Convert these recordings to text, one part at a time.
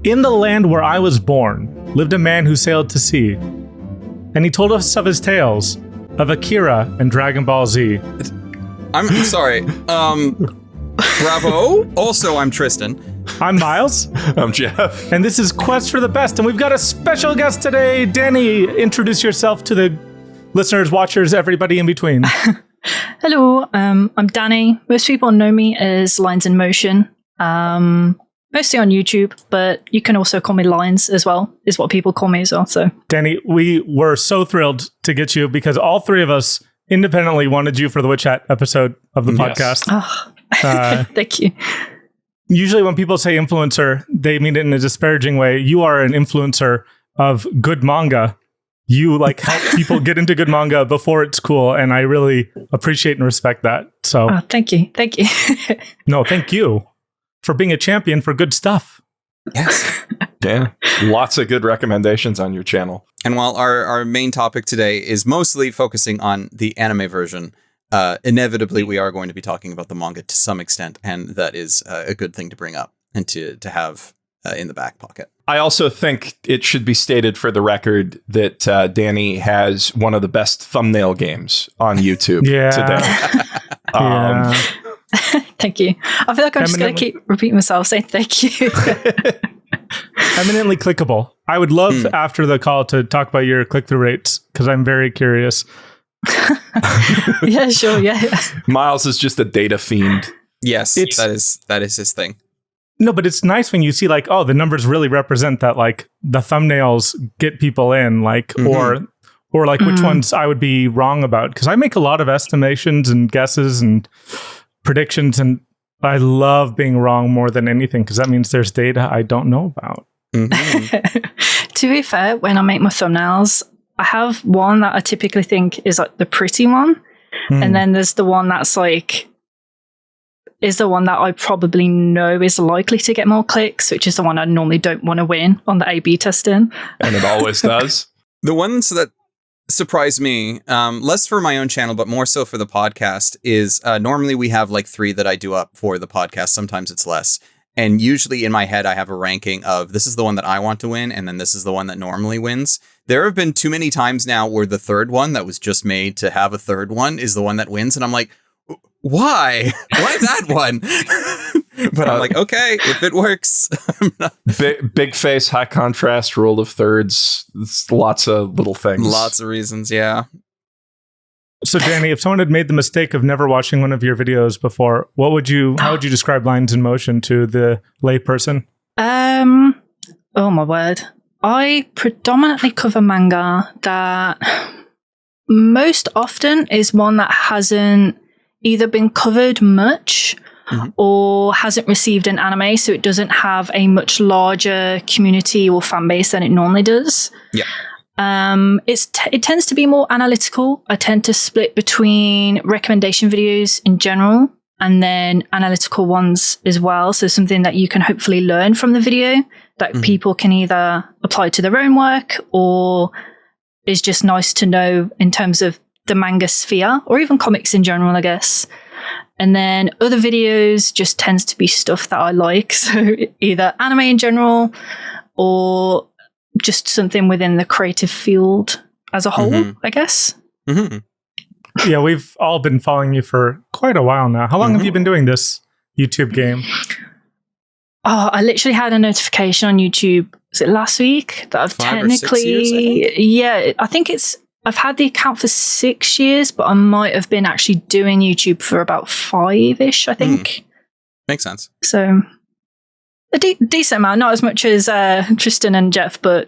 In the land where I was born lived a man who sailed to sea, and he told us of his tales of Akira and Dragon Ball Z. I'm sorry. Bravo. Also, I'm Tristan. I'm Miles. I'm Geoff. And this is Quest for the Best, and we've got a special guest today. Dani, introduce yourself to the listeners, watchers, everybody in between. Hello, I'm Dani. Most people know me as linesinmotion, mostly on YouTube, but you can also call me Lines as well, is what people call me as well. So, Dani, we were so thrilled to get you because all three of us independently wanted you for the Witch Hat episode of the podcast. Oh, thank you. Usually when people say influencer, they mean it in a disparaging way. You are an influencer of good manga. You help people get into good manga before it's cool, and I really appreciate and respect that. So, thank you. No, thank you for being a champion for good stuff. Yes. Yeah, lots of good recommendations on your channel. And while our main topic today is mostly focusing on the anime version, inevitably we are going to be talking about the manga to some extent, and that is a good thing to bring up and to have in the back pocket. I also think it should be stated for the record that Dani has one of the best thumbnail games on YouTube today. Thank you. I feel like I'm just going to keep repeating myself, saying thank you. Eminently clickable. I would love after the call to talk about your click-through rates because I'm very curious. Yeah, sure. Yeah. Miles is just a data fiend. Yes, that is his thing. No, but it's nice when you see the numbers really represent that, the thumbnails get people in, or which ones I would be wrong about. Because I make a lot of estimations and guesses and predictions, and I love being wrong more than anything because that means there's data I don't know about. To be fair, when I make my thumbnails, I have one that I typically think is the pretty one. And then there's the one that's is the one that I probably know is likely to get more clicks, which is the one I normally don't want to win on the A/B testing. And it always does. The ones that surprise me, less for my own channel, but more so for the podcast, is normally we have 3 that I do up for the podcast. Sometimes it's less. And usually in my head, I have a ranking of this is the one that I want to win, and then this is the one that normally wins. There have been too many times now where the third one that was just made to have a third one is the one that wins. And I'm like, why? Why that one? But I'm like, okay, if it works. Big face, high contrast, rule of thirds. It's lots of little things. Lots of reasons, yeah. So, Dani, if someone had made the mistake of never watching one of your videos before, how would you describe Lines in Motion to the layperson? Oh my word. I predominantly cover manga that most often is one that hasn't either been covered much or hasn't received an anime, so it doesn't have a much larger community or fan base than it normally does. Yeah. It tends to be more analytical. I tend to split between recommendation videos in general and then analytical ones as well. So something that you can hopefully learn from the video that people can either apply to their own work or is just nice to know in terms of the manga sphere or even comics in general, I guess. And then other videos just tends to be stuff that I like. So either anime in general or just something within the creative field as a whole, I guess. Yeah, we've all been following you for quite a while now. How long have you been doing this YouTube game? Oh, I literally had a notification on YouTube, was it last week? That I've 5 or 6 years, I think I've had the account for 6 years, but I might have been actually doing YouTube for about 5-ish, I think. Makes sense. So a decent amount, not as much as Tristan and Geoff, but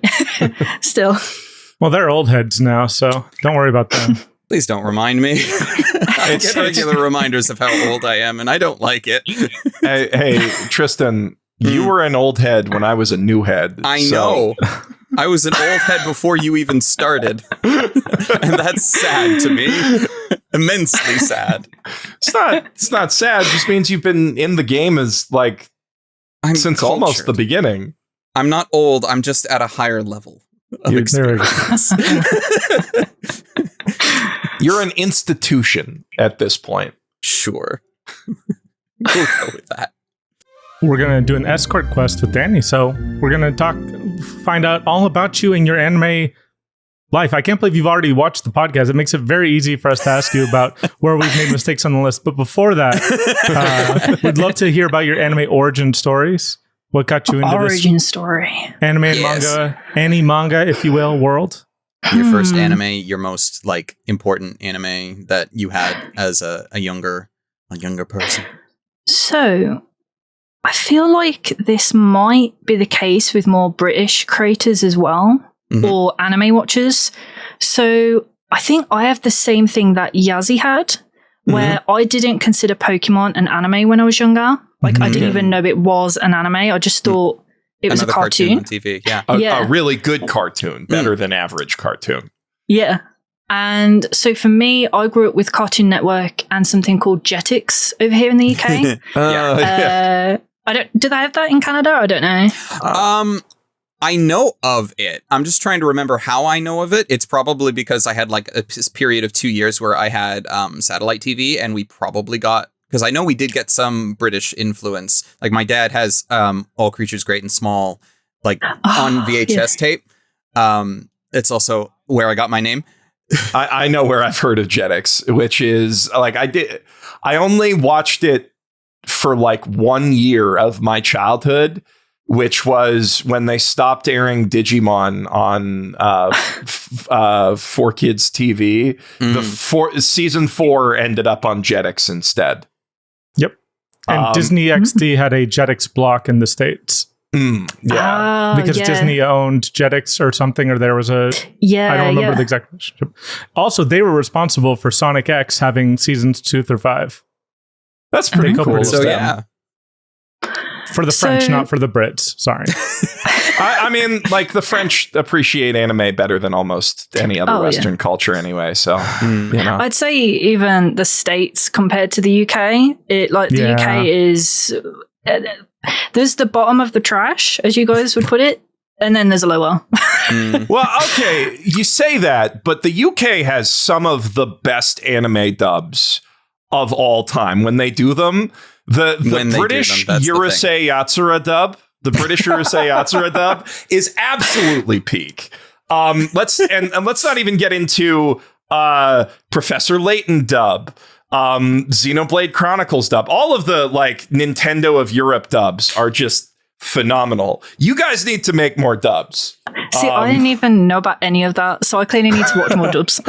still. Well, they're old heads now, so don't worry about them. Please don't remind me. I get regular reminders of how old I am, and I don't like it. Hey, Tristan, you were an old head when I was a new head. I know. I was an old head before you even started. And that's sad to me. Immensely sad. It's not sad. It just means you've been in the game since almost the beginning. I'm not old. I'm just at a higher level of experience. You're an institution at this point. Sure. We'll go with that. we're going to do an escort quest with Dani. So we're going to find out all about you and your anime life. I can't believe you've already watched the podcast. It makes it very easy for us to ask you about where we've made mistakes on the list. But before that, we'd love to hear about your anime origin stories. What got you into this origin story? Anime and manga, if you will, world? Your first anime, your most like important anime that you had as a younger person. So, I feel like this might be the case with more British creators as well, or anime watchers. So, I think I have the same thing that Yazy had, where I didn't consider Pokemon an anime when I was younger. Like, I didn't even know it was an anime. I just thought it was a cartoon on TV. Yeah. A really good cartoon, better than average cartoon. Yeah. And so for me, I grew up with Cartoon Network and something called Jetix over here in the UK. Do they have that in Canada? I don't know. I know of it. I'm just trying to remember how I know of it. It's probably because I had like a period of 2 years where I had satellite TV, and we probably got, because I know we did get some British influence. Like my dad has All Creatures Great and Small, like on VHS tape. It's also where I got my name. I know where I've heard of Jetix, which is like I only watched it for like 1 year of my childhood, which was when they stopped airing Digimon on 4Kids TV. Season 4 ended up on Jetix instead. Yep. And Disney XD had a Jetix block in the States. Because Disney owned Jetix or something, or there was I don't remember the exact relationship. Also, they were responsible for Sonic X having seasons 2 through 5. That's pretty cool. So yeah. For the French, not for the Brits. Sorry. I mean, like the French appreciate anime better than almost any other Western culture anyway. So, you know. I'd say even the States compared to the UK, the UK is, there's the bottom of the trash, as you guys would put it. And then there's a lower. Well, okay, you say that, but the UK has some of the best anime dubs of all time when they do them. The British Urusei Yatsura dub, is absolutely peak. Let's not even get into Professor Layton dub, Xenoblade Chronicles dub. All of the like Nintendo of Europe dubs are just phenomenal. You guys need to make more dubs. See, I didn't even know about any of that, so I clearly need to watch more dubs.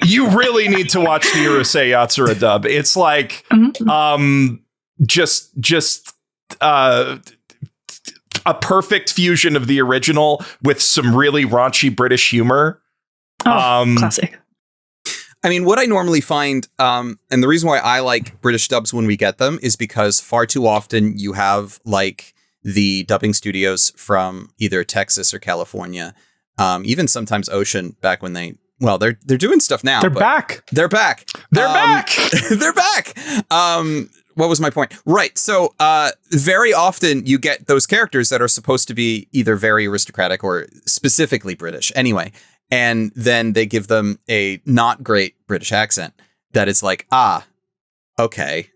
You really need to watch the Urusei Yatsura dub. It's like just a perfect fusion of the original with some really raunchy British humor. Classic. I mean, what I normally find, and the reason why I like British dubs when we get them is because far too often you have like the dubbing studios from either Texas or California, even sometimes Ocean back when they're doing stuff now. They're back. They're back. They're back. What was my point? Right. So very often you get those characters that are supposed to be either very aristocratic or specifically British anyway. And then they give them a not great British accent that is like, okay,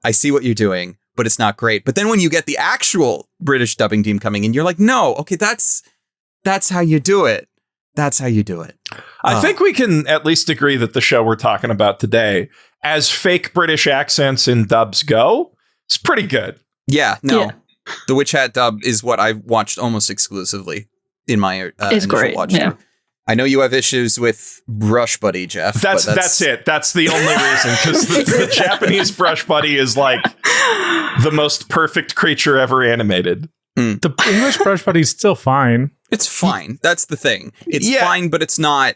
I see what you're doing, but it's not great. But then when you get the actual British dubbing team coming in, you're like, no, okay, that's how you do it. That's how you do it. I think we can at least agree that the show we're talking about today, as fake British accents and dubs go, it's pretty good. Yeah, no. Yeah. The Witch Hat dub is what I've watched almost exclusively in my initial great. watch. Yeah. I know you have issues with Brush Buddy, Geoff. That's it. That's the only reason, because the Japanese Brush Buddy is like the most perfect creature ever animated. The English Brush Buddy is still fine. It's fine. That's the thing. It's fine, but it's not.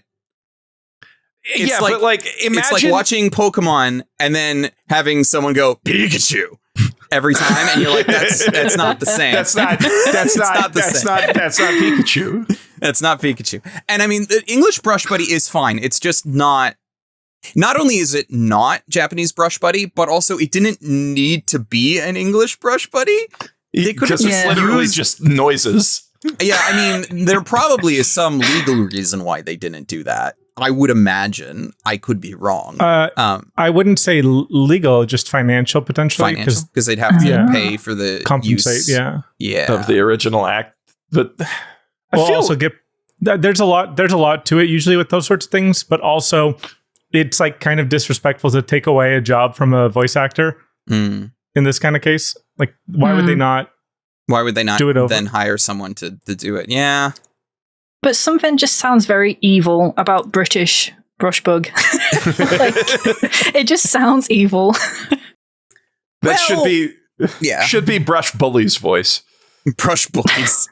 It's but imagine it's like watching Pokemon and then having someone go Pikachu every time, and you're like, that's not the same. That's not Pikachu. That's not Pikachu. And I mean, the English Brush Buddy is fine. It's just not only is it not Japanese Brush Buddy, but also it didn't need to be an English Brush Buddy. Because it's literally just noises. Yeah, I mean, there probably is some legal reason why they didn't do that. I would imagine. I could be wrong. I wouldn't say legal, just financial potentially, because they'd have to pay for the compensate. use, of the original act. But I feel also get there's a lot to it usually with those sorts of things, but also it's like kind of disrespectful to take away a job from a voice actor in this kind of case. Like, why would they not? Why would they not do it then hire someone to do it? Yeah. But something just sounds very evil about British brushbug. Like, it just sounds evil. That should be Brush Bully's voice. Brush Bullies.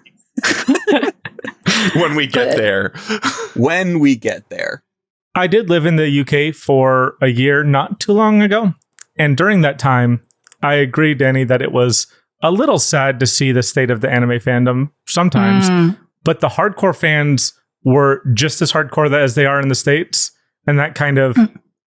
When we get there. When we get there. I did live in the UK for a year not too long ago. And during that time, I agree, Dani, that it was a little sad to see the state of the anime fandom sometimes. But the hardcore fans were just as hardcore as they are in the States. And that kind of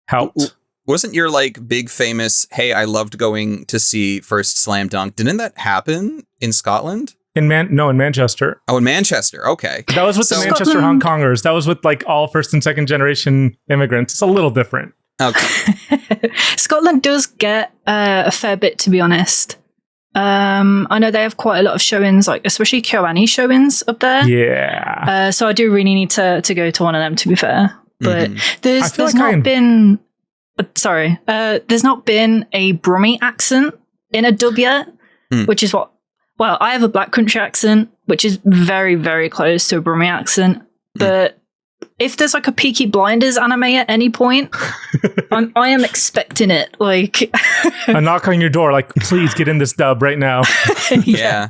helped. Wasn't your like big famous, hey, I loved going to see first Slam Dunk. Didn't that happen in Scotland? In Manchester. Oh, in Manchester. Okay. That was with the Manchester Hong Kongers. That was with like all first and second generation immigrants. It's a little different. Okay. Scotland does get a fair bit, to be honest. I know they have quite a lot of showings, like especially Kyoani showings up there. Yeah. So I do really need to go to one of them, to be fair. But there's like not been there's not been a Brummie accent in a dub yet, which is what. Well, I have a Black Country accent, which is very, very close to a Brummie accent. But if there's like a Peaky Blinders anime at any point, I am expecting it. Like a knock on your door, like, please get in this dub right now. Yeah.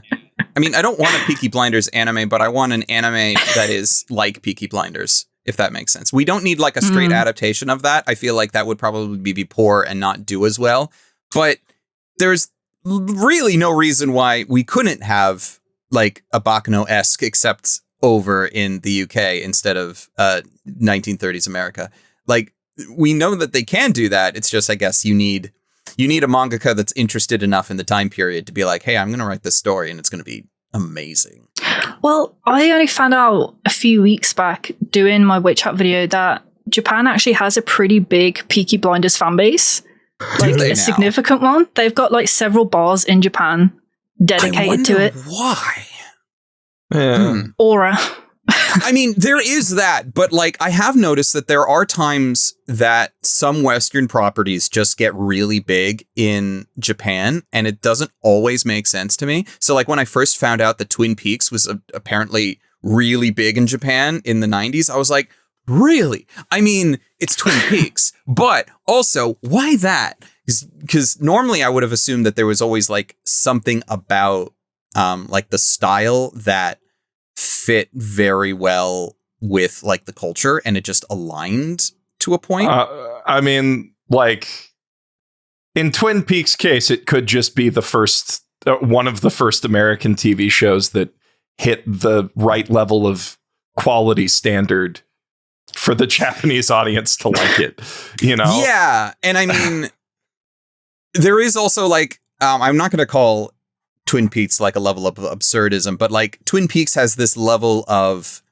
I mean, I don't want a Peaky Blinders anime, but I want an anime that is like Peaky Blinders, if that makes sense. We don't need like a straight adaptation of that. I feel like that would probably be poor and not do as well. But there's really no reason why we couldn't have like a Baccano-esque except over in the UK instead of 1930s America. Like, we know that they can do that. It's just, I guess you need a mangaka that's interested enough in the time period to be like, hey, I'm going to write this story and it's going to be amazing. Well, I only found out a few weeks back doing my Witch Hat video that Japan actually has a pretty big Peaky Blinders fan base. Like a significant one. They've got like several bars in Japan dedicated to it. Why? Aura. I mean, there is that, but like I have noticed that there are times that some Western properties just get really big in Japan, and it doesn't always make sense to me. So like when I first found out that Twin Peaks was apparently really big in Japan in the 90s, I was like, really? I mean, it's Twin Peaks, but also why that? Because normally I would have assumed that there was always like something about like the style that fit very well with like the culture, and it just aligned to a point. I mean, like in Twin Peaks' case, it could just be the first one of the first American TV shows that hit the right level of quality standard for the Japanese audience to like it, you know? Yeah. And I mean, there is also like, I'm not going to call Twin Peaks like a level of absurdism, but like Twin Peaks has this level of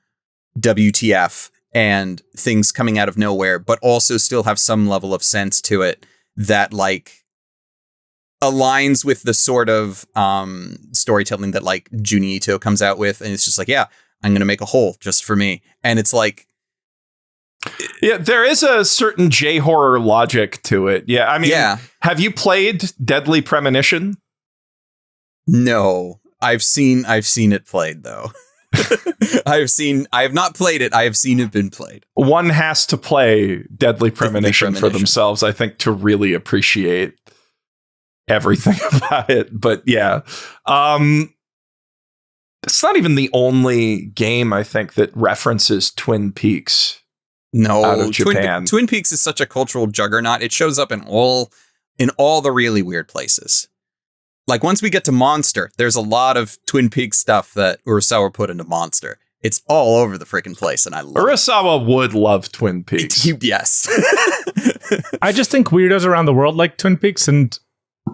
WTF and things coming out of nowhere, but also still have some level of sense to it that like aligns with the sort of storytelling that like Juni Ito comes out with. And it's just like, yeah, I'm going to make a hole just for me. And it's like, yeah, there is a certain J-horror logic to it. Yeah, I mean, have you played Deadly Premonition? No, I've seen it played though. I have not played it. I have seen it been played. One has to play Deadly Premonition for themselves, I think, to really appreciate everything about it. But yeah, it's not even the only game I think that references Twin Peaks. No, out of Japan. Twin Peaks is such a cultural juggernaut. It shows up in all the really weird places. Like once we get to Monster, there's a lot of Twin Peaks stuff that Urasawa put into Monster. It's all over the freaking place, and I love Urasawa would love Twin Peaks. Yes. I just think weirdos around the world like Twin Peaks, and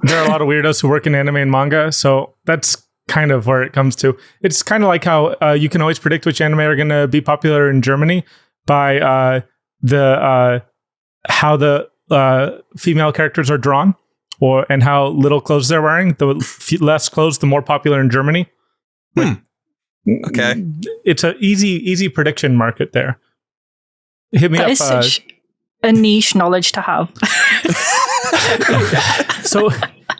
there are a lot of weirdos who work in anime and manga, so that's kind of where it comes to. It's kind of like how you can always predict which anime are going to be popular in Germany by how the female characters are drawn, and how little clothes they're wearing. The less clothes, the more popular in Germany. Okay, it's an easy prediction market there. Hit me that up. is such a niche knowledge to have. So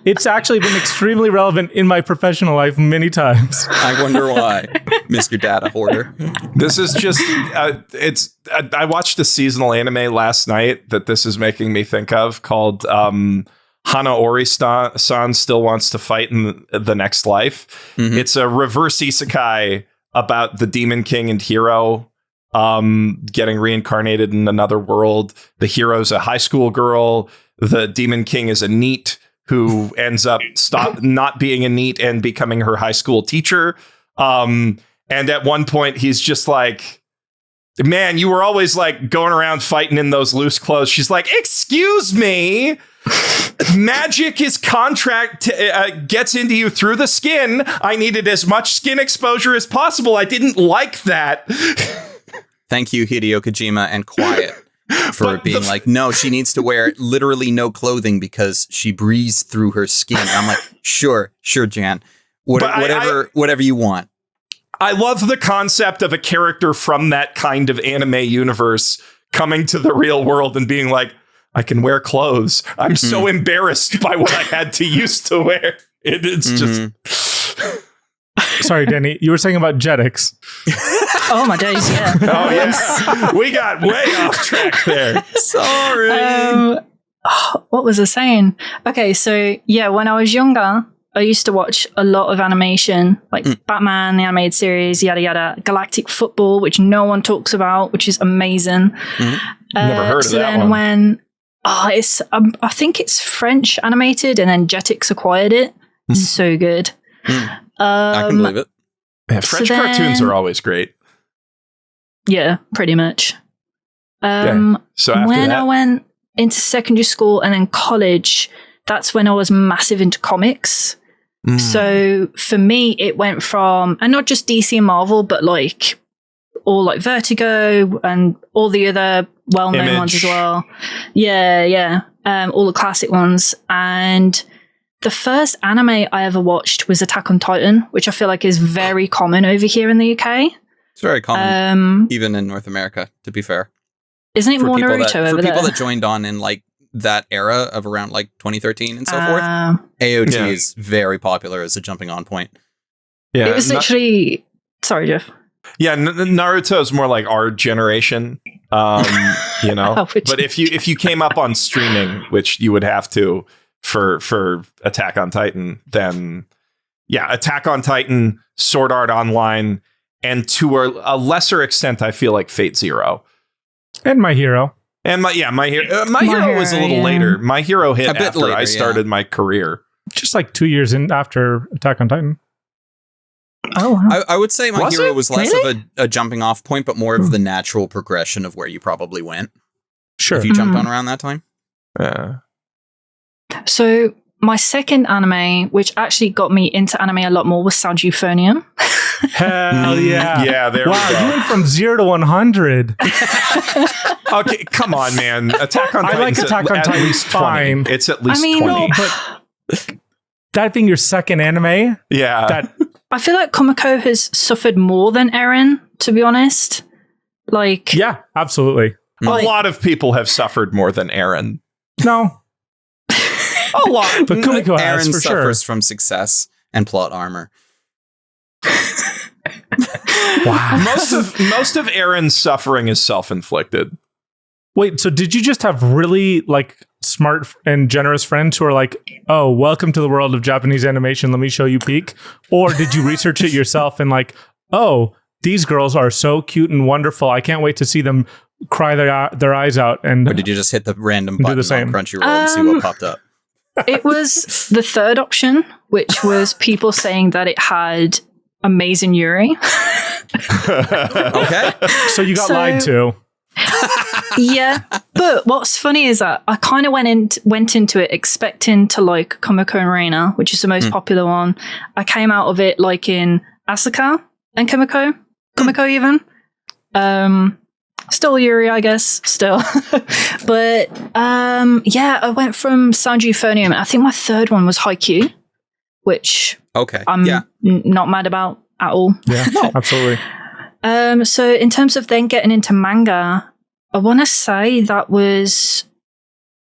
it's actually been extremely relevant in my professional life many times. I wonder why, Mr. Data Hoarder. This is just, I watched a seasonal anime last night that this is making me think of called Hana Ori-san Still Wants to Fight in the Next Life. Mm-hmm. It's a reverse isekai about the Demon King and hero getting reincarnated in another world. The hero's a high school girl. The Demon King is a NEET who ends up not being a NEET and becoming her high school teacher. And at one point, he's just like, man, you were always like going around fighting in those loose clothes. She's like, excuse me. Magic is gets into you through the skin. I needed as much skin exposure as possible. I didn't like that. Thank you, Hideo Kojima, and Quiet. For being like, no, she needs to wear literally no clothing because she breathes through her skin. And I'm like, sure, Jan. Whatever you want. I love the concept of a character from that kind of anime universe coming to the real world and being like, I can wear clothes. I'm so embarrassed by what I had to used to wear. It's just... Sorry, Dani, you were saying about Jetix. Oh my days, yeah. Oh yeah, we got way off track there. Sorry. What was I saying? Okay, so yeah, when I was younger, I used to watch a lot of animation, like Batman, the animated series, yada yada. Galactic Football, which no one talks about, which is amazing. Never heard of so that then one. when it's I think it's French animated, and then Jetix acquired it. So good. I can believe it. Yeah, French cartoons are always great. Yeah, pretty much. So after when that, I went into secondary school and then college, that's when I was massive into comics. So for me, it went from, and not just DC and Marvel, but like all like Vertigo and all the other well-known ones as well. Yeah. All the classic ones. And the first anime I ever watched was Attack on Titan, which I feel like is very common over here in the UK. It's very common, even in North America, to be fair. Isn't it more Naruto over there? For people that joined on in like that era of around like 2013 and so forth, AOT is very popular as a jumping on point. Yeah, it was literally... Sorry, Geoff. Yeah, Naruto is more like our generation, you know. But if you came up on streaming, which you would have to for Attack on Titan, then yeah, Attack on Titan, Sword Art Online, and to a lesser extent, I feel like Fate Zero and My Hero. And My Hero was a little later. My Hero hit after later, I started my career, just like 2 years in after Attack on Titan. Oh, wow. I would say My Hero was less of a jumping off point, but more of the natural progression of where you probably went. Sure. If you jumped on around that time. Yeah. So my second anime, which actually got me into anime a lot more, was Sound Euphonium. Hell yeah. Yeah, there we go. You went from 0 to 100. Okay, come on, man. Attack on Titan. I like Attack on Titan. At least 20. Fine. It's at least 20. No, but that being your second anime, I feel like Komiko has suffered more than Eren, to be honest. Like, yeah, absolutely. A lot of people have suffered more than Eren. No. A lot. But Kumiko has, Eren for suffers sure. from success and plot armor. Wow. Most of Eren's suffering is self-inflicted. Wait, so did you just have really like smart and generous friends who are like, oh, welcome to the world of Japanese animation, let me show you peak? Or did you research it yourself and like, oh, these girls are so cute and wonderful, I can't wait to see them cry their eyes out? And or did you just hit the random button on Crunchyroll and see what popped up? It was the third option, which was people saying that it had amazing Yuri. Okay. So you got lied to. Yeah. But what's funny is that I kind of went into it expecting to like Komiko and Reina, which is the most popular one. I came out of it like in Asuka and Komiko even. Still Yuri, I guess. Still. But yeah, I went from Sound Euphonium. I think my third one was Haikyuu, which I'm not mad about at all. Yeah, absolutely. So in terms of then getting into manga, I want to say it was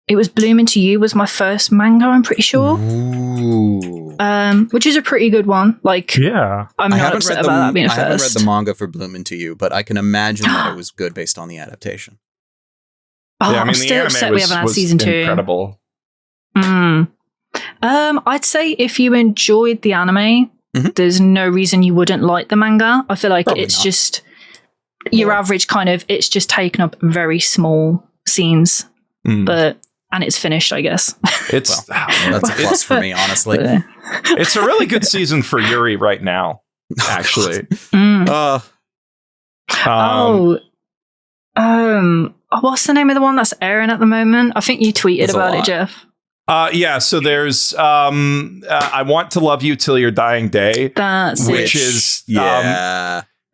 Bloom Into You was my first manga, I'm pretty sure. Ooh. Which is a pretty good one. Like, yeah, I'm not upset about that being a first. I haven't read the manga for Bloom Into You, but I can imagine that it was good based on the adaptation. Oh, yeah, I'm still upset we haven't had season 2. Incredible. I'd say if you enjoyed the anime, there's no reason you wouldn't like the manga. I feel like it's just your average kind of, it's just taken up very small scenes, and it's finished, I guess. That's a plus for me, honestly. It's a really good season for Yuri right now, actually. What's the name of the one that's airing at the moment? I think you tweeted about it, Geoff. Yeah, so there's I Want to Love You Till Your Dying Day. Which is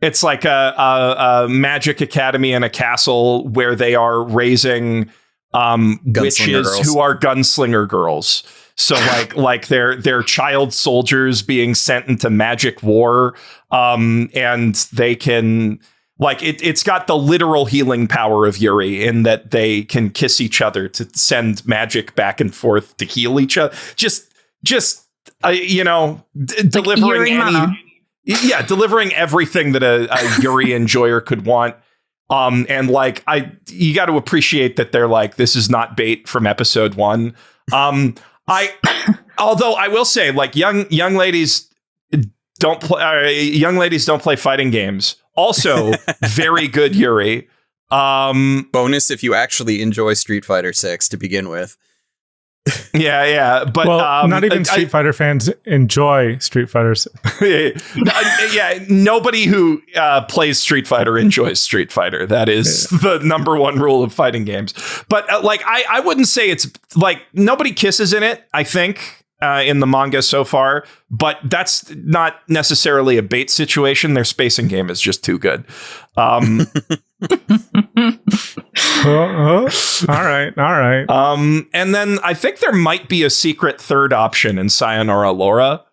it's like a magic academy in a castle where they are raising witches girls who are gunslinger girls. So like they're child soldiers being sent into magic war, and they can it's got the literal healing power of Yuri in that they can kiss each other to send magic back and forth to heal each other. Delivering delivering everything that a Yuri enjoyer could want. And you got to appreciate that they're like, this is not bait from episode 1. Although I will say, like, young ladies don't play fighting games. Also, very good Yuri. Bonus if you actually enjoy Street Fighter 6 to begin with. Yeah, but not even Street Fighter fans enjoy Street Fighter. Nobody who plays Street Fighter enjoys Street Fighter. That is the number one rule of fighting games. But I wouldn't say it's like nobody kisses in it, I think, in the manga so far. But that's not necessarily a bait situation. Their spacing game is just too good. All right. And then I think there might be a secret third option in Sayonara Laura.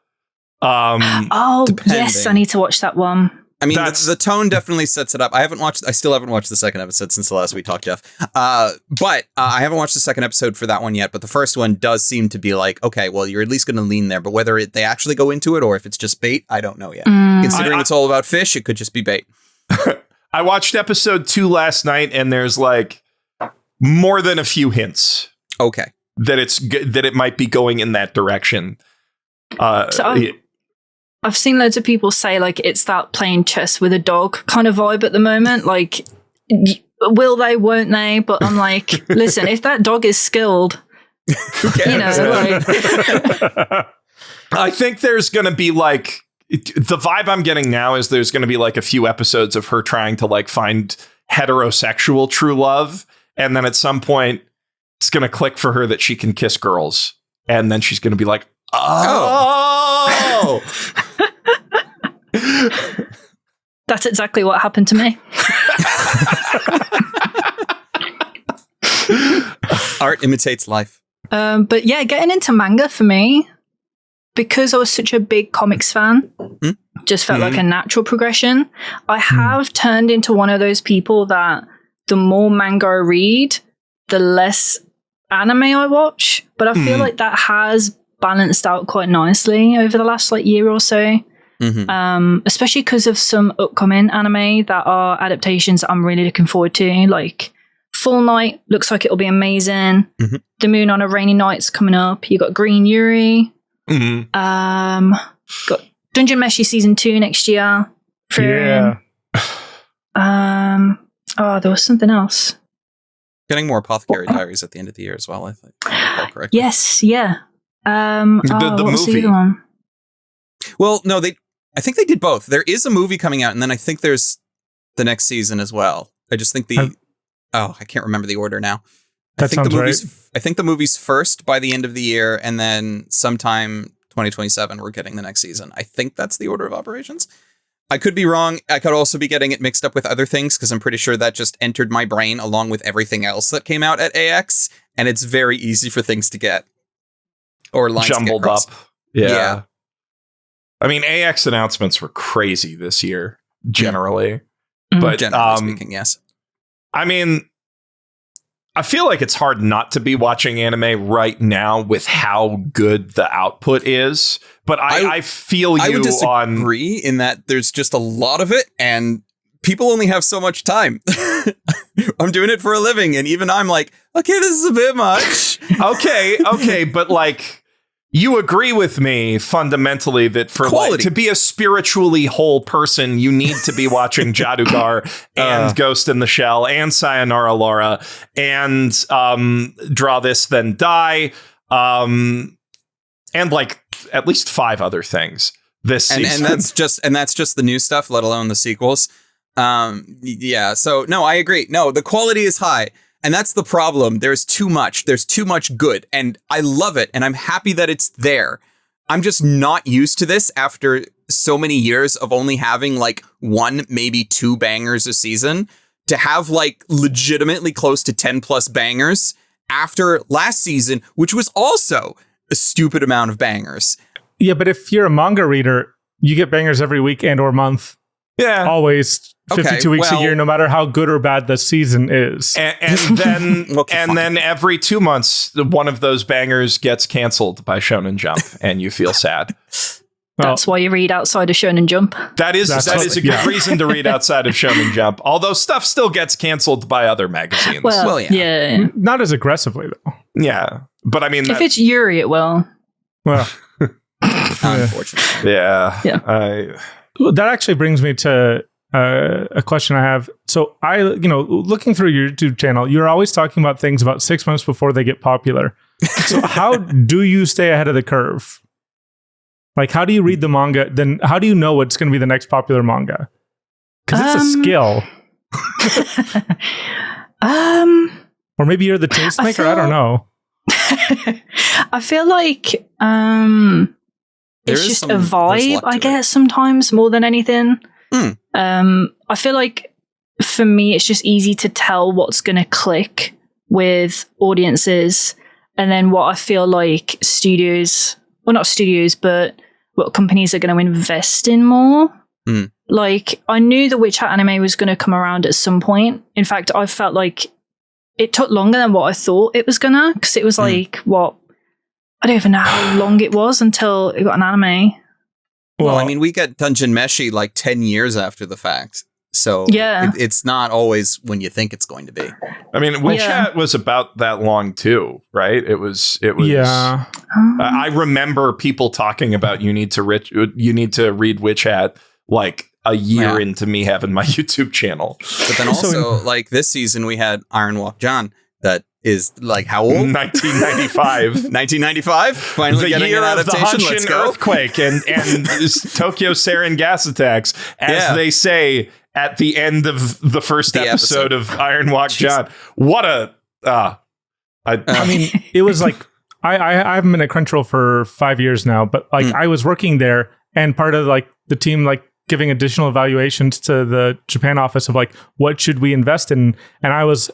Yes, I need to watch that one. I mean, the tone definitely sets it up. I still haven't watched the second episode since the last we talked, Geoff. But I haven't watched the second episode for that one yet. But the first one does seem to be like, okay, well, you're at least going to lean there. But whether they actually go into it or if it's just bait, I don't know yet. Considering it's all about fish, it could just be bait. I watched episode 2 last night, and there's like more than a few hints. Okay, that it might be going in that direction. I've seen loads of people say like it's that playing chess with a dog kind of vibe at the moment. Like, will they? Won't they? But I'm like, listen, if that dog is skilled, I think there's going to be like. The vibe I'm getting now is there's going to be like a few episodes of her trying to like find heterosexual true love. And then at some point it's going to click for her that she can kiss girls. And then she's going to be like, oh, that's exactly what happened to me. Art imitates life. But yeah, getting into manga for me, because I was such a big comics fan, just felt like a natural progression. I have turned into one of those people that the more manga I read, the less anime I watch. But I feel like that has balanced out quite nicely over the last year or so. Especially because of some upcoming anime that are adaptations I'm really looking forward to. Like Full Night looks like it'll be amazing. The Moon on a Rainy Night's coming up. You got Green Yuri. Got Dungeon Meshi season 2 next year. There was something else. Getting more Apothecary Diaries at the end of the year as well, I think. Correct. Yes, yeah. The movie. The other one? Well, no, I think they did both. There is a movie coming out, and then I think there's the next season as well. I just think I can't remember the order now. I think the movie's first by the end of the year, and then sometime 2027 we're getting the next season. I think that's the order of operations. I could be wrong. I could also be getting it mixed up with other things because I'm pretty sure that just entered my brain along with everything else that came out at AX, and it's very easy for things to get or lines jumbled to get crossed. up. Yeah. I mean, AX announcements were crazy this year, generally. But generally speaking, yes. I mean, I feel like it's hard not to be watching anime right now with how good the output is. But I feel you I would disagree in that there's just a lot of it, and people only have so much time. I'm doing it for a living, and even I'm like, okay, this is a bit much. okay, but like, you agree with me fundamentally that for like, to be a spiritually whole person, you need to be watching Jadugar and Ghost in the Shell and Sayonara Laura and Draw This Then Die and like at least 5 other things this season. And that's just the new stuff, let alone the sequels. Yeah. So no, I agree. No, the quality is high. And that's the problem. There's too much. There's too much good. And I love it. And I'm happy that it's there. I'm just not used to this after so many years of only having like 1, maybe 2 bangers a season, to have like legitimately close to 10 plus bangers after last season, which was also a stupid amount of bangers. Yeah, but if you're a manga reader, you get bangers every week and or month. Yeah. Always 52 weeks a year, no matter how good or bad the season is. And then then every 2 months, one of those bangers gets canceled by Shonen Jump, and you feel sad. That's why you read outside of Shonen Jump. That is a good reason to read outside of Shonen Jump. Although stuff still gets canceled by other magazines. Well, yeah. Not as aggressively, though. Yeah. But I mean... If it's Yuri, it will. Well... Unfortunately. Yeah. That actually brings me to a question I have. So looking through your YouTube channel, you're always talking about things about 6 months before they get popular. So how do you stay ahead of the curve? Like, how do you read the manga? Then how do you know what's going to be the next popular manga? Because it's a skill. Or maybe you're the tastemaker. I don't know. I feel like it's just a vibe, I guess, sometimes more than anything. I feel like for me, it's just easy to tell what's going to click with audiences, and then what I feel like studios, well, not studios, but what companies are going to invest in more. Like, I knew the Witch Hat anime was going to come around at some point. In fact, I felt like it took longer than what I thought it was gonna, because it was like, I don't even know how long it was until it got an anime. Well, I mean, we got Dungeon Meshi like 10 years after the fact. So yeah, it's not always when you think it's going to be. I mean, Witch Hat was about that long too, right? It was. Yeah. I remember people talking about you need to read Witch Hat like a year into me having my YouTube channel. But then also, like this season, we had Iron Walk John. That is like how old? 1995. 1995. Finally the getting year an adaptation. Of the Hanshin earthquake and Tokyo sarin gas attacks, as they say at the end of the first episode of Iron Walk John. What a I mean, it was like I haven't been at Crunchyroll for 5 years now, but like I was working there, and part of like the team like giving additional evaluations to the Japan office of like, what should we invest in? And I was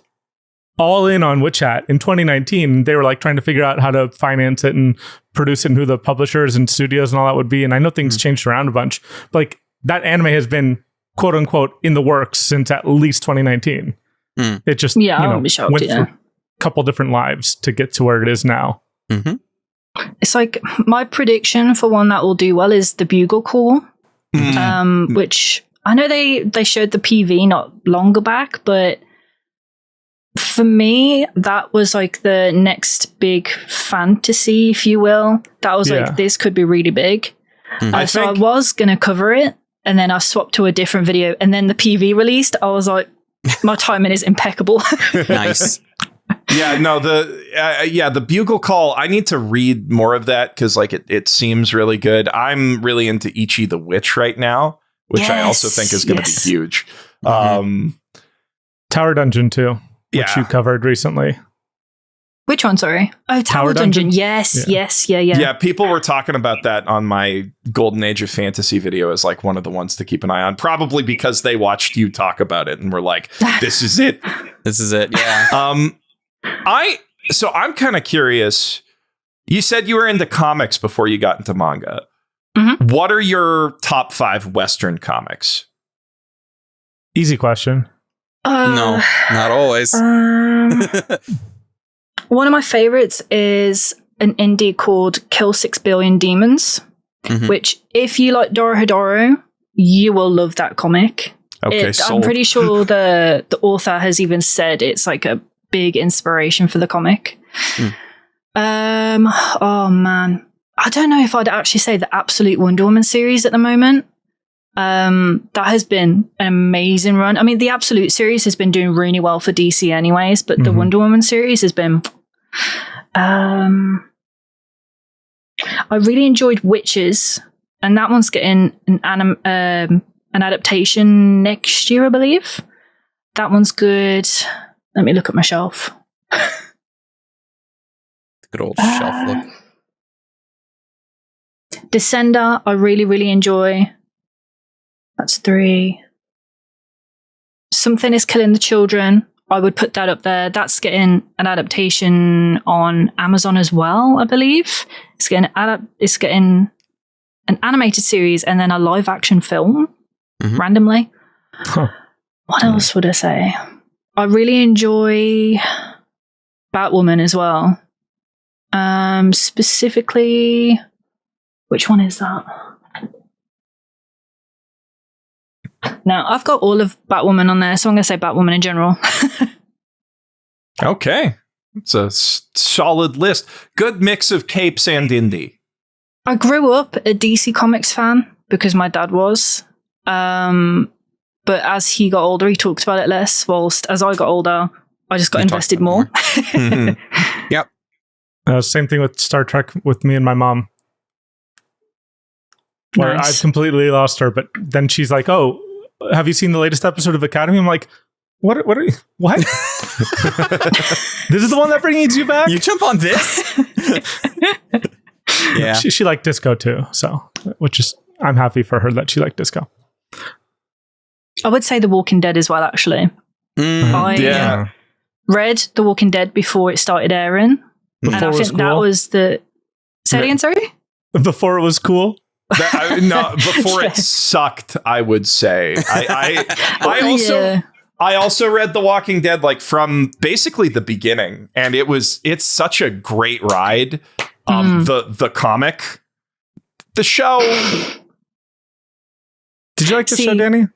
all in on Witch Hat in 2019. They were like trying to figure out how to finance it and produce it and who the publishers and studios and all that would be. And I know things changed around a bunch, but like that anime has been quote unquote in the works since at least 2019. It just, went through a couple different lives to get to where it is now. It's like my prediction for one that will do well is the Bugle Call. Which I know they showed the PV not longer back, but for me, that was like the next big fantasy, if you will. That was like, this could be really big. So I was going to cover it, and then I swapped to a different video, and then the PV released. I was like, my timing is impeccable. Nice. Yeah, no, the Bugle Call, I need to read more of that because like it seems really good. I'm really into Ichi the Witch right now, which I also think is going to be huge. Tower Dungeon too, which you covered recently. Which one, sorry? Oh, Tower Dungeon. Yes. Yeah. Yeah, people were talking about that on my Golden Age of Fantasy video as like one of the ones to keep an eye on, probably because they watched you talk about it and were like, this is it. This is it, yeah. So I'm kind of curious. You said you were into comics before you got into manga. Mm-hmm. What are your top 5 Western comics? Easy question. No, not always. One of my favorites is an indie called Kill 6 Billion Demons, which if you like Dorohedoro, you will love that comic. Okay, I'm pretty sure the author has even said it's like a big inspiration for the comic. Oh man, I don't know if I'd actually say the Absolute Wonder Woman series at the moment. That has been an amazing run. I mean, the Absolute series has been doing really well for DC anyways, but the Wonder Woman series has been... I really enjoyed Witches, and that one's getting an adaptation next year, I believe. That one's good. Let me look at my shelf. Good old shelf look. Descender, I really, really enjoy. That's 3. Something is Killing the Children. I would put that up there. That's getting an adaptation on Amazon as well, I believe. It's getting an animated series and then a live action film randomly. Huh. What else would I say? I really enjoy Batwoman as well. Specifically, which one is that? Now, I've got all of Batwoman on there, so I'm going to say Batwoman in general. Okay. It's a solid list. Good mix of capes and indie. I grew up a DC Comics fan because my dad was. But as he got older, he talked about it less, whilst as I got older, I just got invested more. Yep. Same thing with Star Trek with me and my mom. Where Nice. I completely lost her, but then she's like, "Oh, have you seen the latest episode of Academy?" I'm like, "What? What? This is the one that brings you back?" You jump on this? Yeah. She liked disco too, so I'm happy for her that she liked disco. I would say The Walking Dead as well, actually. I read The Walking Dead before it started airing. Before and I it was think that cool? was the... Say it again, sorry? Before it was cool. Before it sucked, I would say. I also read The Walking Dead like from basically the beginning, and it's such a great ride. The comic, the show. Did you like the show, Dani?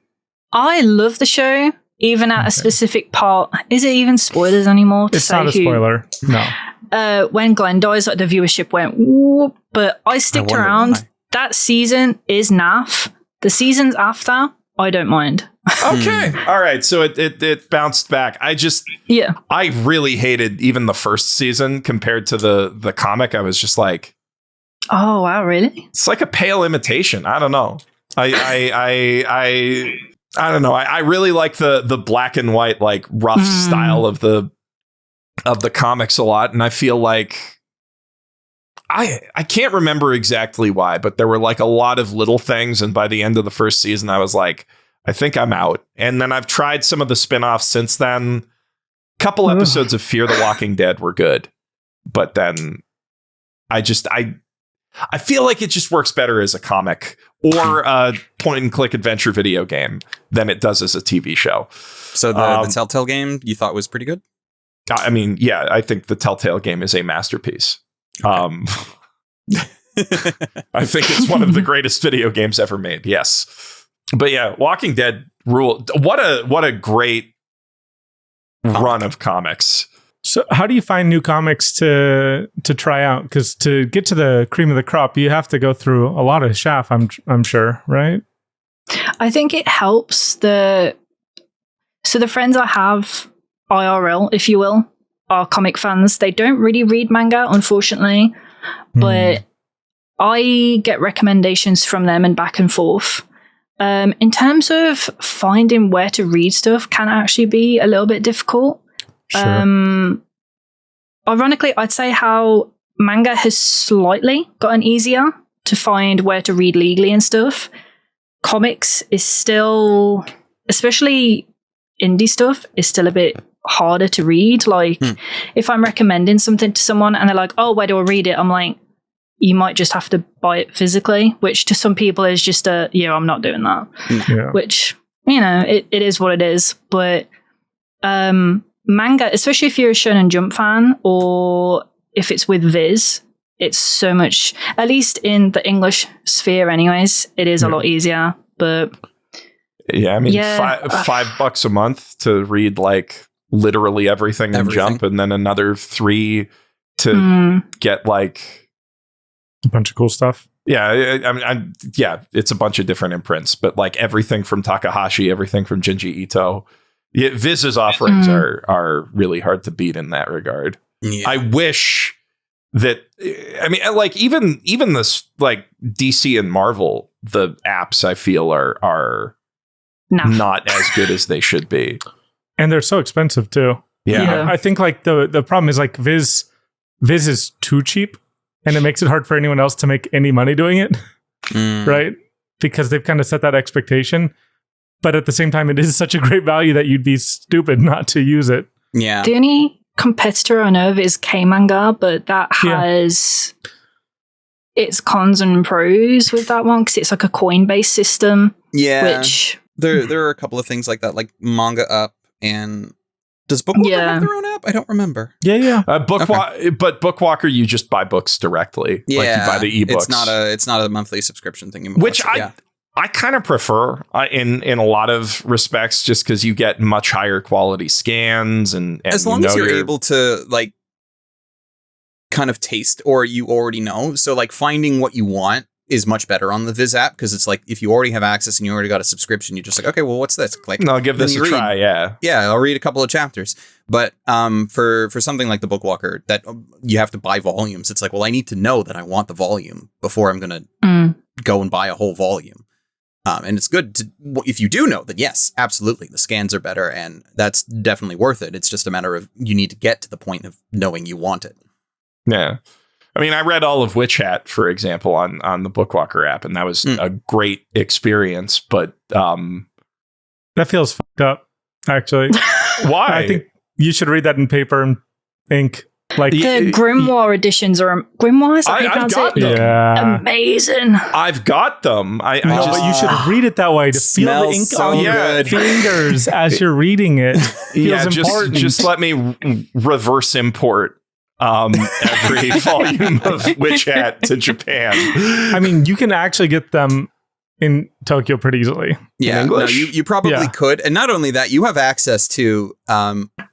I love the show, even at a specific part. Is it even spoilers anymore? It's not a spoiler. No. When Glenn dies, like the viewership went whoop, but I sticked around. Why. That season is naff. The seasons after, I don't mind. Okay. All right. So it bounced back. I really hated even the first season compared to the comic. I was just like, oh wow, really? it's like a pale imitation. I don't know. I don't know. I really like the black and white, like rough style of the comics a lot. And I feel like I can't remember exactly why, but there were like a lot of little things. And by the end of the first season, I was like, I think I'm out. And then I've tried some of the spinoffs since then. A couple episodes of Fear the Walking Dead were good, but then I feel like it just works better as a comic or a point and click adventure video game than it does as a TV show. So the Telltale game you thought was pretty good? I mean, yeah, I think the Telltale game is a masterpiece. Okay. I think it's one of the greatest video games ever made. Yes. But yeah, Walking Dead rule. What a great run of comics. So how do you find new comics to try out? Because to get to the cream of the crop, you have to go through a lot of chaff, I'm sure, right? I think it helps the friends I have IRL, if you will, are comic fans. They don't really read manga, unfortunately, but I get recommendations from them and back and forth. In terms of finding where to read stuff can actually be a little bit difficult. Sure. ironically, I'd say how manga has slightly gotten easier to find where to read legally and stuff. Comics is still, especially indie stuff, is still a bit harder to read. Like, if I'm recommending something to someone and they're like, oh, where do I read it? I'm like, you might just have to buy it physically, which to some people is just I'm not doing that. Yeah. Which, it is what it is. But manga, especially if you're a Shonen Jump fan or if it's with Viz, it's so much, at least in the English sphere anyways, it is a lot easier. But yeah, I mean, $5 a month to read like literally everything in Jump, and then another $3 to get like a bunch of cool stuff. Yeah, I mean, it's a bunch of different imprints, but like everything from Takahashi, everything from Junji Ito. Yeah, Viz's offerings are really hard to beat in that regard. Yeah. I wish that, I mean, like even this like DC and Marvel, the apps I feel are not as good as they should be, and they're so expensive too. Yeah. I think like the problem is like Viz is too cheap, and it makes it hard for anyone else to make any money doing it, right? Because they've kind of set that expectation. But at the same time, it is such a great value that you'd be stupid not to use it. Yeah. The only competitor I know of is K-Manga, but that has its cons and pros with that one because it's like a coin-based system. Yeah. Which there are a couple of things like that, like Manga Up, and does Bookwalker have their own app? I don't remember. Yeah. But Bookwalker, you just buy books directly. Yeah. Like you buy the ebooks. It's not a monthly subscription thing anymore. Which I kind of prefer in a lot of respects, just because you get much higher quality scans and as long as you're able to like kind of taste, or you already know. So like finding what you want is much better on the Viz app, because it's like if you already have access and you already got a subscription, you're just like, okay, well, what's this? Click. I'll give this a try. Yeah, I'll read a couple of chapters. But for something like the Bookwalker that you have to buy volumes, it's like, well, I need to know that I want the volume before I'm gonna go and buy a whole volume. And it's good to, if you do know that, yes, absolutely, the scans are better, and that's definitely worth it. It's just a matter of you need to get to the point of knowing you want it. Yeah. I mean, I read all of Witch Hat, for example, on the Bookwalker app, and that was a great experience, but that feels fucked up, actually. Why? I think you should read that in paper and ink. Like the Grimoire editions are Grimoires. I've got them. Yeah. Amazing. I've got them. But you should read it that way to feel the ink on your fingers as you're reading it. Feels important. Just let me reverse import every volume of Witch Hat to Japan. I mean, you can actually get them in Tokyo pretty easily. Yeah, you probably could. And not only that, you have access to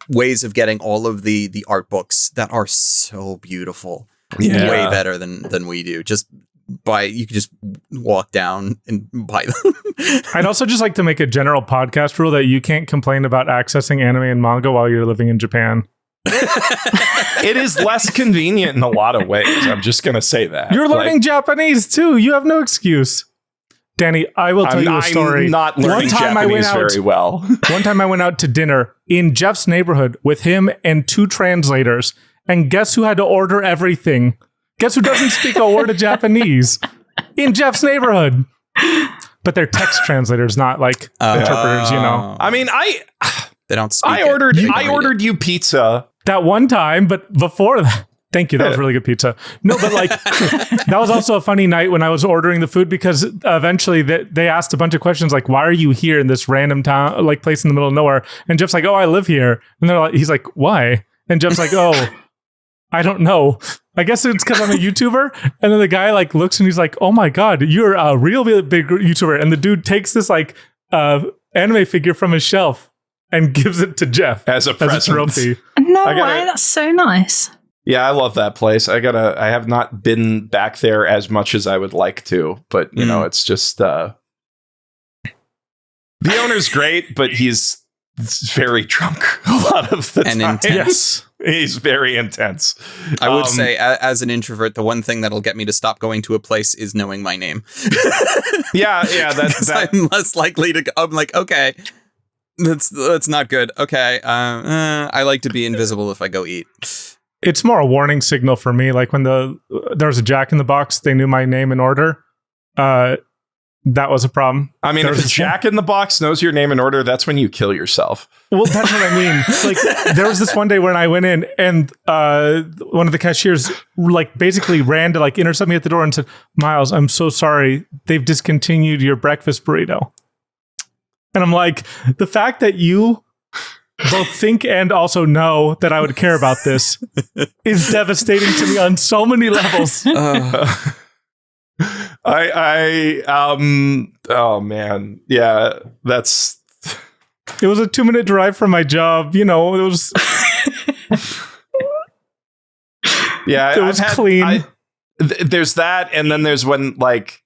ways of getting all of the art books that are so beautiful. Yeah. Way better than we do. You could just walk down and buy them. I'd also just like to make a general podcast rule that you can't complain about accessing anime and manga while you're living in Japan. It is less convenient in a lot of ways. I'm just going to say that. You're learning Japanese too. You have no excuse. Dani, I will tell you a story. I'm not learning Japanese very well. One time I went out to dinner in Geoff's neighborhood with him and 2 translators. And guess who had to order everything? Guess who doesn't speak a word of Japanese? In Geoff's neighborhood. But they're text translators, not like interpreters, you know. I mean, they don't speak. I ordered you pizza. That one time, but before that. Thank you. That was really good pizza. No, but like that was also a funny night when I was ordering the food, because eventually they asked a bunch of questions like, why are you here in this random town, like place in the middle of nowhere? And Geoff's like, oh, I live here. And he's like, why? And Geoff's like, oh, I don't know. I guess it's because I'm a YouTuber. And then the guy like looks and he's like, oh my God, you're a real big YouTuber. And the dude takes this like anime figure from his shelf and gives it to Geoff as a trophy. No way. That's so nice. Yeah, I love that place. I have not been back there as much as I would like to, but you know, it's just the owner's great, but he's very drunk a lot of the time. Intense. Yes, he's very intense. I would say, as an introvert, the one thing that'll get me to stop going to a place is knowing my name. yeah, that's I'm less likely to go. I'm like, okay, that's not good. Okay, I like to be invisible if I go eat. It's more a warning signal for me. Like when there was a Jack in the Box, they knew my name and order. That was a problem. I mean, if a Jack in the Box knows your name and order, that's when you kill yourself. Well, that's what I mean. Like there was this one day when I went in and one of the cashiers like basically ran to like intercept me at the door and said, "Miles, I'm so sorry. They've discontinued your breakfast burrito." And I'm like, the fact that you both think and also know that I would care about this is devastating to me on so many levels. Oh man. Yeah, that's. It was a 2-minute drive from my job. You know, it was. Yeah, it was clean. There's that. And then there's when like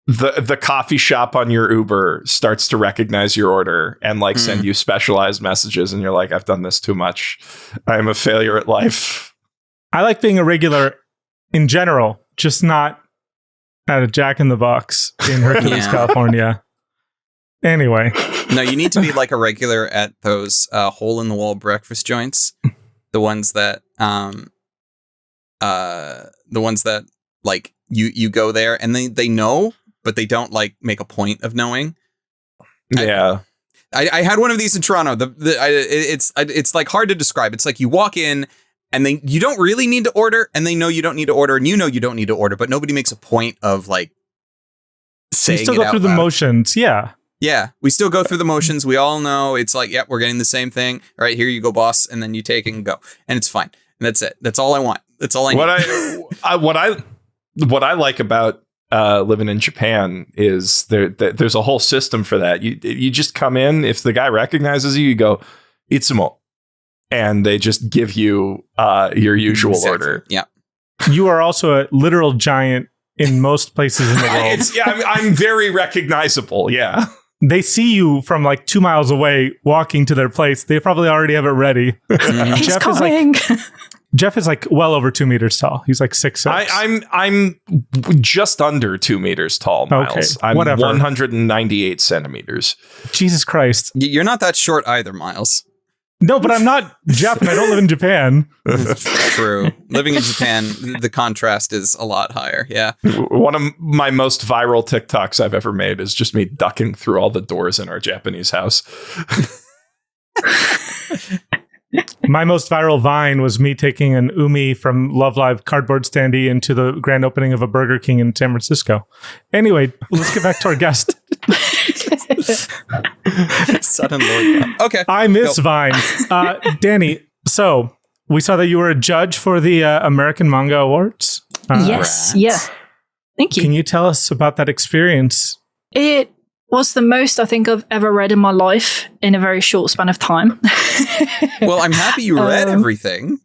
the coffee shop on your Uber starts to recognize your order and like send you specialized messages. And you're like, I've done this too much. I am a failure at life. I like being a regular in general, just not at a Jack in the Box in Hercules, California. Anyway. No, you need to be like a regular at those hole in the wall breakfast joints. The ones that like you go there and they know, but they don't like make a point of knowing. Yeah. I had one of these in Toronto. It's like hard to describe. It's like you walk in and you don't really need to order, and they know you don't need to order, and you know you don't need to order, but nobody makes a point of like saying it out loud. You still go through the motions, yeah. Yeah, we still go through the motions. We all know it's like, yeah, we're getting the same thing. All right, here you go, boss, and then you take it and go, and it's fine. And that's it. That's all I want. That's all I need. What I like about living in Japan is there's a whole system for that. You just come in. If the guy recognizes you, you go, "Itsumo," and they just give you your usual order. Yeah. You are also a literal giant in most places in the world. I'm very recognizable. Yeah. They see you from like 2 miles away walking to their place. They probably already have it ready. He's coming. Geoff is like well over 2 meters tall. He's like 6'6". I'm just under 2 meters tall, Miles. Okay, I'm whatever. 198 centimeters. Jesus Christ. You're not that short either, Miles. No, but I'm not Geoff and I don't live in Japan. True. Living in Japan, the contrast is a lot higher. Yeah. One of my most viral TikToks I've ever made is just me ducking through all the doors in our Japanese house. My most viral Vine was me taking an Umi from Love Live cardboard standee into the grand opening of a Burger King in San Francisco. Anyway, let's get back to our guest. Sudden Lord. Okay. I miss Vine. Dani, so we saw that you were a judge for the American Manga Awards. Yes. Yeah. Thank you. Can you tell us about that experience? It was the most I think I've ever read in my life in a very short span of time. Well, I'm happy you read everything.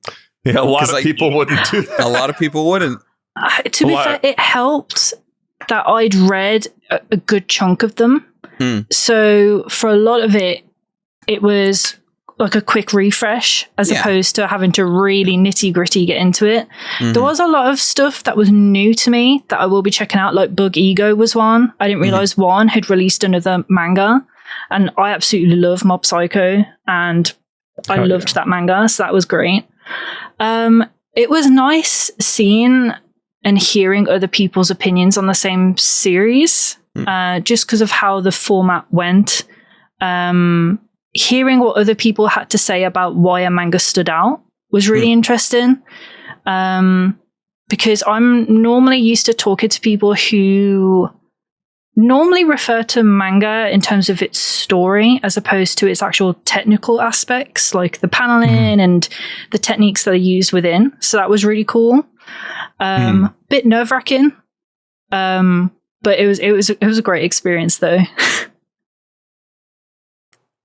Yeah, a lot of people wouldn't do that. A lot of people wouldn't. To be fair, it helped that I'd read a good chunk of them. So for a lot of it, it was like a quick refresh as opposed to having to really nitty gritty get into it. There was a lot of stuff that was new to me that I will be checking out, like Bug Ego was one. I didn't realize one had released another manga, and I absolutely love Mob Psycho, and I loved that manga, so that was great. It was nice seeing and hearing other people's opinions on the same series, just because of how the format went. Hearing what other people had to say about why a manga stood out was really interesting. Because I'm normally used to talking to people who normally refer to manga in terms of its story as opposed to its actual technical aspects, like the paneling and the techniques that are used within. So that was really cool. Bit nerve-wracking, but it was a great experience though.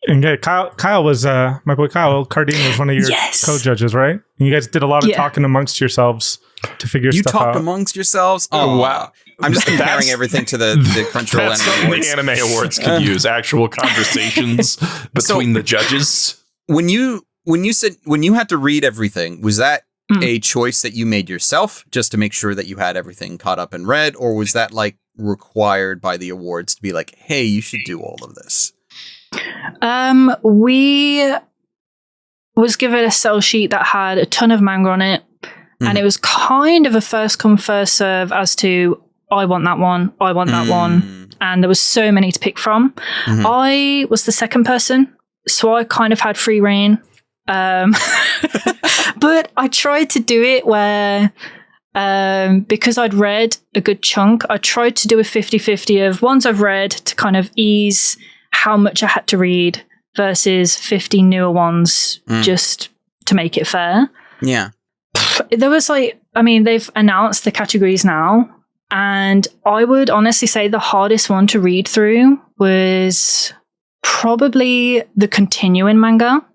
And yeah, Kyle was my boy Kyle Cardine was one of your co-judges, right? And you guys did a lot of talking amongst yourselves to figure stuff out. You talked amongst yourselves? Oh wow! I'm just comparing everything to the Crunchyroll that's Anime Awards. The Anime Awards could use actual conversations between the judges. When you had to read everything, was that a choice that you made yourself just to make sure that you had everything caught up and read, or was that like required by the awards to be like, hey, you should do all of this? We was given a sell sheet that had a ton of manga on it. And it was kind of a first come, first serve as to, I want that one, I want that one. And there was so many to pick from. I was the second person, so I kind of had free reign. But I tried to do it where, because I'd read a good chunk, I tried to do a 50-50 of ones I've read to kind of ease how much I had to read versus 50 newer ones just to make it fair. Yeah. There was they've announced the categories now, and I would honestly say the hardest one to read through was probably the continuing manga,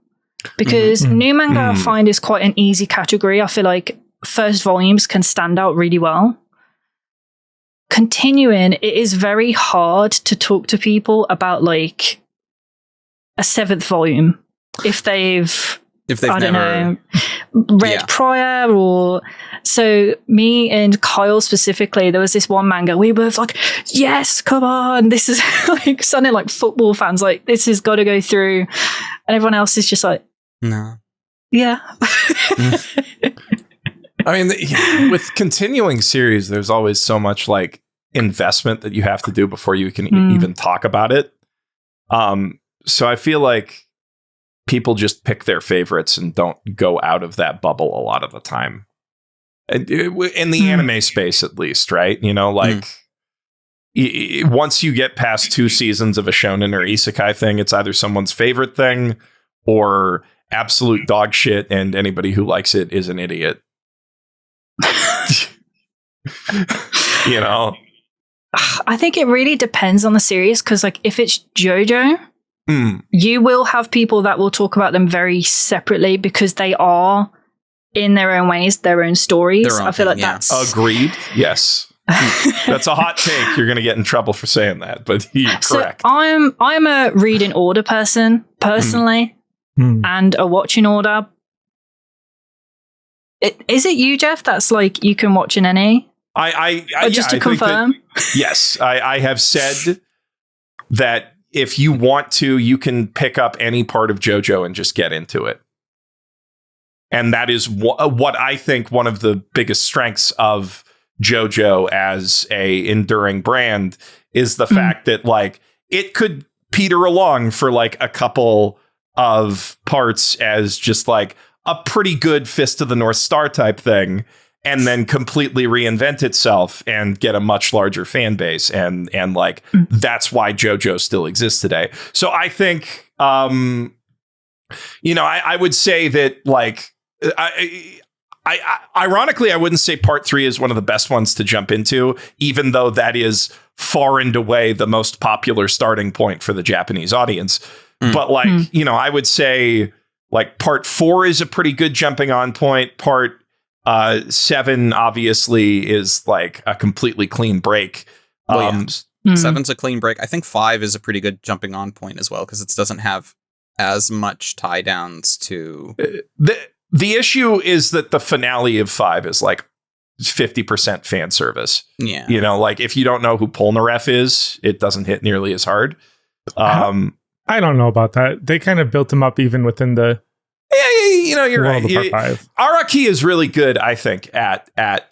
because new manga I find is quite an easy category. I feel like first volumes can stand out really well. Continuing, it is very hard to talk to people about like a 7th volume if they've I don't know, read prior, or so me and Kyle specifically, there was this one manga we were like, yes, come on, this is like sounding like football fans, like this has got to go through, and everyone else is just like, no, yeah. I mean, with continuing series, there's always so much like investment that you have to do before you can even talk about it. So I feel like people just pick their favorites and don't go out of that bubble a lot of the time. In the anime space, at least, right? You know, like once you get past 2 seasons of a shonen or isekai thing, it's either someone's favorite thing or absolute dog shit, and anybody who likes it is an idiot. You know? I think it really depends on the series, because like if it's JoJo, you will have people that will talk about them very separately because they are, in their own ways, their own stories. I feel like that's... Agreed. Yes. That's a hot take. You're going to get in trouble for saying that, but you're correct. I'm a read in order person, personally, and a watch in order. Is it you, Geoff, that's like you can watch in any? Just to confirm? Yes. I have said that if you want to, you can pick up any part of JoJo and just get into it. And that is what I think one of the biggest strengths of JoJo as a enduring brand is the fact that like it could peter along for like a couple of parts as just like a pretty good Fist of the North Star type thing, and then completely reinvent itself and get a much larger fan base. And like, that's why JoJo still exists today. So I think, I would say that like, ironically, I wouldn't say part 3 is one of the best ones to jump into, even though that is far and away the most popular starting point for the Japanese audience. But like, I would say like part 4 is a pretty good jumping on point. Part 7 obviously is like a completely clean break. 7's a clean break. I think 5 is a pretty good jumping on point as well, because it doesn't have as much tie downs to the issue is that the finale of 5 is like 50% fan service. Yeah. You know, like if you don't know who Polnareff is, it doesn't hit nearly as hard. I don't know about that. They kind of built him up even within the you're right. Araki is really good, I think, at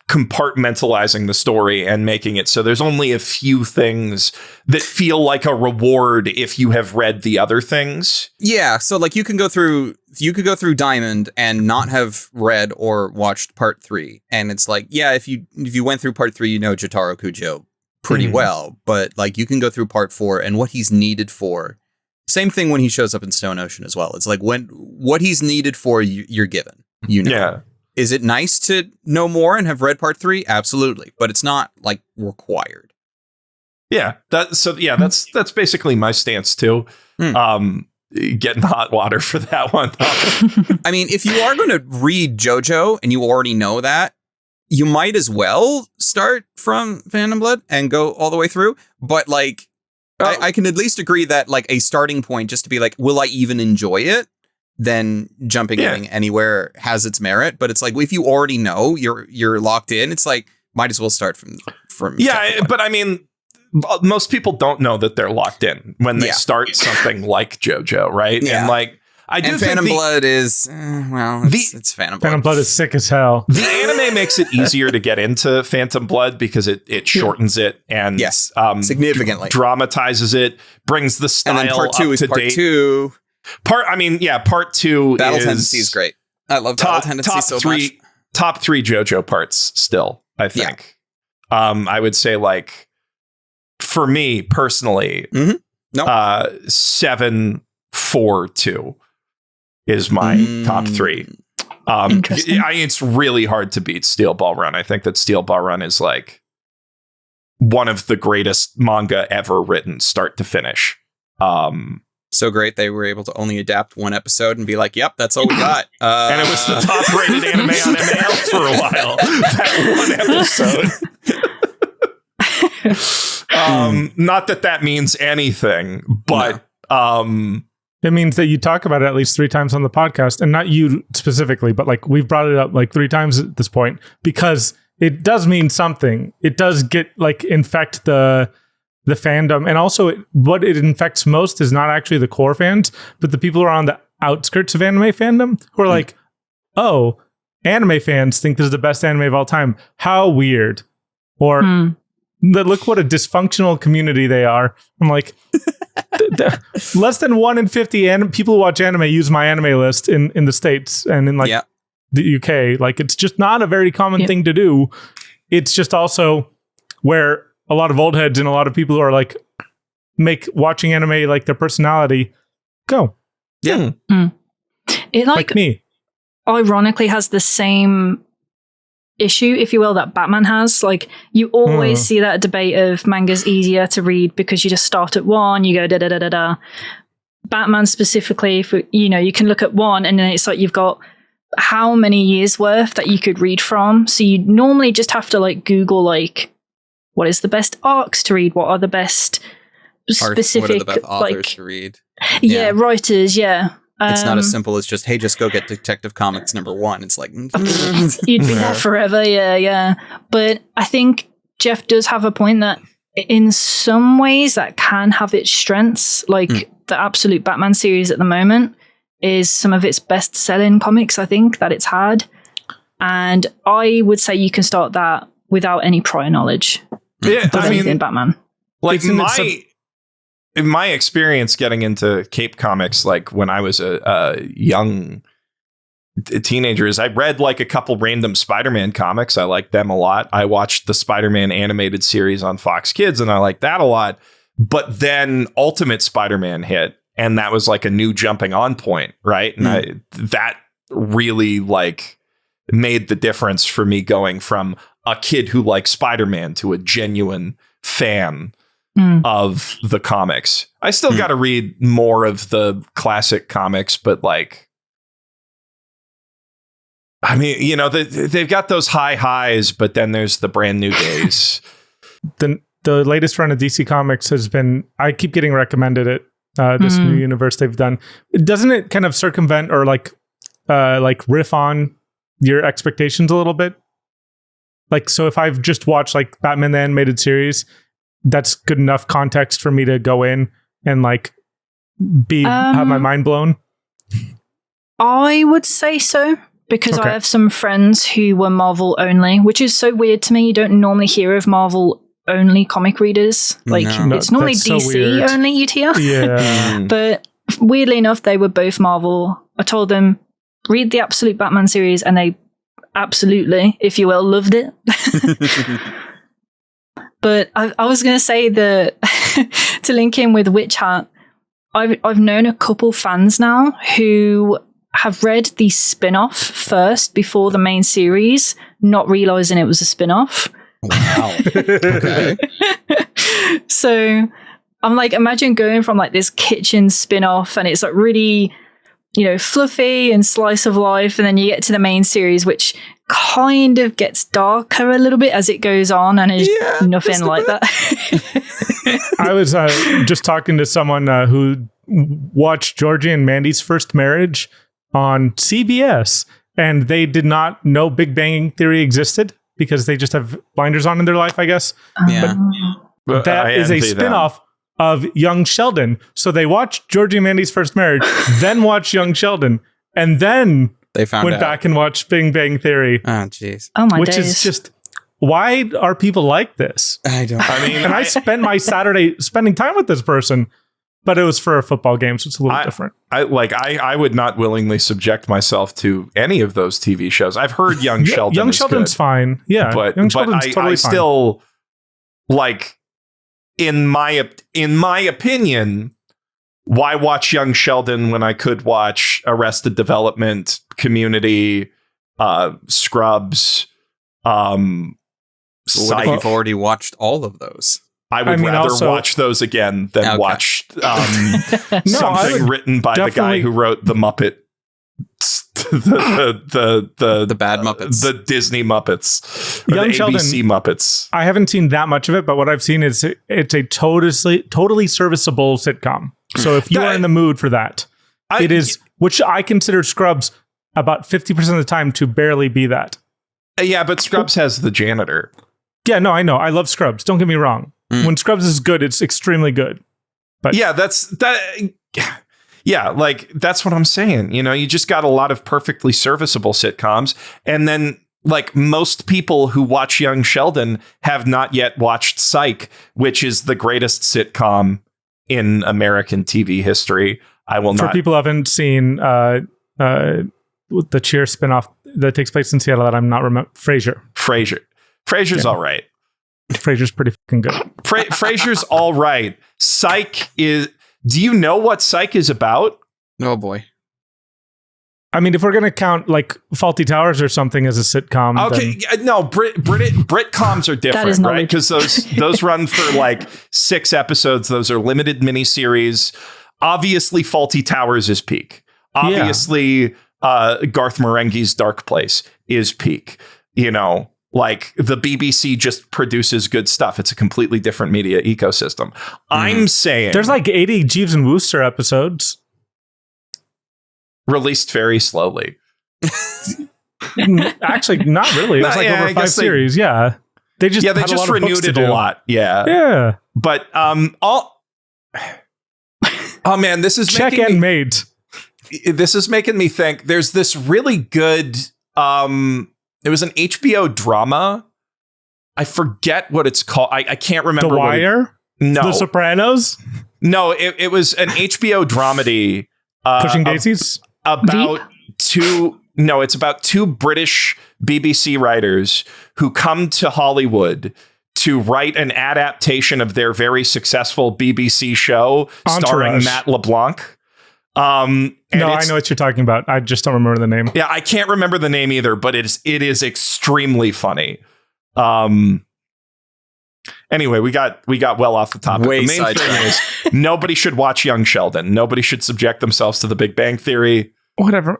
compartmentalizing the story and making it so there's only a few things that feel like a reward if you have read the other things. Yeah, so like you can go through Diamond and not have read or watched part 3, and it's like, yeah, if you went through part 3, you know Jotaro Kujo pretty well, but like you can go through part 4 and what he's needed for. Same thing when he shows up in Stone Ocean as well. It's like what he's needed for, you're given. Yeah. Is it nice to know more and have read part 3? Absolutely, but it's not like required. Yeah. That's basically my stance too. Getting the hot water for that one. I mean, if you are going to read JoJo and you already know that, you might as well start from Phantom Blood and go all the way through. But like, I can at least agree that like a starting point just to be like, will I even enjoy it? Then jumping in anywhere has its merit. But it's like, if you already know you're locked in, it's like, might as well start from. Yeah. But I mean, most people don't know that they're locked in when they start something like JoJo. Right. Yeah. And like, I do And think Phantom Blood is, it's Phantom Blood. Phantom Blood is sick as hell. The anime makes it easier to get into Phantom Blood because it shortens it and significantly dramatizes it, brings the style and then part 2 up is to part date. 2. Part 2 Battle is Tendency is great. I love Battle Tendency so much. Top 3 JoJo parts still, I think. I would say, like, for me personally, 7, 4, 2 is my top 3. Interesting. It's really hard to beat Steel Ball Run. I think that Steel Ball Run is like one of the greatest manga ever written, start to finish. So great they were able to only adapt one episode and be like, yep, that's all we got. And it was the top rated anime on MAL for a while. That one episode. Not that means anything, but it means that you talk about it at least 3 times on the podcast, and not you specifically, but like we've brought it up like 3 times at this point because it does mean something. It does infect the fandom, and also what it infects most is not actually the core fans, but the people who are on the outskirts of anime fandom who are like, oh, anime fans think this is the best anime of all time. How weird. Or look what a dysfunctional community they are. I'm like, less than 1 in 50 people who watch anime use my anime list in the States and in the UK. Like, it's just not a very common thing to do. It's just also where a lot of old heads and a lot of people who are like make watching anime like their personality go. Yeah. It like me. Ironically has the same issue, if you will, that Batman has. Like, you always see that debate of manga's easier to read because you just start at 1, you go da da da da da. Batman specifically, for you can look at 1 and then it's like you've got how many years worth that you could read from. So you normally just have to like Google like what is the best arcs to read? What are the best specific what are the best authors to read? Yeah, writers. Yeah, it's not as simple as just just go get Detective Comics #1. It's like you'd be there forever. Yeah. But I think Geoff does have a point that in some ways that can have its strengths. Like the Absolute Batman series at the moment is some of its best-selling comics, I think, that it's had, and I would say you can start that without any prior knowledge. Yeah, I mean, Batman. Like my experience getting into Cape Comics, like when I was a young teenager, is I read like a couple random Spider-Man comics. I liked them a lot. I watched the Spider-Man animated series on Fox Kids, and I liked that a lot. But then Ultimate Spider-Man hit, and that was like a new jumping on point, right? And that really like made the difference for me going from a kid who likes Spider-Man to a genuine fan of the comics. I still got to read more of the classic comics, but like, I mean, they've got those high highs, but then there's the brand new days. The latest run of DC Comics has been, I keep getting recommended it, this new universe they've done. Doesn't it kind of circumvent or like riff on your expectations a little bit? Like, so if I've just watched like Batman the Animated Series, that's good enough context for me to go in and like have my mind blown? I would say so, because I have some friends who were Marvel only, which is so weird to me. You don't normally hear of Marvel only comic readers. Like, it's normally DC only you'd hear. Yeah. But weirdly enough, they were both Marvel. I told them, read the Absolute Batman series, and they absolutely, if you will, loved it. But I was going to say that to link in with Witch Hat, I've known a couple fans now who have read the spin-off first before the main series, not realizing it was a spin-off. Wow. Okay. So I'm like, imagine going from like this kitchen spin-off and it's like really, fluffy and slice of life, and then you get to the main series, which kind of gets darker a little bit as it goes on, and is nothing like that. I was just talking to someone who watched Georgie and Mandy's first marriage on CBS, and they did not know Big Bang Theory existed because they just have blinders on in their life, I guess. Yeah. But that is a spin-off of Young Sheldon. So they watched Georgie and Mandy's First Marriage, then watched Young Sheldon, and then They went back and watched Big Bang Theory. Oh, jeez. Oh my which days. is just, why are people like this? I mean, And I spent my Saturday spending time with this person, but it was for a football game, so it's a little different. I would not willingly subject myself to any of those TV shows. I've heard Young Sheldon. Young is Sheldon's good, fine. Yeah, but Young Sheldon's totally I fine. still like, in my opinion, why watch Young Sheldon when I could watch Arrested Development, Community, Scrubs, what if you've already watched all of those? I would rather watch those again than watch something written by the guy who wrote the Muppet, the Bad Muppets, the Disney Muppets, or Young the Sheldon, ABC Muppets. I haven't seen that much of it, but what I've seen is it's a totally serviceable sitcom. So if you are in the mood for that, it is, which I consider Scrubs about 50% of the time to barely be that. Yeah, but Scrubs has the janitor. Yeah, no, I know. I love Scrubs. Don't get me wrong. When Scrubs is good, it's extremely good. But yeah, that's what I'm saying. You know, you just got a lot of perfectly serviceable sitcoms. And then, like, most people who watch Young Sheldon have not yet watched Psych, which is the greatest sitcom in American TV history. For people who haven't seen the Cheer spinoff that takes place in Seattle that I'm not Frasier. Frasier's all right. Frasier's pretty fucking good. Frasier's all right. Psych is... Do you know what Psych is about? Oh, boy. I mean, if we're going to count, like, Faulty Towers or something as a sitcom... Okay, no, Britcoms are different, right? Because those run for, like, 6 episodes. Those are limited miniseries. Obviously, Faulty Towers is peak. Obviously, Garth Marenghi's Dark Place is peak. You know... Like, the BBC just produces good stuff. It's a completely different media ecosystem. I'm saying... There's like 80 Jeeves and Wooster episodes. Released very slowly. Actually, not really. It was over 5 series. Yeah. They just renewed it a lot. Yeah. Yeah. But, oh man, this is This is making me think there's this really good... It was an HBO drama. I forget what it's called. I can't remember. The Wire? No. The Sopranos? No, it was an HBO dramedy. Pushing Daisies? It's about 2 British BBC writers who come to Hollywood to write an adaptation of their very successul BBC show starring Matt LeBlanc. I know what you're talking about. I just don't remember the name. Yeah, I can't remember the name either, but it is extremely funny. Anyway, we got well off the topic. The main thing is nobody should watch Young Sheldon. Nobody should subject themselves to the Big Bang Theory. Whatever.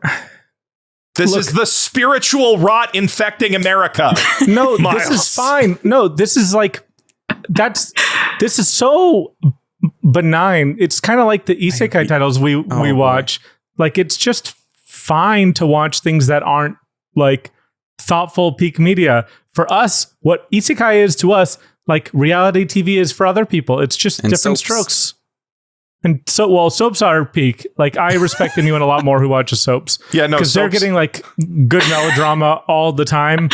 This is the spiritual rot infecting America. No, this is fine. No, this is like this is so benign. It's kind of like the isekai titles we watch. Like, it's just fine to watch things that aren't like thoughtful peak media. For us, what isekai is to us, like reality TV is for other people. It's just different strokes. And soaps are peak. Like, I respect anyone a lot more who watches soaps. Yeah, no, because they're getting like good melodrama all the time.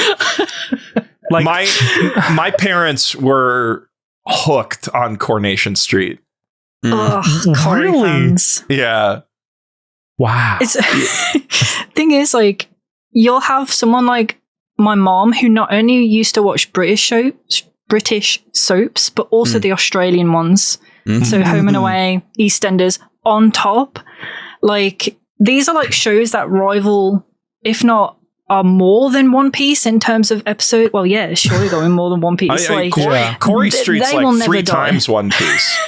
Like, my parents were hooked on Coronation Street. Really? Yeah. Wow. Thing is, like, you'll have someone like my mom who not only used to watch British soaps, but also the Australian ones. Mm-hmm. So Home and Away, EastEnders on top. Like, these are like shows that rival, if not are more than One Piece in terms of episode. Well, yeah, surely going more than One Piece. Corey Street's like 3 times One Piece.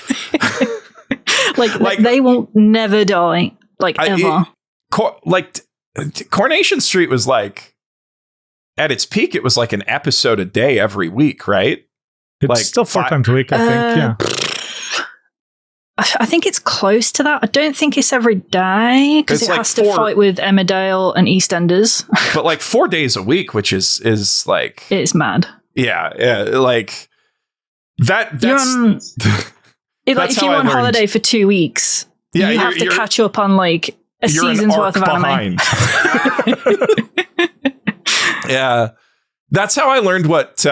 like they will never die. Like, ever. Coronation Street was like, at its peak, it was like an episode a day every week, right? It's like still 4 times a week, I think. Yeah. I think it's close to that. I don't think it's every day because it has to fight with Emmerdale and EastEnders. But like 4 days a week, which is like, it's mad. Yeah, like that's if you're on holiday for 2 weeks, you have to catch up on like a season's worth of anime. Yeah. That's how I learned what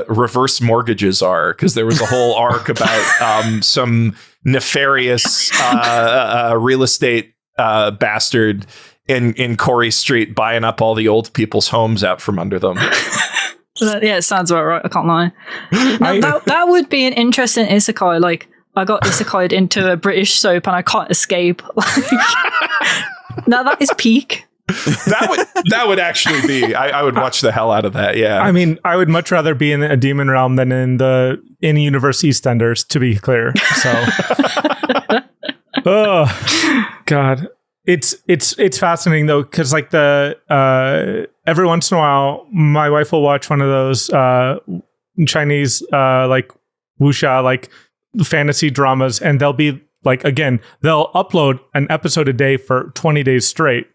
reverse mortgages are, because there was a whole arc about some nefarious real estate bastard in Corey Street buying up all the old people's homes out from under them. Yeah, it sounds about right. I can't lie. That would be an interesting isekai. Like, I got isekai'd into a British soap and I can't escape. Now that is peak. That would actually be. I would watch the hell out of that. Yeah. I mean, I would much rather be in a demon realm than in the in-universe EastEnders, to be clear. So, oh God, it's fascinating though, because like every once in a while, my wife will watch one of those Chinese like wuxia like fantasy dramas, and they'll be like, again, they'll upload an episode a day for 20 days straight,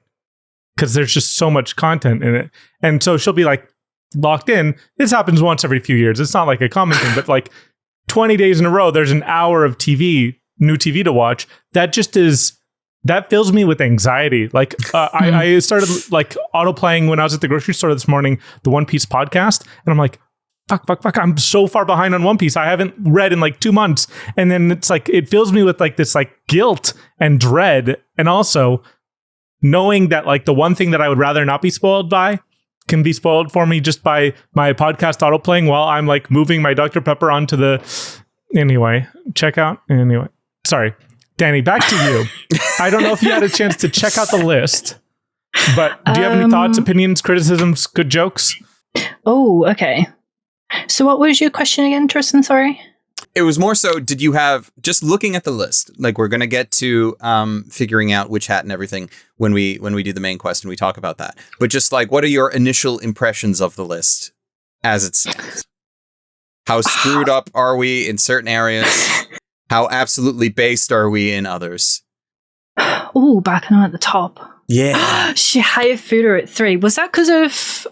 because there's just so much content in it. And so she'll be like locked in. This happens once every few years. It's not like a common thing, but like 20 days in a row, there's an hour of new TV to watch. That fills me with anxiety. Like I started like auto playing when I was at the grocery store this morning, the One Piece podcast. And I'm like, fuck. I'm so far behind on One Piece. I haven't read in like 2 months. And then it's like, it fills me with like this like guilt and dread. And also knowing that like the one thing that I would rather not be spoiled by can be spoiled for me just by my podcast auto playing while I'm like moving my Dr. Pepper onto the checkout. Anyway, sorry, Dani, back to you. I don't know if you had a chance to check out the list, but do you have any thoughts, opinions, criticisms, good jokes? Oh, okay. So what was your question again, Tristan? Sorry. It was more so, did you have, just looking at the list, like we're going to get to figuring out Witch Hat and everything when we do the main quest and we talk about that. But just like, what are your initial impressions of the list as it stands? How screwed up are we in certain areas? How absolutely based are we in others? Oh, back at the top. Yeah. Shihaya Fudo at 3. Was that because of...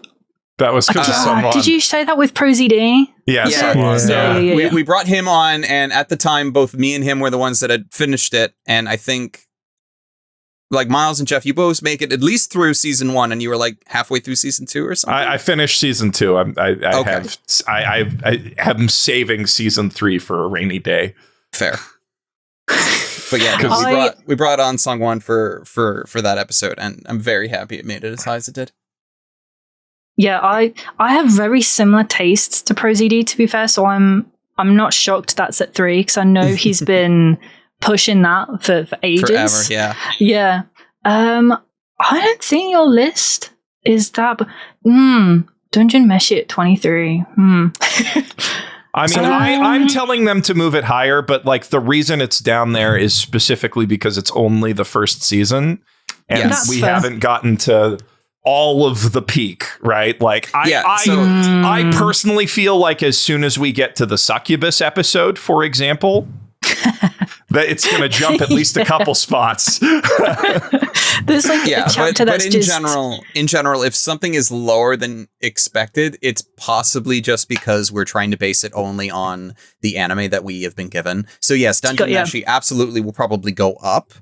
That was because of someone. Did you say that with ProZD? Yes, yeah. it was. Yeah. We brought him on, and at the time, both me and him were the ones that had finished it. And I think, like Miles and Geoff, you both make it at least through season 1, and you were like halfway through season 2 or something. I finished season 2. I'm saving season 3 for a rainy day. Fair. But yeah, we brought on Song-Wan for that episode, and I'm very happy it made it as high as it did. Yeah, I have very similar tastes to ProZD, to be fair, so I'm not shocked that's at 3, because I know he's been pushing that for ages. Forever, yeah. Yeah. I don't think your list is that... Dungeon Meshi at 23. I mean, I'm telling them to move it higher, but like the reason it's down there is specifically because it's only the first season, and we haven't gotten to all of the peak, right? Like I personally feel like as soon as we get to the succubus episode, for example, that it's going to jump at least a couple spots. There's like a chapter that's in general, if something is lower than expected, it's possibly just because we're trying to base it only on the anime that we have been given. So yes, Dungeon Meshi absolutely will probably go up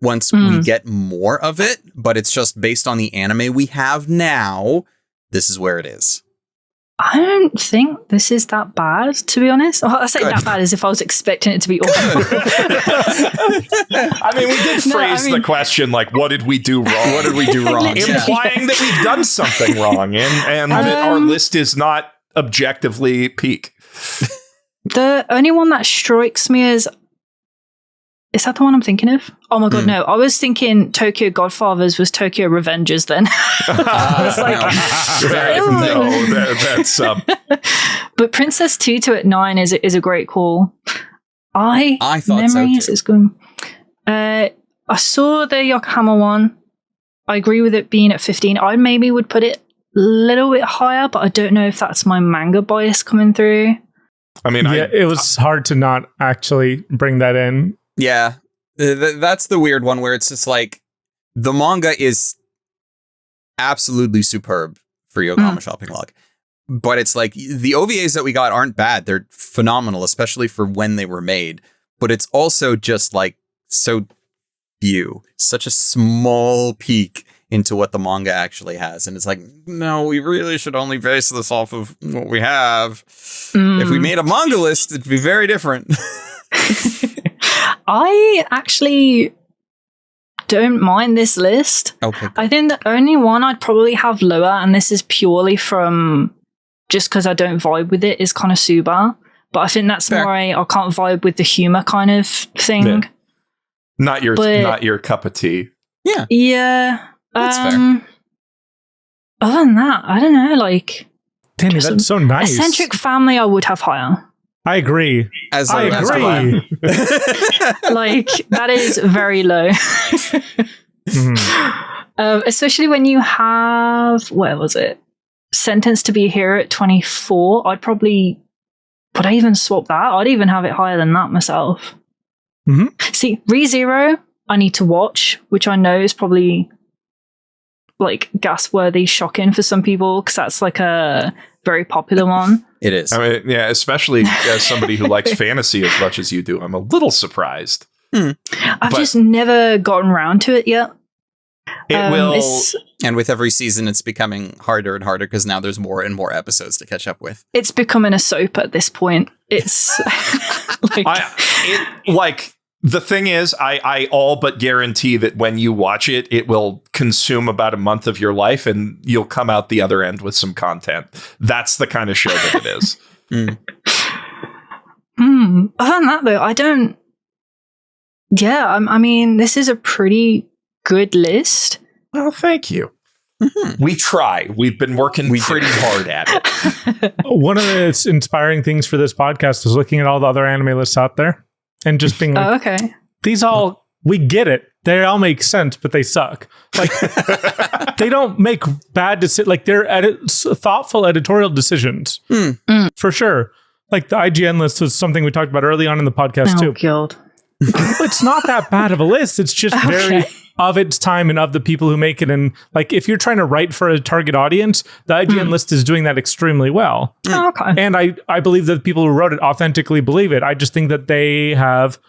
once we get more of it, but it's just based on the anime we have now. This is where it is. I don't think this is that bad, to be honest. Well, I say that bad as if I was expecting it to be awful. I mean, we did phrase the question like, what did we do wrong? What did we do wrong? Implying that we've done something wrong and that our list is not objectively peak. The only one that strikes me as... Is that the one I'm thinking of? Oh my god, no. I was thinking Tokyo Godfathers was Tokyo Revengers then. I was like, But Princess Tutu at 9 is a great call. I thought memories so too. Is good. I saw the Yokohama one. I agree with it being at 15. I maybe would put it a little bit higher, but I don't know if that's my manga bias coming through. I mean, it was hard to not actually bring that in. Yeah, that's the weird one where it's just like the manga is absolutely superb for Yokohama Shopping Log, but it's like the OVAs that we got aren't bad. They're phenomenal, especially for when they were made. but it's also just like so few, such a small peek into what the manga actually has. And it's like, no, we really should only base this off of what we have. If we made a manga list, it'd be very different. I actually don't mind this list. Okay. I think the only one I'd probably have lower, and this is purely from just because I don't vibe with it, is Konosuba. But I think that's Fair. more I can't vibe with the humor kind of thing. Yeah. Not your cup of tea. Yeah. Yeah. That's fair. Other than that, I don't know, like Danny, that's so nice. Eccentric Family I would have higher. I agree. As I agree. Like, that is very low. Especially when you have, where was it? Sentenced to Be a Hero at 24. Would I even swap that? I'd even have it higher than that myself. See, ReZero, I need to watch, which I know is probably like gas-worthy, shocking for some people, because that's like a very popular one. It is. I mean, yeah, especially as somebody who likes fantasy as much as you do, I'm a little surprised. I've just never gotten around to it yet. It will. And with every season, it's becoming harder and harder because now there's more and more episodes to catch up with. It's becoming a soap at this point. It's the thing is, I all but guarantee that when you watch it, it will consume about a month of your life and you'll come out the other end with some content. That's the kind of show that it is. Other than that, though, I don't. Yeah, I mean, this is a pretty good list. Well, thank you. We try. We've been working pretty hard at it. One of the inspiring things for this podcast is looking at all the other anime lists out there and just being like, okay. These all, we get it. They all make sense, but they suck. Like, they don't make bad decisions. Like, they're thoughtful editorial decisions. For sure. Like, the IGN list was something we talked about early on in the podcast, too. God. It's not that bad of a list. It's just very of its time and of the people who make it. And like, if you're trying to write for a target audience, the IGN list is doing that extremely well. Oh, okay. And I believe that the people who wrote it authentically believe it. I just think that they have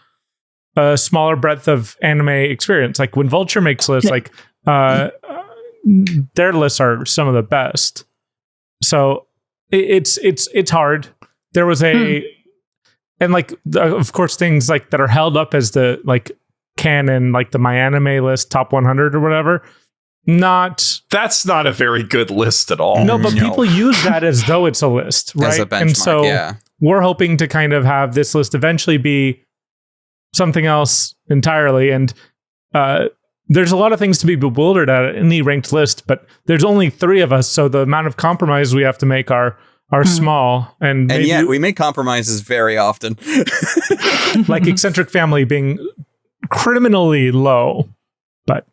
a smaller breadth of anime experience. Like when Vulture makes lists, like their lists are some of the best. So it's hard. There was and like, of course, things like that are held up as the like canon, like the My Anime list, top 100 or whatever. That's not a very good list at all. No, but people use that as though it's a list, right? As a benchmark, and so we're hoping to kind of have this list eventually be something else entirely. And there's a lot of things to be bewildered at in the ranked list, but there's only 3 of us, so the amount of compromise we have to make are small, and yet we make compromises very often. Like Eccentric Family being criminally low, but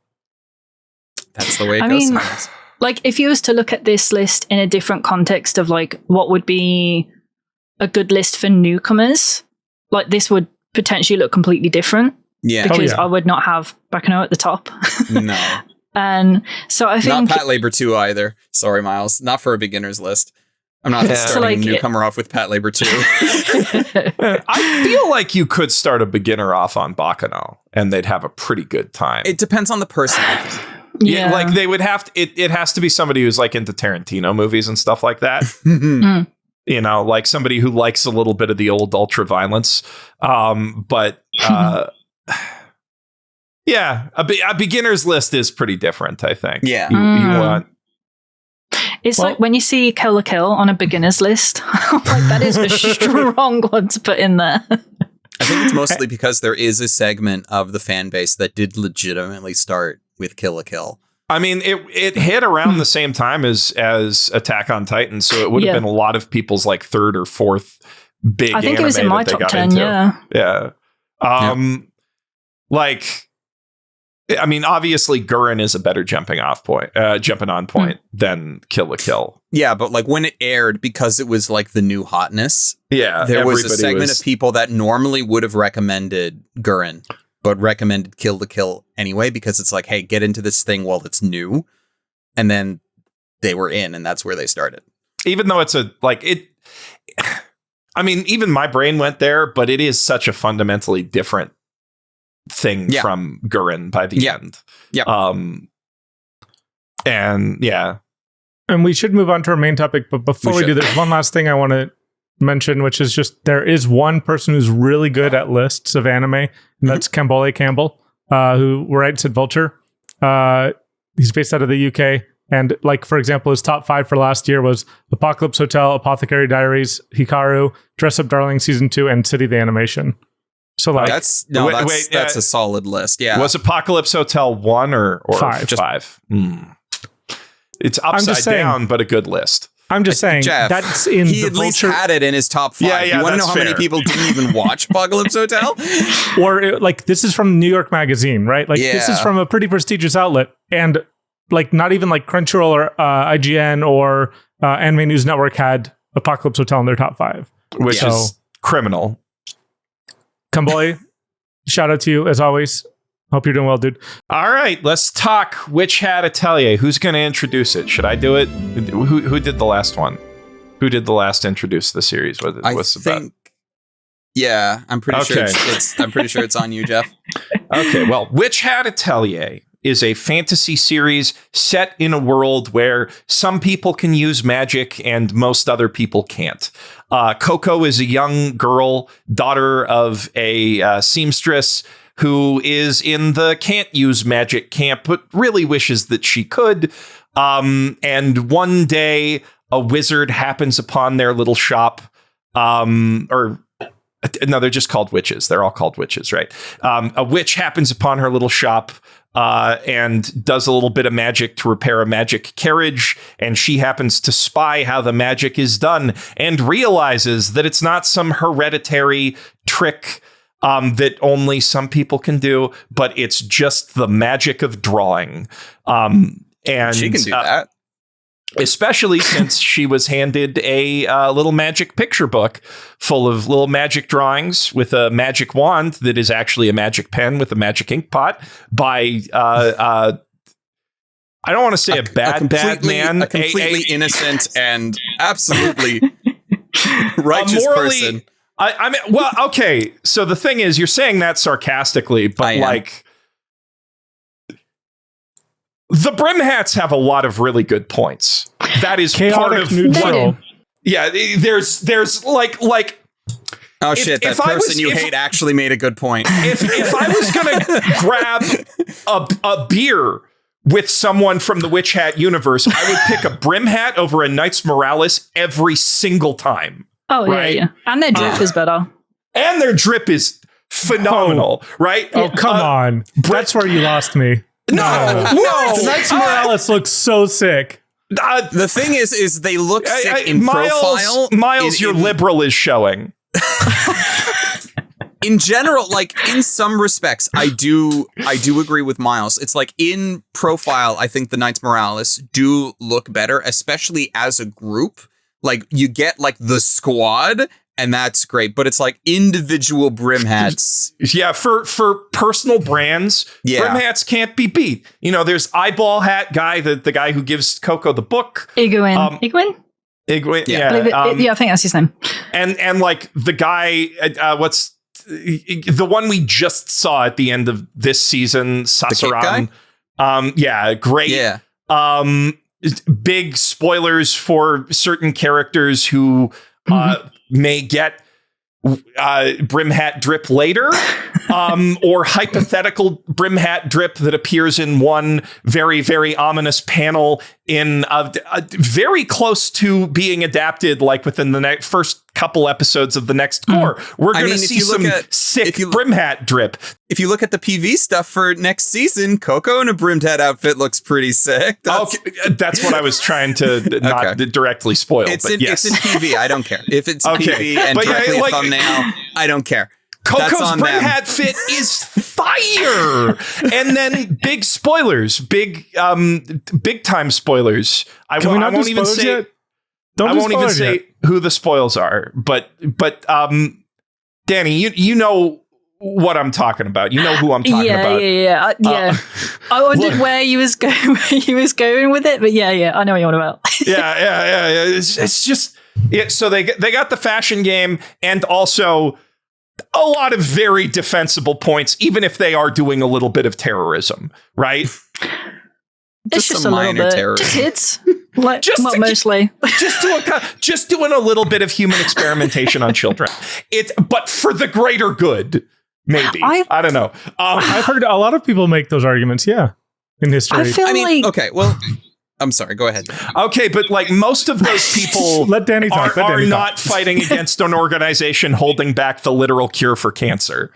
that's the way it goes. Sometimes. Like if you was to look at this list in a different context of like what would be a good list for newcomers, like this would potentially look completely different. Yeah, because I would not have Baccano at the top. No. And so I think not Pat Labor 2 either. Sorry, Miles. Not for a beginner's list. I'm not starting a newcomer off with Pat Labor 2. I feel like you could start a beginner off on Baccano and they'd have a pretty good time. It depends on the person, I think. Yeah, like they would have to, it has to be somebody who's like into Tarantino movies and stuff like that. You know, like somebody who likes a little bit of the old ultra violence. But yeah, a beginner's list is pretty different, I think. Yeah. You want. It's like when you see Kill la Kill on a beginner's list, like that is a strong one to put in there. I think it's mostly because there is a segment of the fan base that did legitimately start with Kill la Kill. I mean, it hit around the same time as Attack on Titan, so it would have been a lot of people's like 3rd or 4th big. I think anime it was in my top 10. Into. Yeah. Like. I mean, obviously, Gurren is a better jumping on point than Kill la Kill. Yeah, but like when it aired, because it was like the new hotness. Yeah, there was a segment of people that normally would have recommended Gurren, but recommended Kill la Kill anyway because it's like, hey, get into this thing while it's new, and then they were in, and that's where they started. Even though it's I mean, even my brain went there, but it is such a fundamentally different thing from Gurren by the end. Yeah. And And we should move on to our main topic, but before we do, there's one last thing I want to mention, which is just there is one person who's really good at lists of anime, and that's Kambole Campbell, who writes at Vulture. He's based out of the UK, and like, for example, his top 5 for last year was Apocalypse Hotel, Apothecary Diaries, Hikaru, Dress Up Darling Season 2, and City the Animation. So like that's a solid list. Yeah. Was Apocalypse Hotel 1 or 5? Just 5. It's upside down, but a good list. I'm just saying, Geoff, that's in he the at least Vulture. had it in his top 5. Yeah, you want to know how many fair. people didn't even watch Apocalypse Hotel? Or like, this is from New York Magazine, right? Like, this is from a pretty prestigious outlet, and like, not even like Crunchyroll or IGN or Anime News Network had Apocalypse Hotel in their top 5, which is criminal. Kambole, shout out to you as always. Hope you're doing well, dude. All right, let's talk Witch Hat Atelier. Who's going to introduce it? Should I do it? Who did the last one? Who did the last introduce the series? What's about? Yeah, I'm pretty sure it's on you, Geoff. Okay, well, Witch Hat Atelier is a fantasy series set in a world where some people can use magic and most other people can't. Coco is a young girl, daughter of a seamstress, who is in the can't use magic camp, but really wishes that she could. And one day, a wizard happens upon their little shop, no, they're just called witches. They're all called witches, right? A witch happens upon her little shop and does a little bit of magic to repair a magic carriage. And she happens to spy how the magic is done and realizes that it's not some hereditary trick that only some people can do, but it's just the magic of drawing. And she can do that. Especially since she was handed a little magic picture book full of little magic drawings with a magic wand that is actually a magic pen with a magic ink pot by I don't want to say a bad man, a completely innocent and absolutely righteous person. I mean, well, okay. So the thing is, you're saying that sarcastically, but like, the Brim Hats have a lot of really good points. That is part of neutral. Yeah, there's like. Oh shit! That person you hate actually made a good point. If I was gonna grab a beer with someone from the Witch Hat universe, I would pick a Brim Hat over a Knights Morales every single time. Oh, right? yeah. And their drip is better. And their drip is phenomenal, right? Oh, come on. That's where you lost me. No. Knights Morales looks so sick. The thing is they look sick in profile. Miles, your liberal is showing. In general, like in some respects, I do agree with Miles. It's like in profile, I think the Knights Morales do look better, especially as a group. Like you get like the squad, and that's great. But it's like individual Brim Hats. Yeah, for personal brands, Brim Hats can't be beat. You know, there's Eyeball Hat guy, the guy who gives Coco the book. Iguin. Iguin, yeah, I think that's his name. And like the guy, what's the one we just saw at the end of this season, Sasaran. Yeah, great. Yeah. Big spoilers for certain characters who may get Brim Hat drip later, or hypothetical Brim Hat drip that appears in one very, very ominous panel in very close to being adapted, like within the first couple episodes of the next core. We're going to see some sick Brim Hat drip. If you look at the PV stuff for next season, Coco in a Brim Hat outfit looks pretty sick. That's what I was trying to not directly spoil. It's in PV. I don't care. If it's PV and directly a thumbnail, I don't care. Coco's Brim Hat fit is fire. And then big spoilers, big time spoilers. I won't even say who the spoils are, but Dani, you know what I'm talking about. You know who I'm talking about. Yeah. I wondered where you was going with it, but yeah, I know what you're on about. Yeah. It's just So they got the fashion game and also a lot of very defensible points, even if they are doing a little bit of terrorism, right? It's just a little bit. terrorism. To kids. Like, mostly. Just doing a little bit of human experimentation on children. But for the greater good, maybe. I don't know. I've heard a lot of people make those arguments, in history. Okay, well, I'm sorry, go ahead. Okay, but like most of those people Let Dani talk. are not fighting against an organization holding back the literal cure for cancer.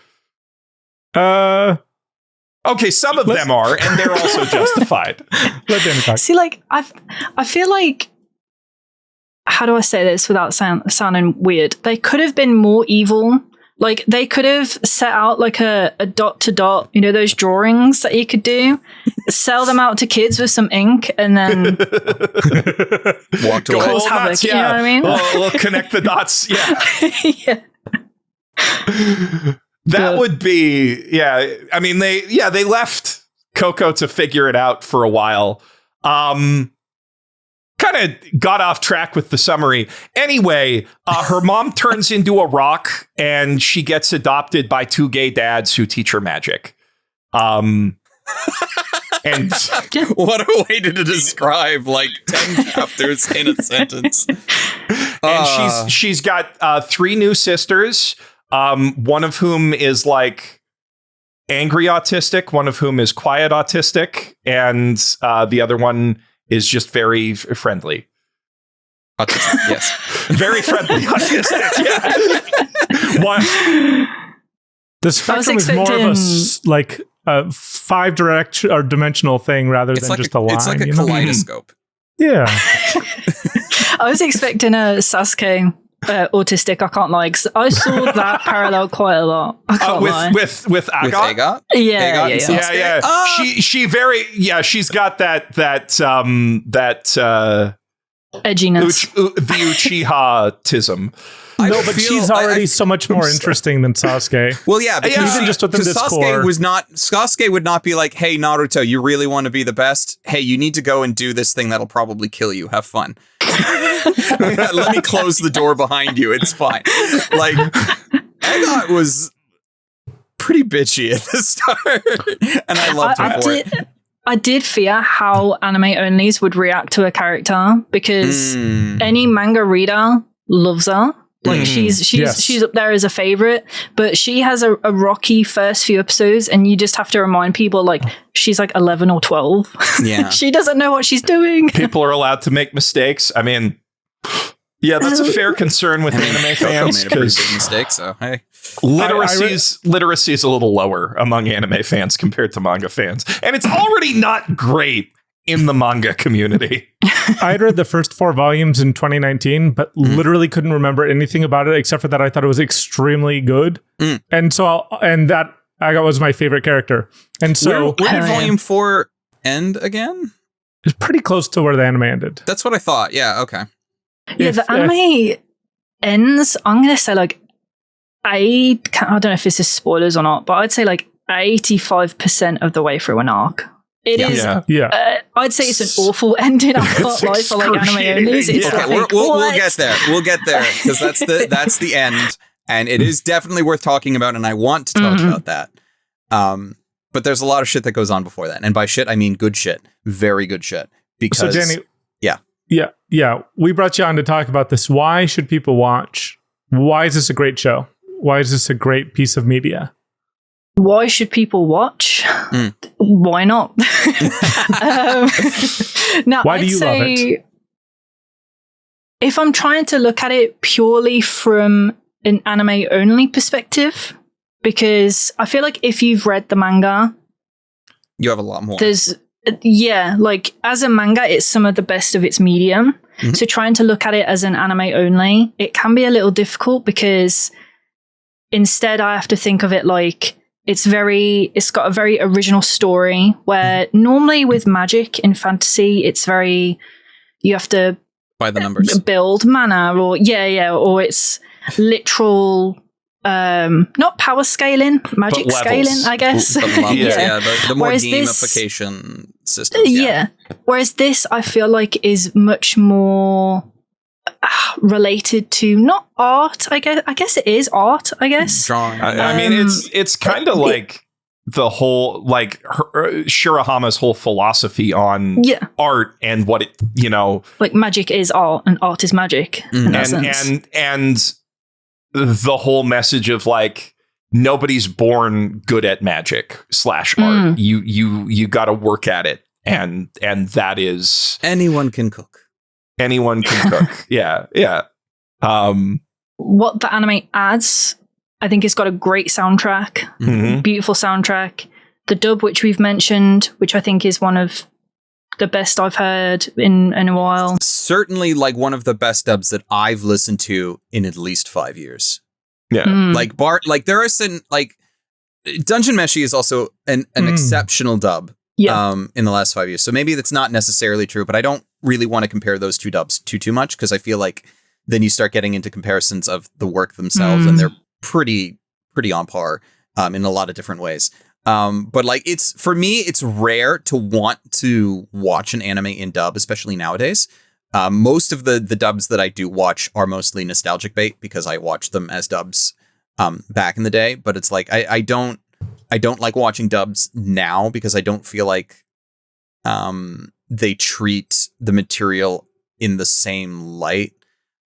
Okay, some of them are, and they're also justified. Let Dani talk. See, like, I feel like, how do I say this without sounding weird? They could have been more evil. Like, they could have set out like a dot to dot, those drawings that you could do, sell them out to kids with some ink, and then walk away. Cause havoc, you know what I mean? We'll connect the dots. Yeah. Yeah. That would be, I mean, they left Coco to figure it out for a while. Kind of got off track with the summary. Anyway, her mom turns into a rock and she gets adopted by 2 gay dads who teach her magic. And what a way to describe like 10 chapters in a sentence. And she's got 3 new sisters. One of whom is like angry autistic, one of whom is quiet autistic, and the other one is just very friendly. Autistic, yes. Very friendly autistic, yeah. The spectrum is more of a 5-dimensional thing rather than just a line. It's like a kaleidoscope. Yeah. I was expecting a Sasuke autistic, I can't lie, 'cause I saw that parallel quite a lot. I can't lie. With Agat? Yeah. She's got that edginess. The Uchiha-tism. But she's already so much more interesting than Sasuke. Well, yeah, because even just within this core. Sasuke would not be like, hey, Naruto, you really want to be the best? Hey, you need to go and do this thing that'll probably kill you. Have fun. Let me close the door behind you. It's fine. Like, Agat was pretty bitchy at the start, and I loved her for it. I did fear how anime onlys would react to a character because any manga reader loves her. Like she's up there as a favorite, but she has a rocky first few episodes, and you just have to remind people like she's like 11 or 12. Yeah, she doesn't know what she's doing. People are allowed to make mistakes. I mean, yeah, that's a fair concern with anime fans. Made a pretty big mistake, so hey, literacy is a little lower among anime fans compared to manga fans, and it's already not great in the manga community. I had read the first 4 volumes in 2019, but literally couldn't remember anything about it except for that I thought it was extremely good. And that Agat was my favorite character. And so where did volume 4 end again? It's pretty close to where the anime ended. That's what I thought. Yeah, okay. Yeah, the anime ends, I'm going to say like, I don't know if this is spoilers or not, but I'd say like 85% of the way through an arc. It is. Yeah. I'd say it's an awful ending. I can't lie for like anime onlys. We'll get there. We'll get there because that's the end, and it is definitely worth talking about. And I want to talk about that. But there's a lot of shit that goes on before that, and by shit I mean good shit, very good shit. Because so Dani, yeah, we brought you on to talk about this. Why should people watch? Why is this a great show? Why is this a great piece of media? Why should people watch? Why not? Why do you love it? If I'm trying to look at it purely from an anime only perspective, because I feel like if you've read the manga, you have a lot more. Like as a manga, it's some of the best of its medium. So trying to look at it as an anime only, it can be a little difficult because instead I have to think of it like it's got a very original story where normally with magic in fantasy, it's very, you have to by the numbers build mana or it's literal, not power scaling, magic scaling, I guess. The more gamification systems. Whereas this, I feel like is much more related to not art. I guess it is art. I guess Drawing. I mean, it's kind of like the whole Shirahama's whole philosophy on art and what it, like magic is art and art is magic in that sense. And the whole message of like nobody's born good at magic / art. You got to work at it, and that is anyone can cook. Anyone can cook. Yeah. What the anime adds, I think it's got a great soundtrack, beautiful soundtrack. The dub, which we've mentioned, which I think is one of the best I've heard in a while. Certainly, like one of the best dubs that I've listened to in at least 5 years. Yeah, there are some Dungeon Meshi is also an exceptional dub. In the last 5 years. So maybe that's not necessarily true, but I don't really want to compare those two dubs too much, because I feel like then you start getting into comparisons of the work themselves, and they're pretty on par in a lot of different ways. But like for me, it's rare to want to watch an anime in dub, especially nowadays. Most of the dubs that I do watch are mostly nostalgic bait because I watched them as dubs back in the day. But it's like I don't like watching dubs now because I don't feel like they treat the material in the same light.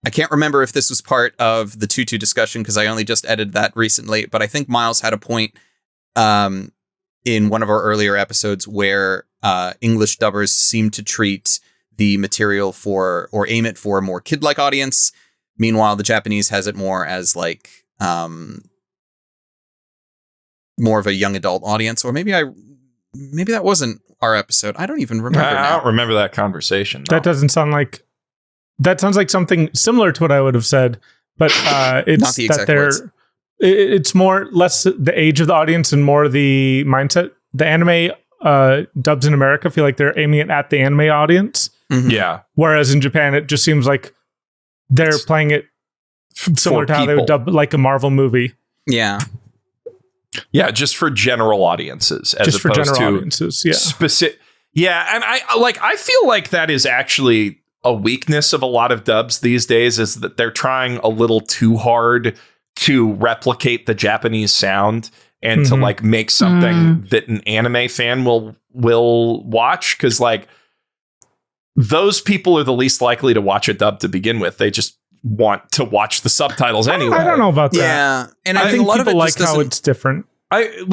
I can't remember if this was part of the 2-2 discussion because I only just edited that recently, but I think Miles had a point in one of our earlier episodes where English dubbers seem to treat the material or aim it for a more kid-like audience. Meanwhile, the Japanese has it more as like more of a young adult audience, or maybe that wasn't our episode. I don't even remember. I don't remember that conversation. No. That sounds like something similar to what I would have said, but it's not the exact words. It's less the age of the audience and more the mindset. The anime dubs in America feel like they're aiming it at the anime audience. Mm-hmm. Yeah. Whereas in Japan, it just seems like they're playing it similar to how they would dub like a Marvel movie. Yeah. Yeah, just for general audiences, as just opposed for general to audiences. Yeah, specific. Yeah, and I feel like that is actually a weakness of a lot of dubs these days, is that they're trying a little too hard to replicate the Japanese sound and to like make something that an anime fan will watch, because like those people are the least likely to watch a dub to begin with. They just want to watch the subtitles anyway. I don't know about that. Yeah, and I think think a lot people of it like just how it's different. I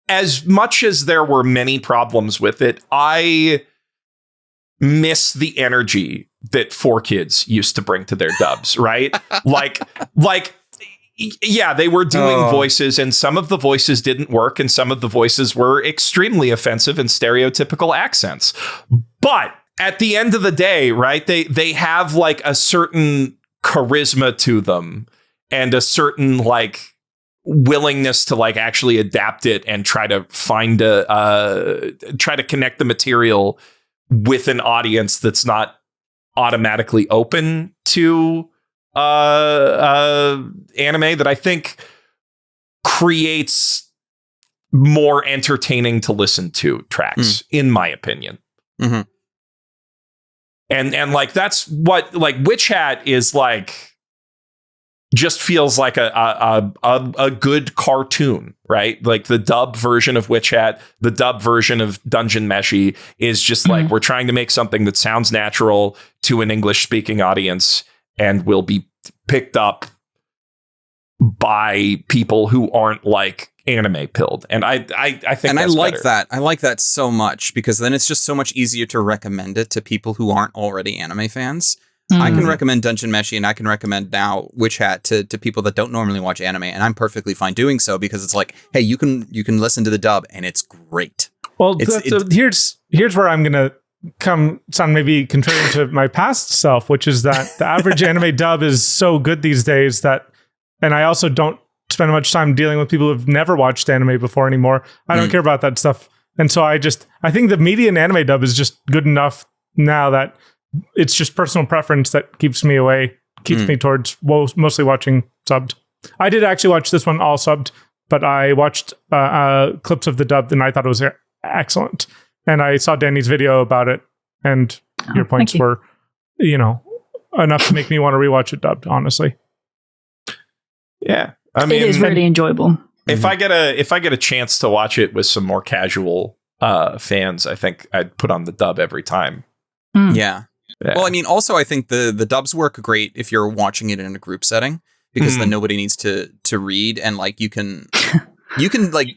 as much as there were many problems with it, I miss the energy that 4Kids used to bring to their dubs, right? Yeah, they were doing voices, and some of the voices didn't work, and some of the voices were extremely offensive and stereotypical accents. But at the end of the day, right, they have like a certain charisma to them and a certain like willingness to like actually adapt it and try to find try to connect the material with an audience that's not automatically open to anime, that I think creates more entertaining to listen to tracks, in my opinion. Mm-hmm. And like that's what like Witch Hat is like, just feels like a good cartoon, right? Like the dub version of Witch Hat, the dub version of Dungeon Meshi is just like, we're trying to make something that sounds natural to an English speaking audience and will be picked up by people who aren't like anime pilled. And I think, and that's I like better. that. I like that so much, because then it's just so much easier to recommend it to people who aren't already anime fans. I can recommend Dungeon Meshi, and I can recommend now Witch Hat to people that don't normally watch anime, and I'm perfectly fine doing so, because it's like, hey, you can listen to the dub and it's great. Well, here's where I'm gonna sound maybe contrary to my past self, which is that the average anime dub is so good these days that, and I also don't spend much time dealing with people who've never watched anime before anymore. I don't care about that stuff, and so I think the median anime dub is just good enough now that it's just personal preference that keeps me towards mostly watching subbed. I did actually watch this one all subbed, but I watched clips of the dub and I thought it was excellent. And I saw Dani's video about it, and your points you. were, enough to make me want to rewatch it dubbed, honestly. Yeah. I mean, it is really enjoyable. If I get a chance to watch it with some more casual fans, I think I'd put on the dub every time. Yeah. Well, I mean, also I think the dubs work great if you're watching it in a group setting, because then nobody needs to read, and like you can like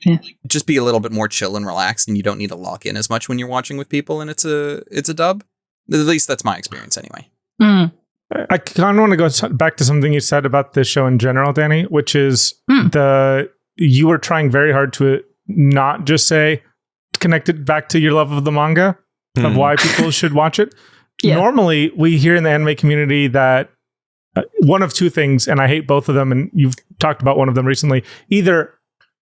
just be a little bit more chill and relaxed, and you don't need to lock in as much when you're watching with people and it's a dub. At least that's my experience anyway. I kind of want to go back to something you said about this show in general, Dani, which is you were trying very hard to not just say connect it back to your love of the manga of why people should watch it. Yeah. Normally, we hear in the anime community that one of two things, and I hate both of them, and you've talked about one of them recently. Either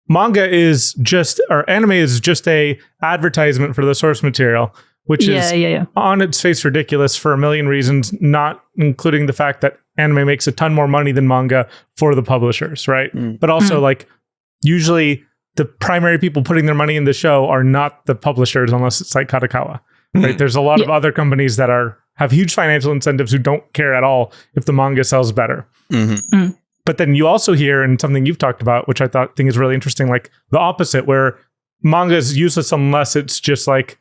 manga is just, or anime is just a advertisement for the source material, which is on its face ridiculous for a million reasons, not including the fact that anime makes a ton more money than manga for the publishers, right? But also, like, usually the primary people putting their money in the show are not the publishers, unless it's like Kadokawa. Right, there's a lot of other companies that have huge financial incentives who don't care at all if the manga sells better. But then you also hear, and something you've talked about, which I think is really interesting, like the opposite, where manga is useless unless it's just like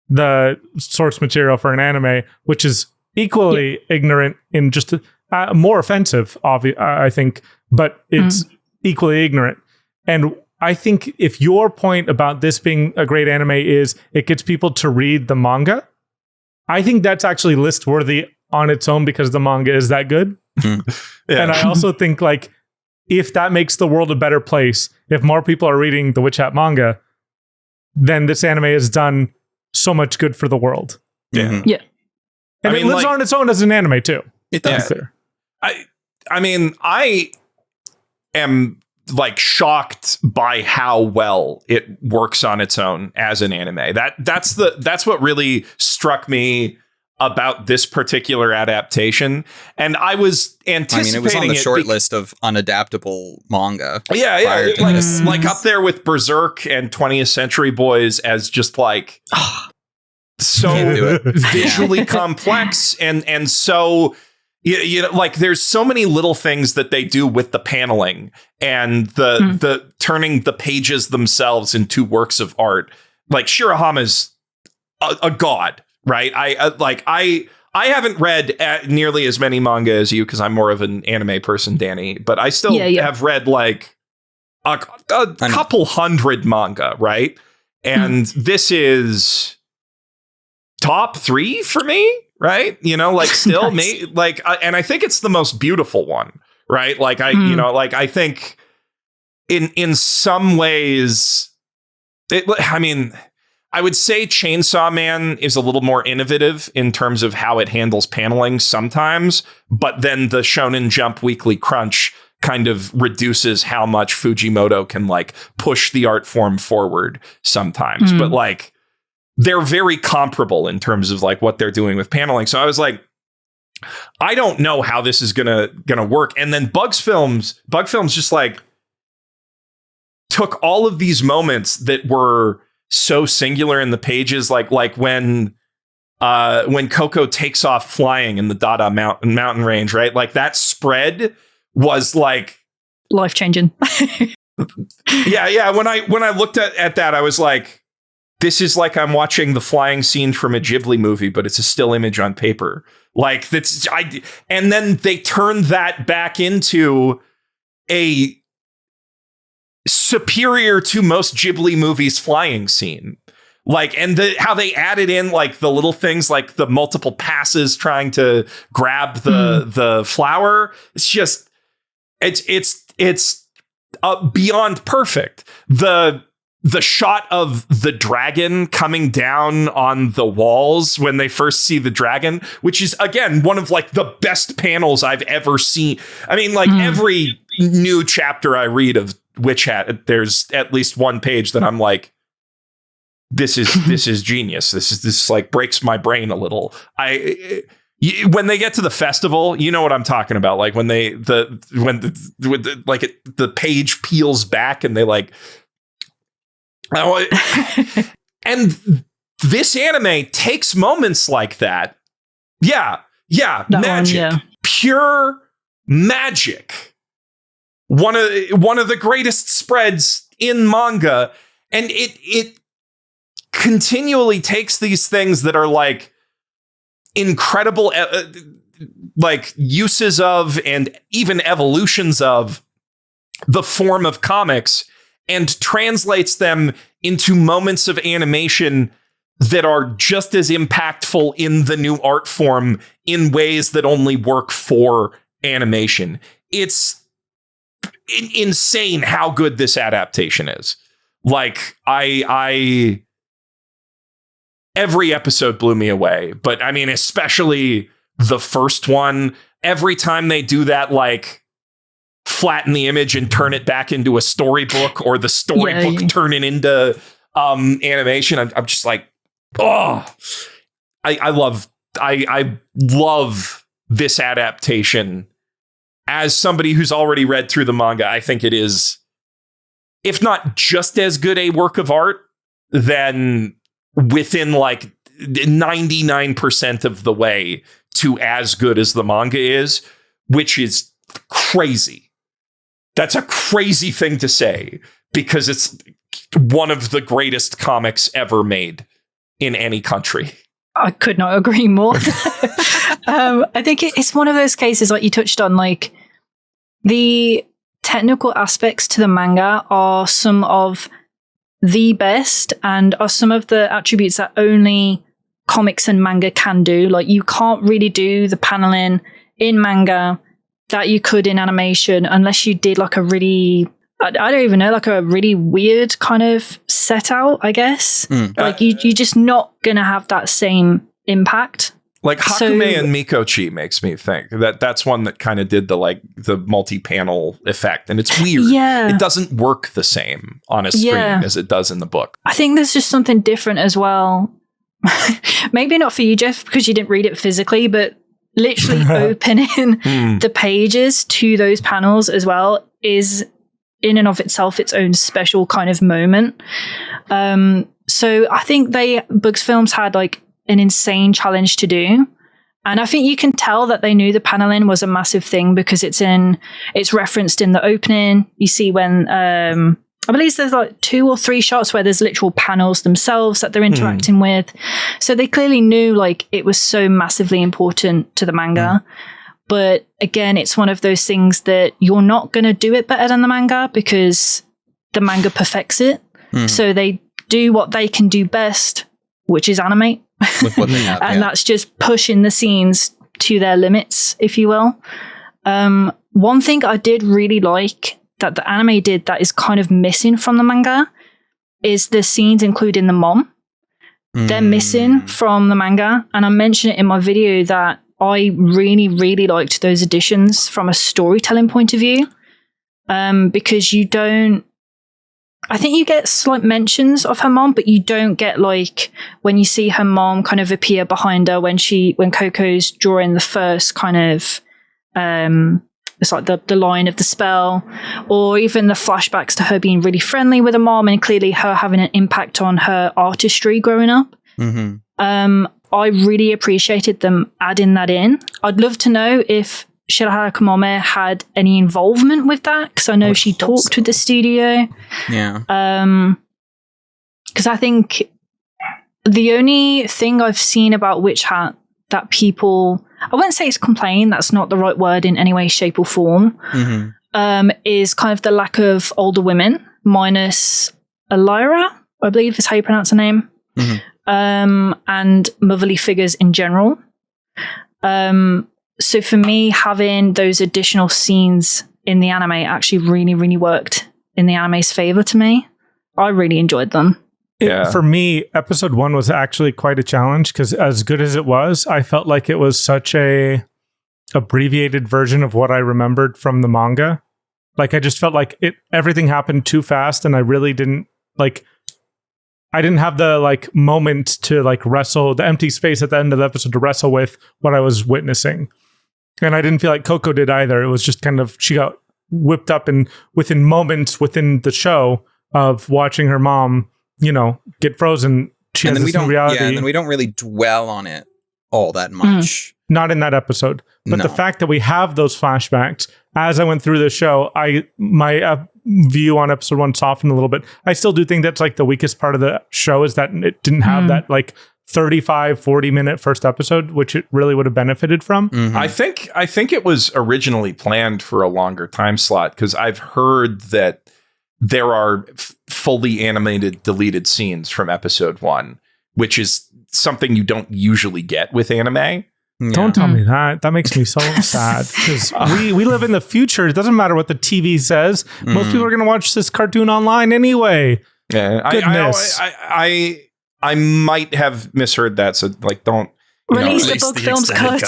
the source material for an anime, which is equally ignorant in just more offensive, I think, but it's equally ignorant. And I think if your point about this being a great anime is it gets people to read the manga, I think that's actually list worthy on its own because the manga is that good. And I also think, like, if that makes the world a better place, if more people are reading the Witch Hat manga, then this anime has done so much good for the world. Yeah. And it lives on its own as an anime too. It does. I mean, I am like shocked by how well it works on its own as an anime. That's what really struck me about this particular adaptation. And I was anticipating it was on the short list of unadaptable manga. Yeah. Like up there with Berserk and 20th Century Boys as just like so visually complex and so like there's so many little things that they do with the paneling and the turning the pages themselves into works of art. Like Shirahama's a god, right? I haven't read nearly as many manga as you because I'm more of an anime person, Dani, but I still have read like a couple hundred manga, right? And this is top 3 for me. Right. Like still nice. And I think it's the most beautiful one. Right. Like I think in some ways, I would say Chainsaw Man is a little more innovative in terms of how it handles paneling sometimes. But then the Shonen Jump Weekly Crunch kind of reduces how much Fujimoto can like push the art form forward sometimes. But like, they're very comparable in terms of like what they're doing with paneling. So I was like, I don't know how this is gonna work. And then Bug Films just like took all of these moments that were so singular in the pages, like when Coco takes off flying in the Dada mountain range, right? Like that spread was like life-changing. Yeah. When I looked at that, I was like, this is like I'm watching the flying scene from a Ghibli movie, but it's a still image on paper. Like and then they turned that back into a superior to most Ghibli movies flying scene. Like, and how they added in like the little things, like the multiple passes trying to grab the flower. It's just, it's beyond perfect. The shot of the dragon coming down on the walls when they first see the dragon, which is, again, one of like the best panels I've ever seen. I mean, like every new chapter I read of Witch Hat, there's at least one page that I'm like, this is genius. This like breaks my brain a little. When they get to the festival, you know what I'm talking about. Like when the page peels back and they like, and this anime takes moments like that Yeah, That magic. one, yeah. Pure magic. One of the greatest spreads in manga, and it continually takes these things that are like incredible like uses of and even evolutions of the form of comics and translates them into moments of animation that are just as impactful in the new art form in ways that only work for animation. It's insane how good this adaptation is. Like, I every episode blew me away, but I mean, especially the first one. Every time they do that, like, flatten the image and turn it back into a storybook, or the storybook turn it into animation, I'm just like, oh, I love this adaptation. As somebody who's already read through the manga, I think it is, if not just as good a work of art, then within like 99% of the way to as good as the manga is, which is crazy. That's a crazy thing to say, because it's one of the greatest comics ever made in any country. I could not agree more. I think it's one of those cases, like you touched on, like the technical aspects to the manga are some of the best and are some of the attributes that only comics and manga can do. Like, you can't really do the paneling in manga that you could in animation unless you did like a really, I don't even know, like a really weird kind of set out, I guess. Like you're just not going to have that same impact. Like Hakume and Mikochi makes me think that's one that kind of did the multi-panel effect, and it's weird. Yeah. It doesn't work the same on a screen as it does in the book. I think there's just something different as well. Maybe not for you, Geoff, because you didn't read it physically, but literally opening the pages to those panels as well is in and of itself its own special kind of moment. So I think Bugs Films had like an insane challenge to do. And I think you can tell that they knew the paneling was a massive thing, because it's referenced in the opening. You see when, I believe there's like 2 or 3 shots where there's literal panels themselves that they're interacting with. So they clearly knew like it was so massively important to the manga. But again, it's one of those things that you're not going to do it better than the manga, because the manga perfects it. So they do what they can do best, which is animate. With what they have, and that's just pushing the scenes to their limits, if you will. One thing I did really like that the anime did that is kind of missing from the manga is the scenes including the mom. They're missing from the manga. And I mentioned it in my video that I really, really liked those additions from a storytelling point of view. Because I think you get slight mentions of her mom, but you don't get like when you see her mom kind of appear behind her when Coco's drawing the first kind of it's like the line of the spell, or even the flashbacks to her being really friendly with her mom and clearly her having an impact on her artistry growing up. I really appreciated them adding that in. I'd love to know if Shirahara Kamome had any involvement with that, because I know she talked with the studio. Yeah. Because I think the only thing I've seen about Witch Hat that people, I wouldn't say it's complain, that's not the right word in any way, shape or form, is kind of the lack of older women, minus Elira, I believe is how you pronounce her name, and motherly figures in general. So for me, having those additional scenes in the anime actually really, really worked in the anime's favor to me. I really enjoyed them. For me, episode 1 was actually quite a challenge, because as good as it was, I felt like it was such a abbreviated version of what I remembered from the manga. Like, I just felt like everything happened too fast, and I really didn't I didn't have the moment to wrestle, the empty space at the end of the episode to wrestle with what I was witnessing. And I didn't feel like Coco did either. It was just kind of, she got whipped up and within moments within the show of watching her mom, get frozen. She has this new reality. Yeah, and then we don't really dwell on it a all that much. Not in that episode. But the fact that we have those flashbacks, as I went through the show, my view on episode 1 softened a little bit. I still do think that's like the weakest part of the show, is that it didn't have that like 35-40 minute first episode, which it really would have benefited from. I think it was originally planned for a longer time slot, because I've heard that there are fully animated deleted scenes from episode 1, which is something you don't usually get with anime. Yeah. Don't tell me that. That makes me so sad, because we live in the future. It doesn't matter what the TV says. Most people are going to watch this cartoon online anyway. Yeah, Goodness. I might have misheard that. So like, don't release the book films cut.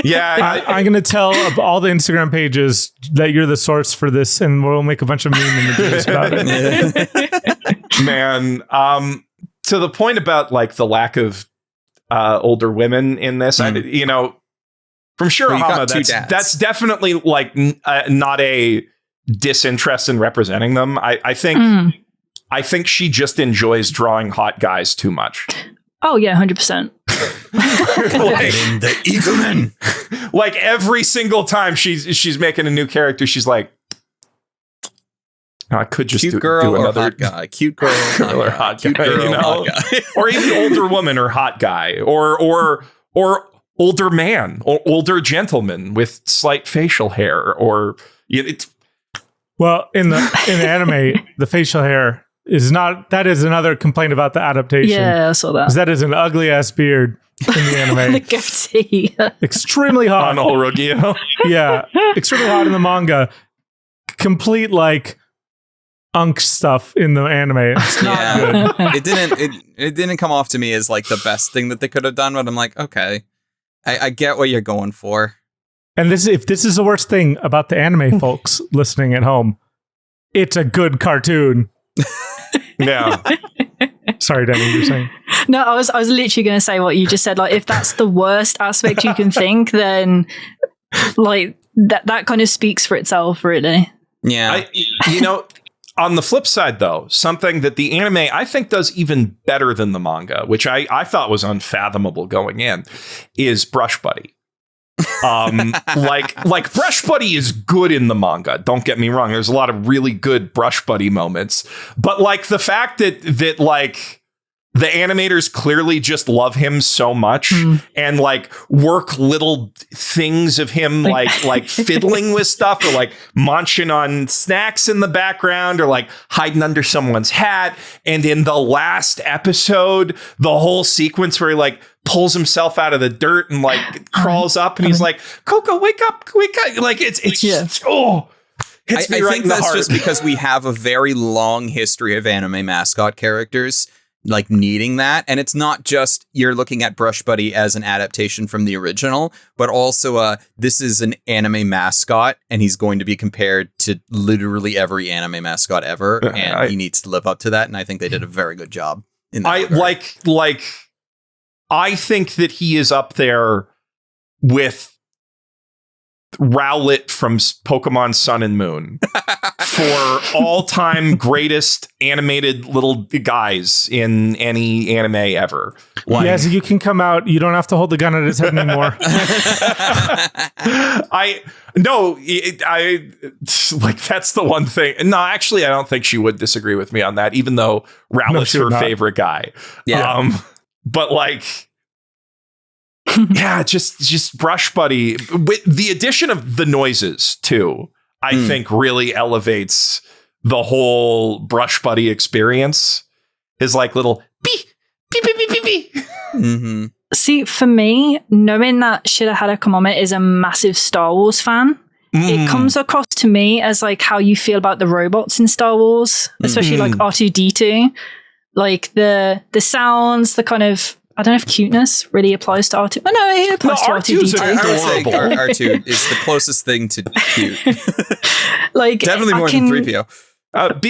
Yeah, I'm going to tell of all the Instagram pages that you're the source for this, and we'll make a bunch of meme images about it. Man, to the point about like the lack of older women in this, from Shirahama, that's definitely like not a disinterest in representing them. I think she just enjoys drawing hot guys too much. Oh yeah, 100%. The Eagleman. Like every single time she's making a new character, she's like, I could just cute girl do or another hot guy. Cute girl or hot guy, hot guy. Or even older woman or hot guy, or older man or older gentleman with slight facial hair, or well, in the anime, the facial hair is not. That is another complaint about the adaptation. Yeah, I saw that. That is an ugly ass beard in the anime. The goatee. Extremely hot. On Olrogio. Yeah, extremely hot in the manga. Complete like unk stuff in the anime. It's not good. It didn't come off to me as like the best thing that they could have done, but I'm like, okay, I get what you're going for. And if this is the worst thing about the anime folks listening at home, it's a good cartoon. Yeah. Sorry, Dani, you're saying? No, I was literally going to say what you just said. Like, if that's the worst aspect you can think, then like that kind of speaks for itself, really. Yeah. On the flip side, though, something that the anime, I think, does even better than the manga, which I thought was unfathomable going in, is Brush Buddy. Like Brush Buddy is good in the manga. Don't get me wrong. There's a lot of really good Brush Buddy moments, but like the fact that like the animators clearly just love him so much and like work little things of him like fiddling with stuff, or like munching on snacks in the background, or like hiding under someone's hat. And in the last episode, the whole sequence where he like pulls himself out of the dirt and like crawls up and he's like, Coco, wake up. Like it's just, hits me I right think in the that's heart. just because we have a very long history of anime mascot characters like needing that. And it's not just you're looking at Brush Buddy as an adaptation from the original, but also this is an anime mascot and he's going to be compared to literally every anime mascot ever. And he needs to live up to that. And I think they did a very good job in that regard. I think that he is up there with Rowlet from Pokemon Sun and Moon for all-time greatest animated little guys in any anime ever. Yes, you can come out. You don't have to hold the gun at his head anymore. That's the one thing. No, actually, I don't think she would disagree with me on that, even though Rowlet's her favorite guy. Yeah. But like, yeah, just Brush Buddy with the addition of the noises too. I think really elevates the whole Brush Buddy experience. His like little beep beep beep beep beep. Mm-hmm. See, for me, knowing that Shirahara Kamome is a massive Star Wars fan, it comes across to me as like how you feel about the robots in Star Wars, especially like R2-D2. Like the sounds, the kind of, I don't know if cuteness really applies to R2. Oh, no, it applies to R2-D2. I would say R2 is the closest thing to cute. Like, definitely more than 3PO. I would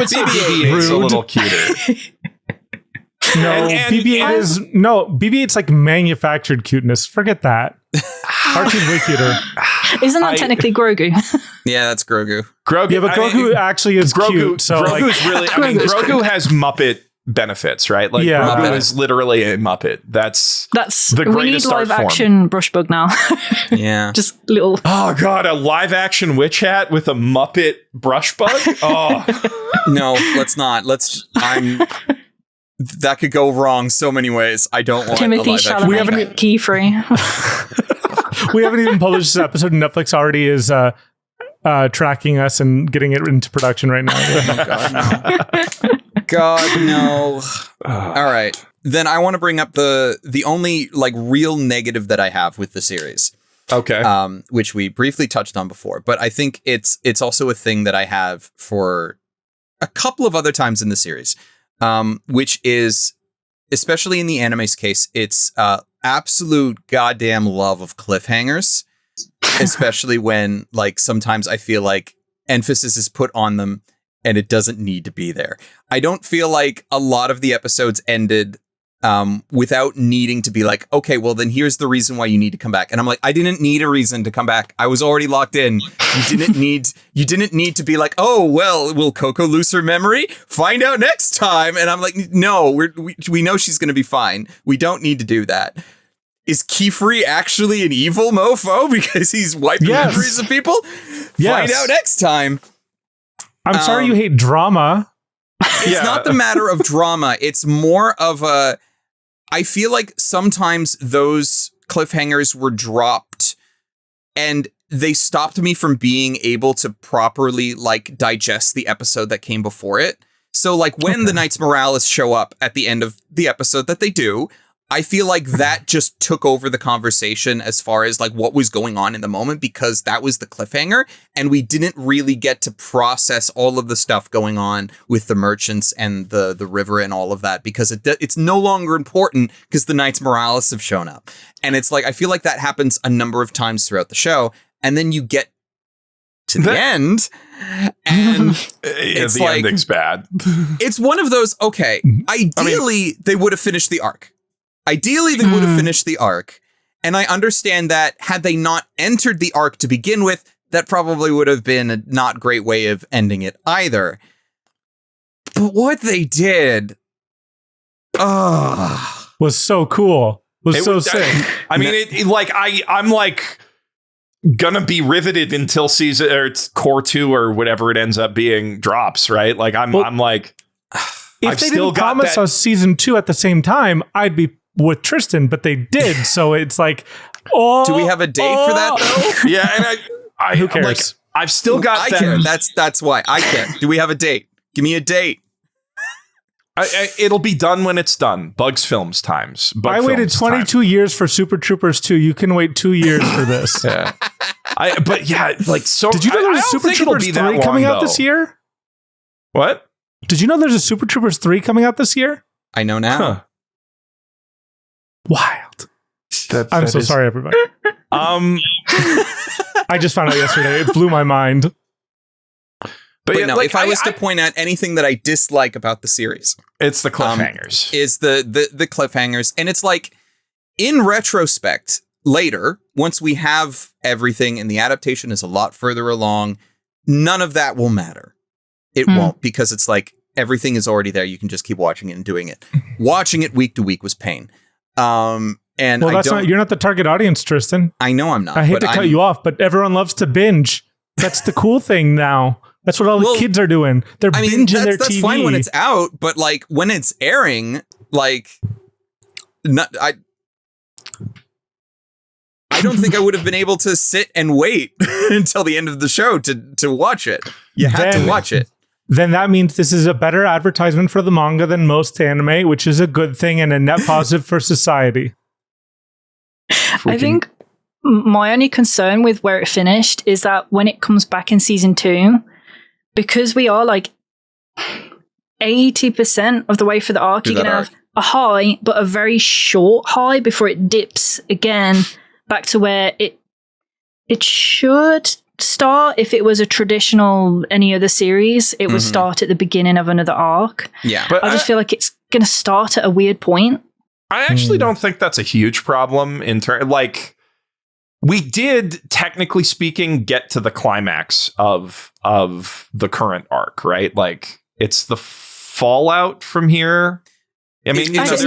say BB-8 is a little cuter. No, BB-8 is BB-8's like manufactured cuteness. Forget that. R2's way cuter. Isn't that technically Grogu? Yeah, that's Grogu. Yeah, but Grogu actually is cute. So Grogu's really. I mean, Grogu has Muppet benefits, right? Like Yeah. Grogu is literally a Muppet. That's the we need greatest art live form. action Brushbug now. Yeah. Just little. Oh god, a live action witch hat with a Muppet brush bug? Oh. No, let's not. That could go wrong so many ways. I don't want Timothy a live action. Chalamet key free. We haven't even published this episode, and Netflix already is tracking us and getting it into production right now. God, no. All right. Then I want to bring up the only like real negative that I have with the series. Okay. Which we briefly touched on before, but I think it's also a thing that I have for a couple of other times in the series, which is, especially in the anime's case, it's absolute goddamn love of cliffhangers, especially when like sometimes I feel like emphasis is put on them and it doesn't need to be there. I don't feel like a lot of the episodes ended without needing to be like, okay, well then here's the reason why you need to come back. And I'm like, I didn't need a reason to come back. I was already locked in. You didn't need to be like, oh, well, will Coco lose her memory? Find out next time. And I'm like, no, we know she's going to be fine. We don't need to do that. Is Keyfree actually an evil mofo because he's wiping memories of people? Find out next time. I'm sorry you hate drama. It's not the matter of drama. It's more of I feel like sometimes those cliffhangers were dropped and they stopped me from being able to properly like digest the episode that came before it. So like when the Knights Morales show up at the end of the episode that they do, I feel like that just took over the conversation as far as like what was going on in the moment, because that was the cliffhanger and we didn't really get to process all of the stuff going on with the merchants and the river and all of that, because it's no longer important because the Knights Morales have shown up. And it's like, I feel like that happens a number of times throughout the show. And then you get to the end and it's the like, ending's bad. It's one of those, okay, ideally they would have finished the arc. Ideally, they would have finished the arc, and I understand that had they not entered the arc to begin with, that probably would have been a not great way of ending it either. But what they did, was so cool. Was so sick. I mean, I'm like gonna be riveted until season or it's core 2 or whatever it ends up being drops, right? Like I'm like, if they didn't promise us season 2 at the same time, I'd be with Tristan, but they did. So it's like, do we have a date for that though? Yeah, and I who cares? Like, I've still got. I care. That's why I care. Do we have a date? Give me a date. It'll be done when it's done. Bugs Films times. I waited 22 years for Super Troopers 2. You can wait 2 years for this. Yeah. But yeah, like so. Did you know there's a Super Troopers 3 coming out this year? What? Did you know there's a Super Troopers 3 coming out this year? I know now. Huh. Wild. I'm so sorry, everybody. I just found out yesterday. It blew my mind. But no, like, if I was to point out anything that I dislike about the series, it's the cliffhangers. Is the cliffhangers. And it's like, in retrospect, later, once we have everything and the adaptation is a lot further along, none of that will matter. It won't, because it's like everything is already there. You can just keep watching it and doing it. Watching it week to week was pain. And you're not the target audience, Tristan. I know I'm not. I hate to cut you off, but everyone loves to binge. That's the cool thing now. That's what all the kids are doing. They're binging their TV. That's fine when it's out, but like when it's airing, like I don't think I would have been able to sit and wait until the end of the show to watch it. You had to watch it. Then that means this is a better advertisement for the manga than most anime, which is a good thing and a net positive for society. I think my only concern with where it finished is that when it comes back in season 2, because we are like 80% of the way for the arc, you're going to have a high, but a very short high before it dips again back to where it should start. If it was a traditional any other series, it would start at the beginning of another arc. Yeah, but I just feel like it's going to start at a weird point. I actually don't think that's a huge problem in turn. Like, we did, technically speaking, get to the climax of the current arc, right? Like, it's the fallout from here? I mean, it has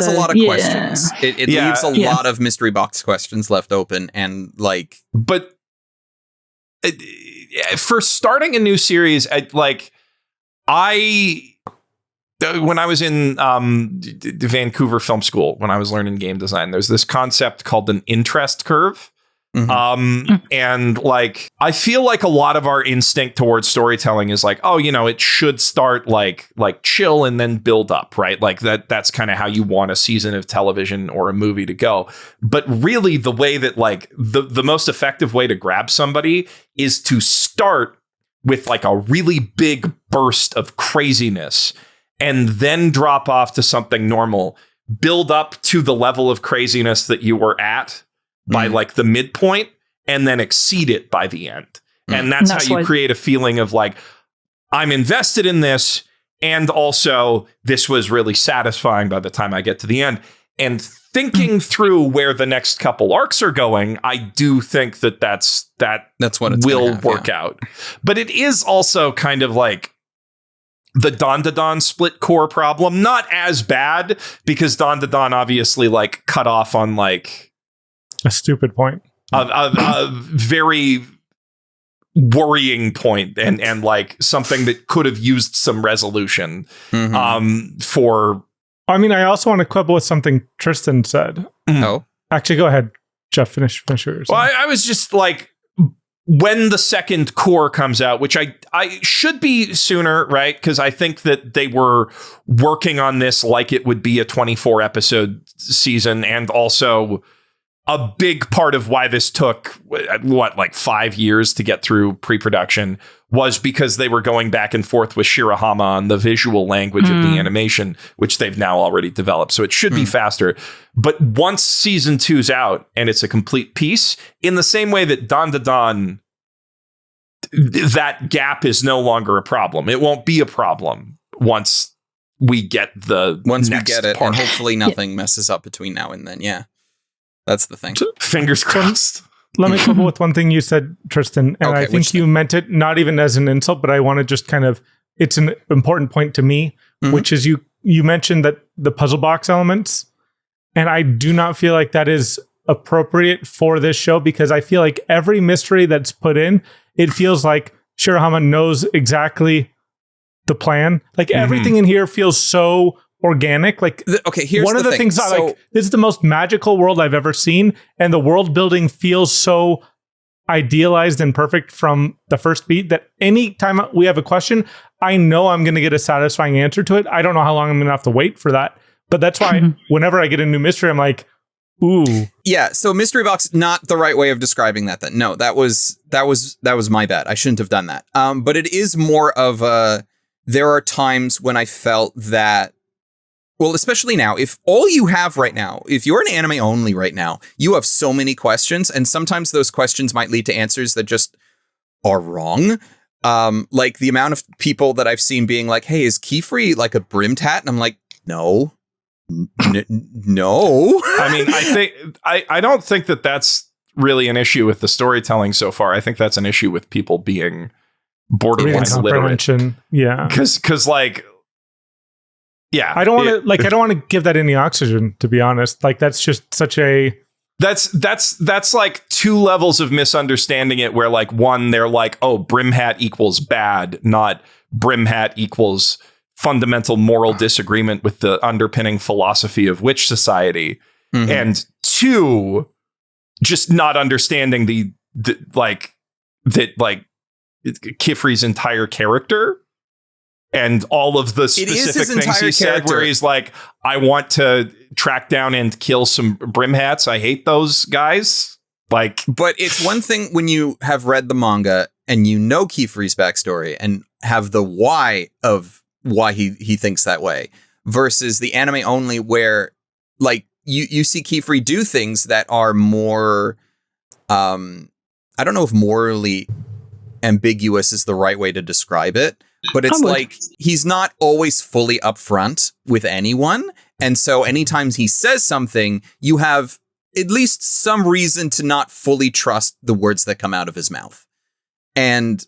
a lot of questions. It leaves a lot of mystery box questions left open, and like, but for starting a new series, when I was in the Vancouver Film School, when I was learning game design, there's this concept called an interest curve. And like, I feel like a lot of our instinct towards storytelling is like, oh, it should start like chill and then build up, right? Like that's kind of how you want a season of television or a movie to go. But really the way that like the most effective way to grab somebody is to start with like a really big burst of craziness and then drop off to something normal, build up to the level of craziness that you were at by like the midpoint, and then exceed it by the end. And that's how you create a feeling of like, I'm invested in this, and also this was really satisfying by the time I get to the end. And thinking through where the next couple arcs are going, I do think that's what it will work out. But it is also kind of like the Don split core problem. Not as bad, because Don obviously like cut off on like a stupid point, a very worrying point, and like something that could have used some resolution. For, I mean, I also want to quibble with something Tristan said. Oh, actually, go ahead, Geoff. Finish yours. Well, I was just like, when the second core comes out, which I should be sooner, right? Because I think that they were working on this like it would be a 24 episode season, and also a big part of why this took, like 5 years to get through pre-production was because they were going back and forth with Shirahama on the visual language of the animation, which they've now already developed. So it should be faster. But once season 2's out and it's a complete piece, in the same way that Don, that gap is no longer a problem. It won't be a problem once we get it, and hopefully nothing messes up between now and then. Yeah. That's the thing. Fingers crossed. Let me quibble with one thing you said, Tristan. And I think you meant it not even as an insult, but I want to just kind of, it's an important point to me, which is you mentioned that the puzzle box elements, and I do not feel like that is appropriate for this show, because I feel like every mystery that's put in, it feels like Shirahama knows exactly the plan. Like everything in here feels so organic. Like, here's one of the things I like, this is the most magical world I've ever seen, and the world building feels so idealized and perfect from the first beat that any time we have a question, I know I'm going to get a satisfying answer to it. I don't know how long I'm going to have to wait for that, but that's why whenever I get a new mystery, I'm like, ooh. Yeah, so mystery box, not the right way of describing that then. No, that was my bad. I shouldn't have done that. But it is more of there are times when I felt that, well, especially now, if all you have right now, if you're an anime only right now, you have so many questions, and sometimes those questions might lead to answers that just are wrong. Like the amount of people that I've seen being like, hey, is Keyfree like a brimmed hat? And I'm like, no. No. I mean, I don't think that that's really an issue with the storytelling so far. I think that's an issue with people being borderline literate. Yeah. Because like, yeah, I don't want to give that any oxygen, to be honest. Like, that's just such a, that's like two levels of misunderstanding it, where like one, they're like, oh, brim hat equals bad, not brim hat equals fundamental moral disagreement with the underpinning philosophy of witch society. And two, just not understanding the Kifri's entire character and all of the specific things he said, where he's like, I want to track down and kill some brim hats. I hate those guys. Like, but it's one thing when you have read the manga and you know Kifri's backstory and have the why of why he thinks that way, versus the anime only, where like you see Kifri do things that are more, I don't know if morally ambiguous is the right way to describe it, but it's like he's not always fully upfront with anyone. And so anytime he says something, you have at least some reason to not fully trust the words that come out of his mouth. And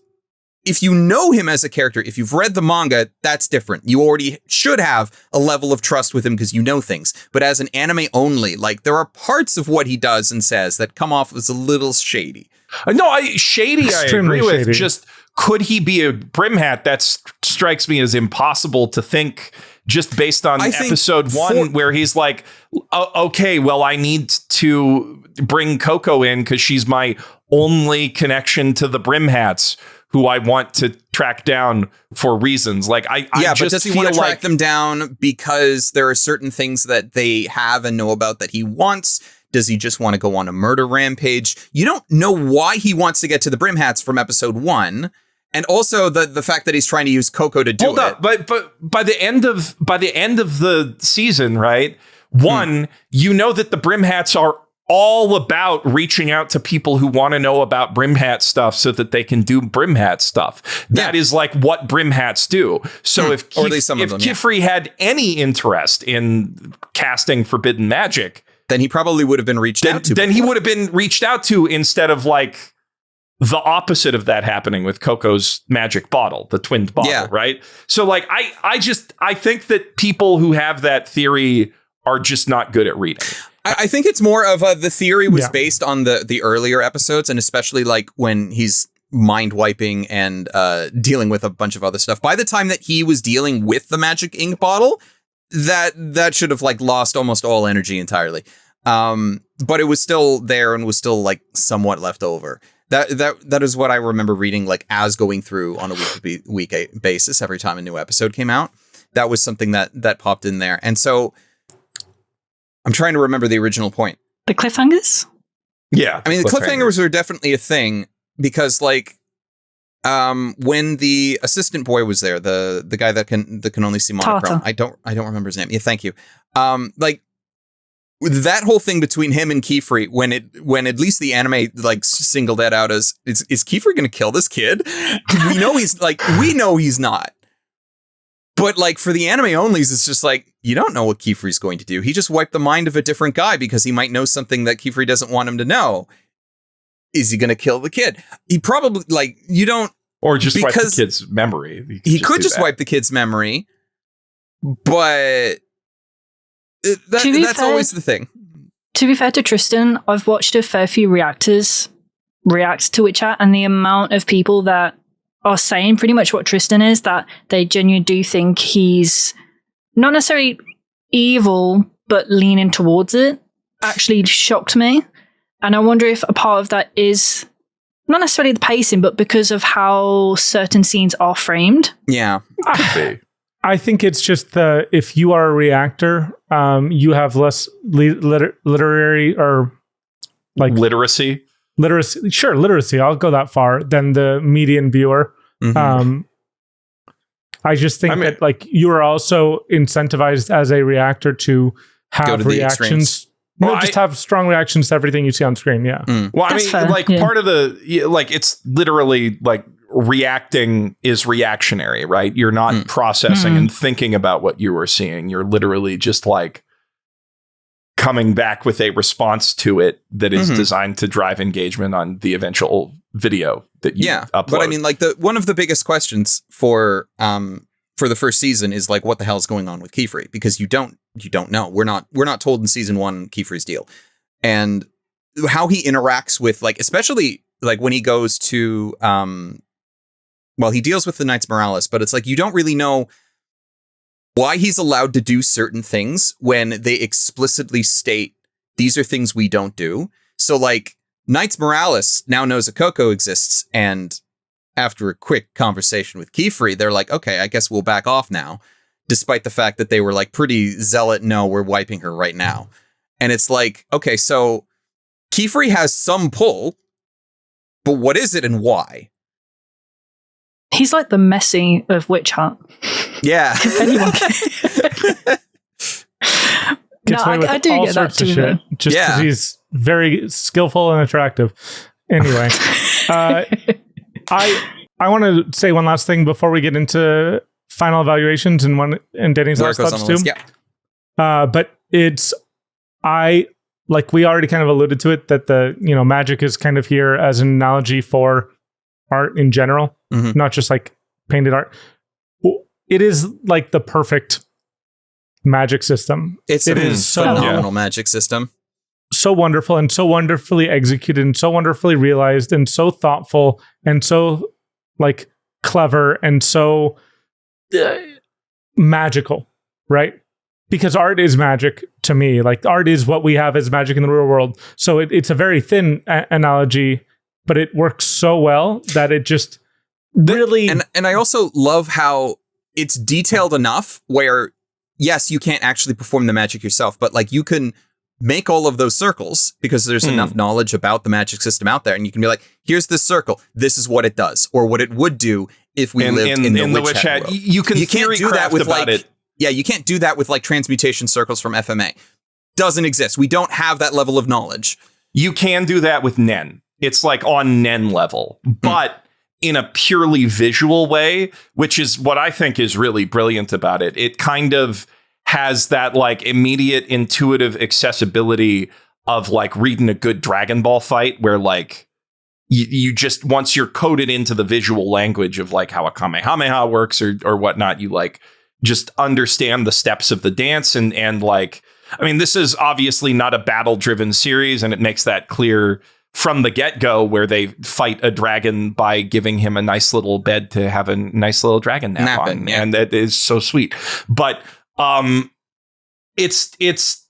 if you know him as a character, if you've read the manga, that's different. You already should have a level of trust with him because you know things. But as an anime only, like there are parts of what he does and says that come off as a little shady. Shady, Extremely I agree with. shady. Just, could he be a brim hat? That strikes me as impossible to think just based on episode 1 where he's like, okay, well, I need to bring Coco in because she's my only connection to the brim hats who I want to track down for reasons. Like, I just but does he want to track them down because there are certain things that they have and know about that he wants? Does he just want to go on a murder rampage? You don't know why he wants to get to the brim hats from episode 1. And also the fact that he's trying to use Coco to do Hold up, but by the end of the season, right? You know that the brim hats are all about reaching out to people who want to know about brim hat stuff so that they can do brim hat stuff. That is like what brim hats do. So if Kifri had any interest in casting forbidden magic, then he probably would have been reached out to. Then he would have been reached out to instead of like the opposite of that happening with Coco's magic bottle, the twinned bottle, right? So like, I think that people who have that theory are just not good at reading. I think it's more of the theory was based on the earlier episodes, and especially like when he's mind wiping and dealing with a bunch of other stuff. By the time that he was dealing with the magic ink bottle, that should have like lost almost all energy entirely. But it was still there and was still like somewhat left over. That is what I remember reading, like as going through on a week basis every time a new episode came out. That was something that popped in there, and so. I'm trying to remember the original point. The cliffhangers? Yeah. I mean, the cliffhangers are definitely a thing because like when the assistant boy was there, the guy that can only see monochrome. I don't remember his name. Yeah, thank you. Like that whole thing between him and Kifri, when at least the anime like singled that out as is Kifri going to kill this kid? we know he's not. But like for the anime onlys, it's just like, you don't know what Kifri's going to do. He just wiped the mind of a different guy because he might know something that Kifri doesn't want him to know. Is he going to kill the kid? He probably like, you don't. Or just wipe the kid's memory. He could just wipe the kid's memory. But that's always the thing. To be fair to Tristan, I've watched a fair few reactors react to Witch Hat, and the amount of people that are saying pretty much what Tristan is, that they genuinely do think he's not necessarily evil, but leaning towards it, actually shocked me. And I wonder if a part of that is not necessarily the pacing, but because of how certain scenes are framed. Yeah. I think it's just if you are a reactor, you have less literary or like literacy. Literacy. I'll go that far than the median viewer. Mm-hmm. I just think that like you are also incentivized as a reactor to have reactions. Just have strong reactions to everything you see on screen. Yeah. Well, that's I mean, part of like it's literally like reacting is reactionary, right? You're not processing and thinking about what you were seeing. You're literally just like coming back with a response to it that is designed to drive engagement on the eventual video that you upload. But I mean, like one of the biggest questions for the first season is like, what the hell is going on with Kifri? Because you don't know. We're not told in season 1 Kifri's deal, and how he interacts with like, especially like when he goes to he deals with the Knights Morales, but it's like you don't really know why he's allowed to do certain things when they explicitly state these are things we don't do. So like Knights Morales now knows a Coco exists, and after a quick conversation with Kifri, they're like, okay, I guess we'll back off now, despite the fact that they were like pretty zealot, no, we're wiping her right now. And it's like, okay, so Kifri has some pull, but what is it and why? He's like the Messi of Witch Hat. Yeah. If anyone I do get that too. Just because he's very skillful and attractive. Anyway, I want to say one last thing before we get into final evaluations and Dani's last thoughts too. But we already kind of alluded to it, that the magic is kind of here as an analogy for art in general, not just like painted art. It is like the perfect magic system. It is so phenomenal magic system. So wonderful and so wonderfully executed and so wonderfully realized and so thoughtful and so like clever and so magical, right? Because art is magic to me. Like art is what we have as magic in the real world. So it's a very thin analogy, but it works so well that it just really... And I also love how it's detailed enough where, yes, you can't actually perform the magic yourself, but like you can make all of those circles because there's enough knowledge about the magic system out there. And you can be like, here's this circle. This is what it does, or what it would do if we lived in the Witch Hat world. You can't do that with like, it. Yeah, you can't do that with like transmutation circles from FMA. Doesn't exist. We don't have that level of knowledge. You can do that with Nen. It's like on Nen level, but in a purely visual way, which is what I think is really brilliant about it. It kind of has that like immediate intuitive accessibility of like reading a good Dragon Ball fight where like you just, once you're coded into the visual language of like how a Kamehameha works or whatnot, you like just understand the steps of the dance and like, I mean, this is obviously not a battle driven series, and it makes that clear from the get-go where they fight a dragon by giving him a nice little bed to have a nice little dragon nap on. Yeah. And that is so sweet. But it's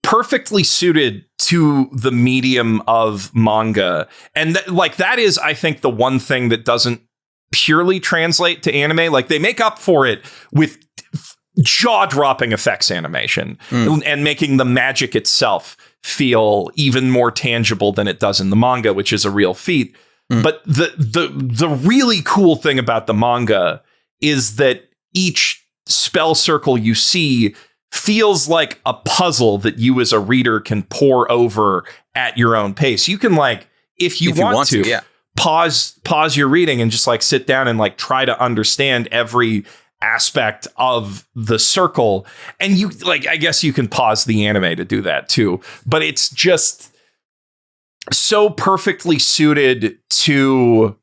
perfectly suited to the medium of manga. And that is, I think, the one thing that doesn't purely translate to anime. Like they make up for it with jaw-dropping effects animation and making the magic itself feel even more tangible than it does in the manga, which is a real feat. But the really cool thing about the manga is that each spell circle you see feels like a puzzle that you as a reader can pore over at your own pace. You can like, if you want to pause your reading and just like sit down and like try to understand every aspect of the circle. And you like, I guess you can pause the anime to do that too, but it's just so perfectly suited to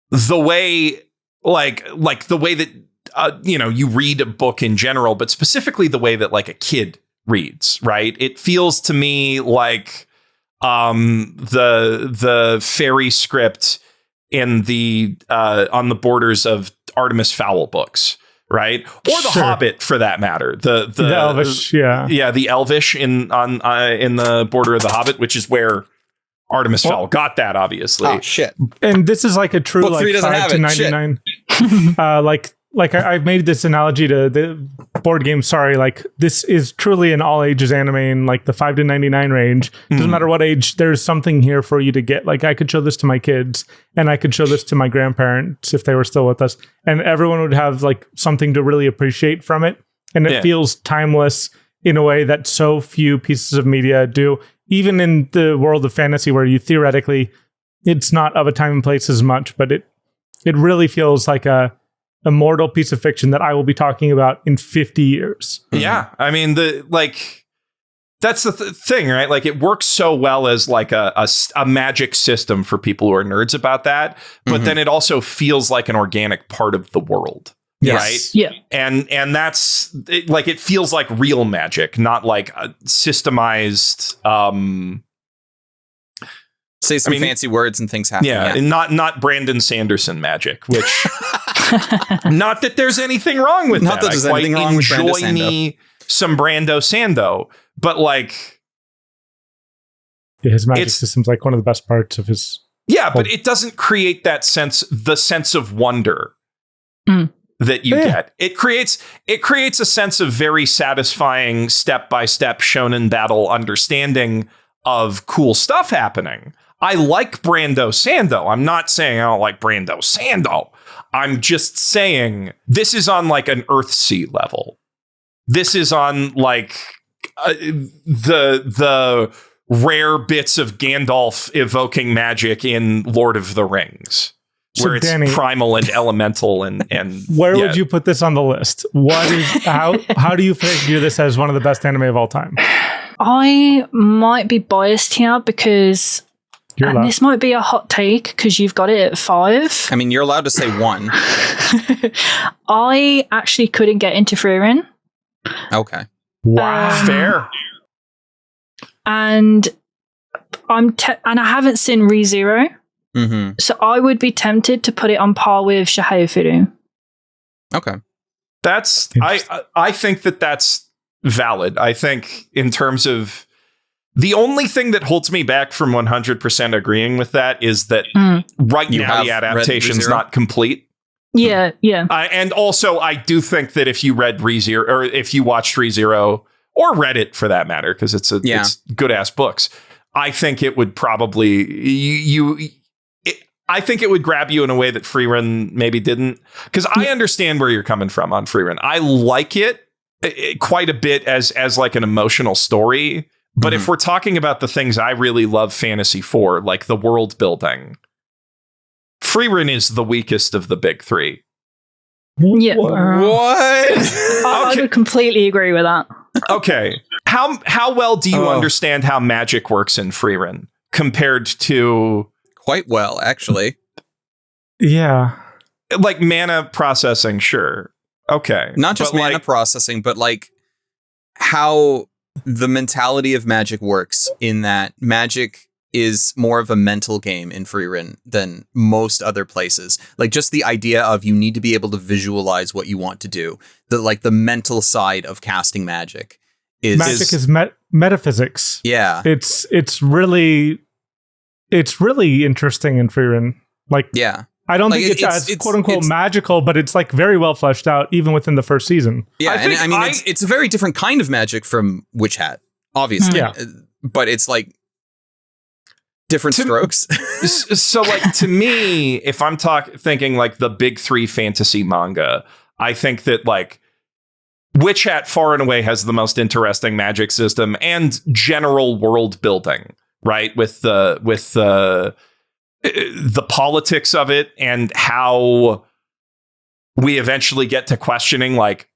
the way like the way that you read a book in general, but specifically the way that like a kid reads, right? It feels to me like the fairy script in the on the borders of Artemis Fowl books, right? Or the Hobbit, for that matter. The Elvish, the Elvish in the border of the Hobbit, which is where Artemis Fowl got that, obviously. Oh shit! And this is like a true Book like 3 doesn't 5 have to it. 99. Like I've made this analogy to the board game. Sorry, like this is truly an all ages anime in like the 5 to 99 range. Doesn't matter what age. There's something here for you to get. Like I could show this to my kids, and I could show this to my grandparents if they were still with us, and everyone would have like something to really appreciate from it. And it feels timeless in a way that so few pieces of media do. Even in the world of fantasy, where you theoretically it's not of a time and place as much, but it really feels like a immortal piece of fiction that I will be talking about in 50 years. Yeah. I mean, that's the thing, right? Like it works so well as like a magic system for people who are nerds about that. But then it also feels like an organic part of the world. Yes. Right. Yeah. And that's like, it feels like real magic, not like a systemized, say some fancy words and things happen. Yeah. And not Brandon Sanderson magic, which not that there's anything wrong with not that. There's I quite anything wrong with enjoy me some Brando Sando, but like his magic system's like one of the best parts of his. Yeah, but it doesn't create that the sense of wonder that you get. It creates a sense of very satisfying step-by-step shonen battle understanding of cool stuff happening. I like Brando Sando. I'm not saying I don't like Brando Sando. I'm just saying this is on like an Earthsea level. This is on like the rare bits of Gandalf evoking magic in Lord of the Rings, where it's Dani, primal and elemental and where would you put this on the list? What is how do you figure this as one of the best anime of all time? I might be biased here because You're and allowed. this might be a hot take because you've got it at 5. I mean, you're allowed to say 1. I actually couldn't get into Frieren. Okay. Wow. Fair. And and I haven't seen ReZero. Mm-hmm. So I would be tempted to put it on par with Shahei Firu. Okay. That's I think that's valid. I think in terms of the only thing that holds me back from 100% agreeing with that is that right You now have the read adaptation's ReZero? not complete. Yeah, yeah. And also, I do think that if you read ReZero, or if you watched ReZero, or read it for that matter, because it's good ass books, I think it would probably I think it would grab you in a way that Frieren maybe didn't. Because I understand where you're coming from on Frieren. I like it quite a bit as like an emotional story. But if we're talking about the things I really love fantasy for, like the world building, Frieren is the weakest of the big 3. Yeah. What? I would completely agree with that. Okay. How well do you understand how magic works in Frieren compared to Quite well, actually. Yeah. like mana processing? Sure. Okay. Not just But, mana like, processing, but like how the mentality of magic works, in that magic is more of a mental game in Frieren than most other places. Like just the idea of you need to be able to visualize what you want to do. The mental side of casting magic is metaphysics. Yeah. It's really interesting in Frieren. Like, Yeah. I don't Like, think it's as quote unquote it's- magical, but it's like very well fleshed out even within the first season. Yeah, I and it's a very different kind of magic from Witch Hat, obviously. Yeah. But it's like different strokes. So like to me, if I'm thinking like the big 3 fantasy manga, I think that like Witch Hat far and away has the most interesting magic system and general world building, right? With the politics of it and how we eventually get to questioning like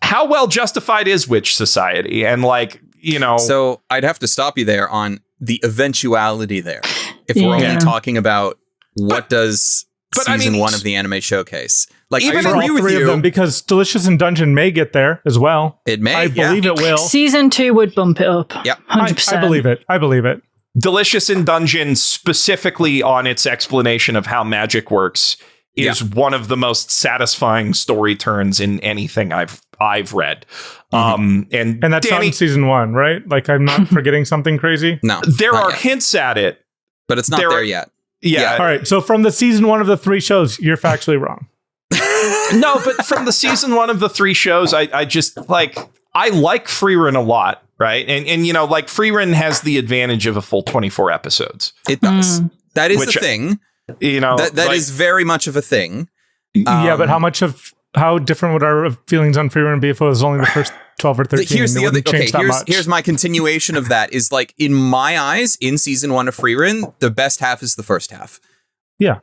how well justified is witch society, and like, you know. So I'd have to stop you there on the eventuality there. If we're only talking about what does season 1 of the anime showcase. Like, I even agree all with 3 you. of them, because Delicious in Dungeon may get there as well. It may. I believe it will. Season 2 would bump it up. Yep. 100%. I believe it. I believe it. Delicious in Dungeon, specifically on its explanation of how magic works, is one of the most satisfying story turns in anything I've read. And that's not in season 1, right? Like, I'm not forgetting something crazy. No. there not are yet. hints at it. But it's not there yet. Yeah. All right. So from the season 1 of the 3 shows, you're factually wrong. No, but from the season 1 of the 3 shows, I just like, I like Frieren a lot. Right. And you know, like Frieren has the advantage of a full 24 episodes. It does. That is Which, the thing. You know, That like, is very much of a thing. Yeah, but how different would our feelings on Frieren be if it was only the first 12 or 13? Here's the other. Okay, much. here's my continuation of that. Is like, in my eyes, in season 1 of Frieren, the best half is the first half. Yeah.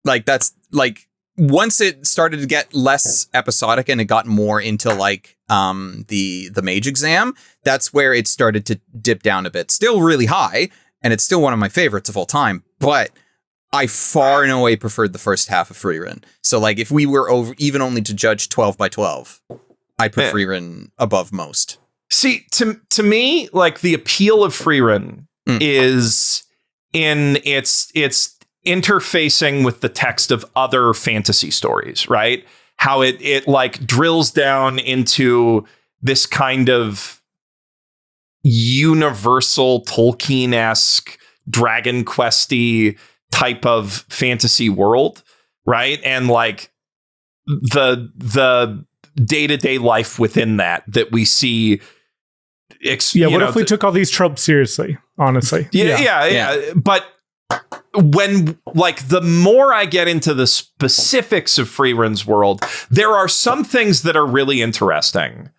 Like, that's like, once it started to get less episodic and it got more into like the mage exam, that's where it started to dip down a bit. Still really high, and it's still one of my favorites of all time, but I far and away preferred the first half of Frieren. So like, if we were even only to judge 12 by 12, I put Frieren above most. See, to me, like the appeal of Frieren is in its interfacing with the text of other fantasy stories, right? How it like drills down into this kind of universal Tolkien-esque Dragon Quest-y type of fantasy world, right? And like the day-to-day life within that we see. What if we took all these tropes seriously, honestly? Yeah. But when, like, the more I get into the specifics of Frieren's world, there are some things that are really interesting,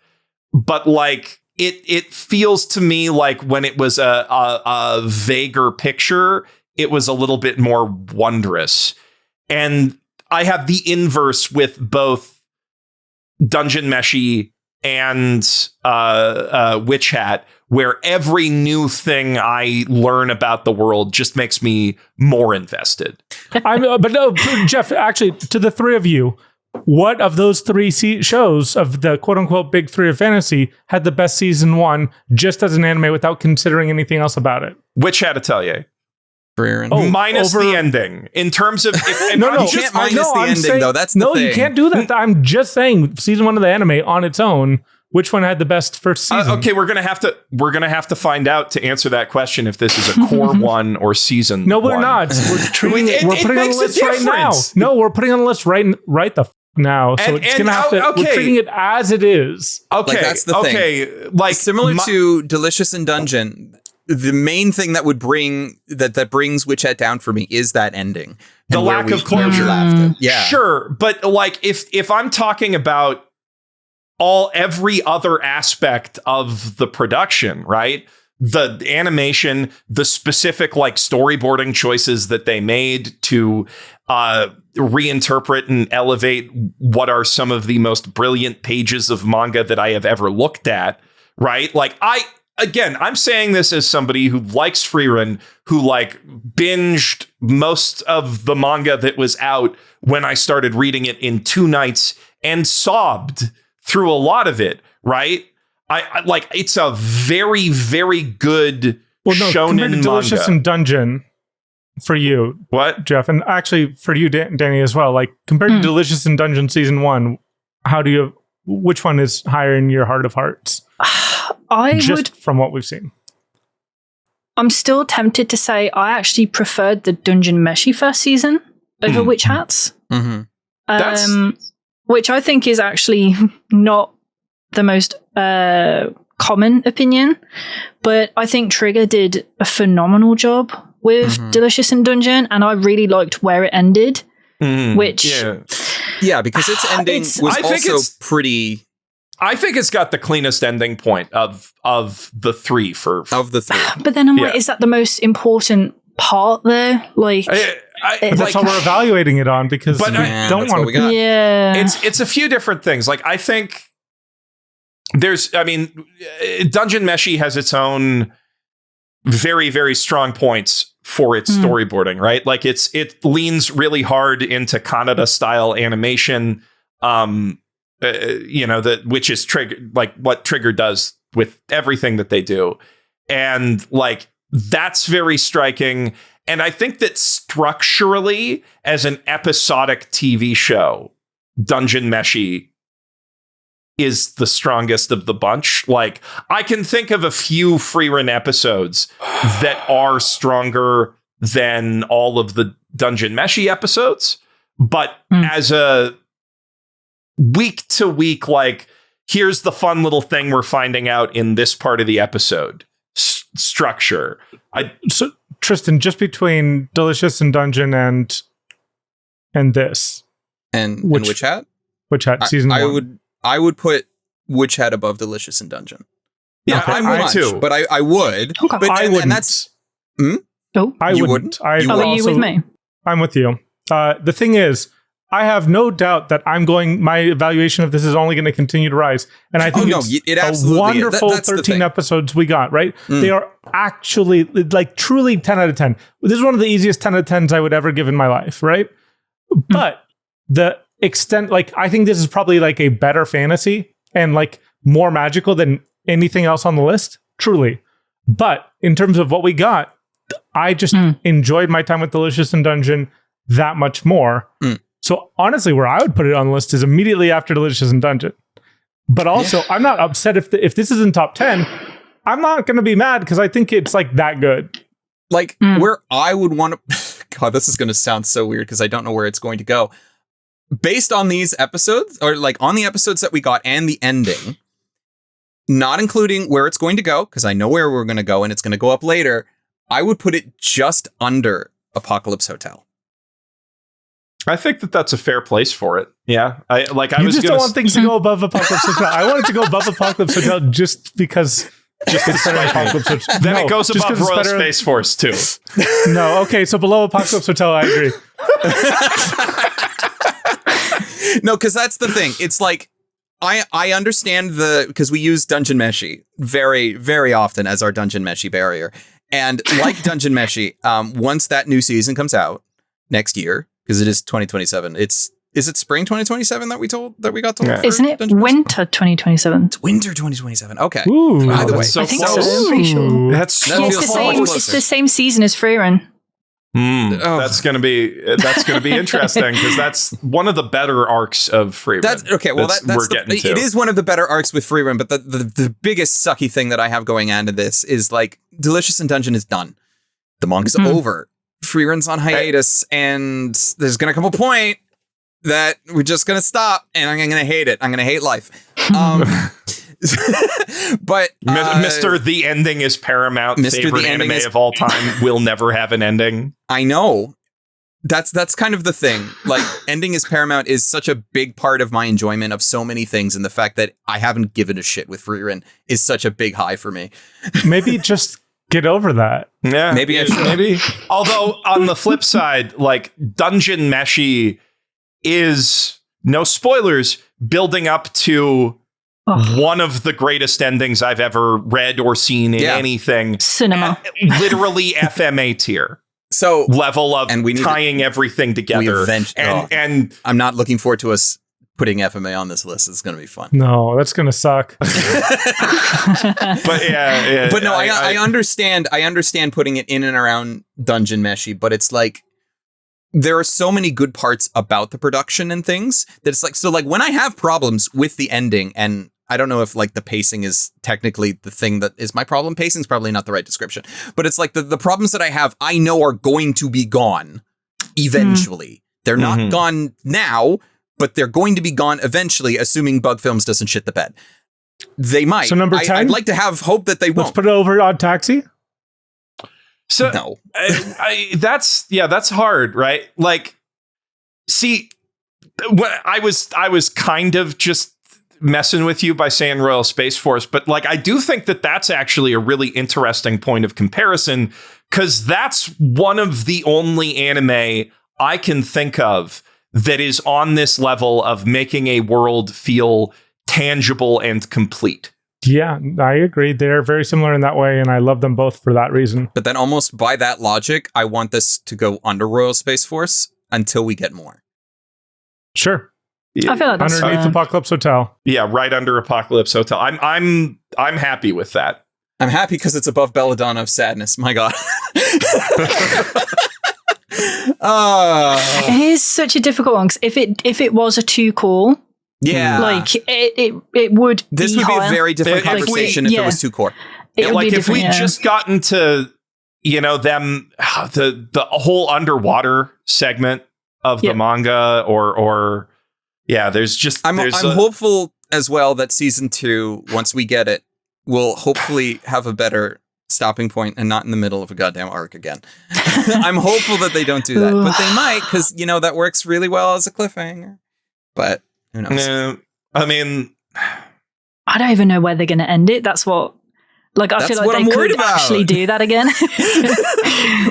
but like it feels to me like when it was a vaguer picture, it was a little bit more wondrous. And I have the inverse with both Dungeon Meshi and Witch Hat, where every new thing I learn about the world just makes me more invested. But no, Geoff, actually, to the three of you, what of those three shows of the quote-unquote big three of fantasy had the best season 1 just as an anime without considering anything else about it? Witch Hat Atelier. Minus the ending. In terms of... No, you can't minus the ending, though. That's the thing. You can't do that. I'm just saying, season 1 of the anime on its own, which one had the best first season? Okay, we're gonna have to find out to ansr that question if this is a core one or season. No, we're not. We're putting it on the list right now. No, we're putting on the list right the now. So it's gonna have to. Okay. We're treating it as it is. Okay, that's the thing. Okay, like similar to Delicious in Dungeon. The main thing that would bring that brings Witch Hat down for me is that ending. The lack of closure. Yeah, sure, but like if I'm talking about every other aspect of the production, right? The animation, the specific like storyboarding choices that they made to reinterpret and elevate what are some of the most brilliant pages of manga that I have ever looked at, right? Like I'm saying this as somebody who likes Freerun, who like binged most of the manga that was out when I started reading it in 2 nights and sobbed through a lot of it, right? I like it's a very, very good shonen manga. Delicious in Dungeon for you, what, Geoff, and actually for you, Dani, as well. Like compared to Delicious in Dungeon season 1, which one is higher in your heart of hearts? From what we've seen. I'm still tempted to say I actually preferred the Dungeon Meshi first season over Witch Hats. Which I think is actually not the most common opinion, but I think Trigger did a phenomenal job with Delicious in Dungeon, and I really liked where it ended. Which, yeah, because its ending was pretty. I think it's got the cleanest ending point of the three of the three. But then I'm like, is that the most important part there? Like. But that's how we're evaluating it on, because we don't want to. Yeah, it's a few different things. Like I think Dungeon Meshi has its own very, very strong points for its storyboarding, right? Like it leans really hard into Kanada style animation, which is like what Trigger does with everything that they do, and like that's very striking. And I think that structurally, as an episodic TV show, Dungeon Meshi is the strongest of the bunch. Like, I can think of a few Freerun episodes that are stronger than all of the Dungeon Meshi episodes. But as a week to week, like, here's the fun little thing we're finding out in this part of the episode structure. So Tristan, just between Delicious in Dungeon and this and Witch Hat season 1, I would put Witch Hat above Delicious in Dungeon. Yeah, okay. I too, but I would. Okay. But I wouldn't. And that's you wouldn't. Are you with me? I'm with you. The thing is, I have no doubt that my evaluation of this is only going to continue to rise. And I think it a wonderful 13 episodes we got, right? They are actually like truly 10 out of 10. This is one of the easiest 10 out of 10s I would ever give in my life, right? But the extent, like, I think this is probably like a better fantasy and like more magical than anything else on the list, truly. But in terms of what we got, I just enjoyed my time with Delicious in Dungeon that much more. So honestly, where I would put it on the list is immediately after Delicious in Dungeon. But also, I'm not upset if this is in top 10. I'm not going to be mad because I think it's like that good. Like where I would want to... God, this is going to sound so weird because I don't know where it's going to go. Based on these episodes, or like on the episodes that we got and the ending, not including where it's going to go, because I know where we're going to go and it's going to go up later, I would put it just under Apocalypse Hotel. I think that's a fair place for it. Yeah. I don't want things to go above Apocalypse Hotel. I want it to go above Apocalypse Hotel just because... it's Apocalypse Hotel. Then it goes above Royal Space Force too. No, okay, so below Apocalypse Hotel, I agree. No, because that's the thing. It's like, I understand because we use Dungeon Meshi very, very often as our Dungeon Meshi barrier. And like Dungeon Meshi, once that new season comes out next year, because it is 2027, is it spring 2027 that we got told? Yeah. Isn't it winter 2027? It's winter 2027. Okay. Ooh, By the way, so I think close. so. I'm pretty sure. That's so That Yeah, feels it's the same season as Freerun. Oh. That's gonna be interesting because that's one of the better arcs of Freerun. That's okay. Well, we're getting to. It is one of the better arcs with Freerun, but the biggest sucky thing that I have going on to this is like Delicious in Dungeon is done. The manga's over. Freerun's on hiatus, and there's gonna come a point that we're just gonna stop, and I'm gonna hate it. I'm gonna hate life. But Mr. The Ending is Paramount. Mr. Favorite The Ending anime is- of all time will never have an ending. I know. That's kind of the thing. Like, ending is Paramount is such a big part of my enjoyment of so many things, and the fact that I haven't given a shit with Freerun is such a big high for me. Maybe just get over that. Yeah, Maybe I should. Maybe. Although on the flip side, like Dungeon Meshi is, no spoilers, building up to one of the greatest endings I've ever read or seen in anything. Cinema. Literally FMA tier. So Level of and we need tying everything together. And I'm not looking forward to us putting FMA on this list. It's going to be fun. No, that's going to suck. but yeah, But no, I understand. I understand putting it in and around Dungeon Meshi, but it's like there are so many good parts about the production and things that it's like, so like when I have problems with the ending, and I don't know if like the pacing is technically the thing that is my problem. Pacing's probably not the right description, but it's like the problems that I have, I know are going to be gone eventually. They're not gone now, but they're going to be gone eventually, assuming Bug Films doesn't shit the bed. They might. So number 10? I'd like to have hope that they Let's won't. put it over Odd Taxi. So No. that's hard, right? Like, see, I was kind of just messing with you by saying Royal Space Force, but like I do think that that's actually a really interesting point of comparison, because that's one of the only anime I can think of that is on this level of making a world feel tangible and complete. Yeah, I agree. They're very similar in that way, and I love them both for that reason. But then almost by that logic, I want this to go under Royal Space Force until we get more. Sure. I feel like that's Underneath fair. Apocalypse Hotel. Yeah, right under Apocalypse Hotel. I'm happy with that. I'm happy because it's above Belladonna of Sadness. My God. It is such a difficult one, 'cause if it was a too cool, Yeah. like it would. This be would be higher. a very different Like, conversation if it was too core. It would Like be if we different, yeah. just gotten to, them, the whole underwater segment of the manga or there's just, I'm hopeful as well that season 2, once we get it, will hopefully have a better stopping point and not in the middle of a goddamn arc again. I'm hopeful that they don't do that, but they might, because that works really well as a cliffhanger. But who knows? I mean, I don't even know where they're going to end it. That's what. Like, I That's feel like what they I'm worried could about. actually do that again.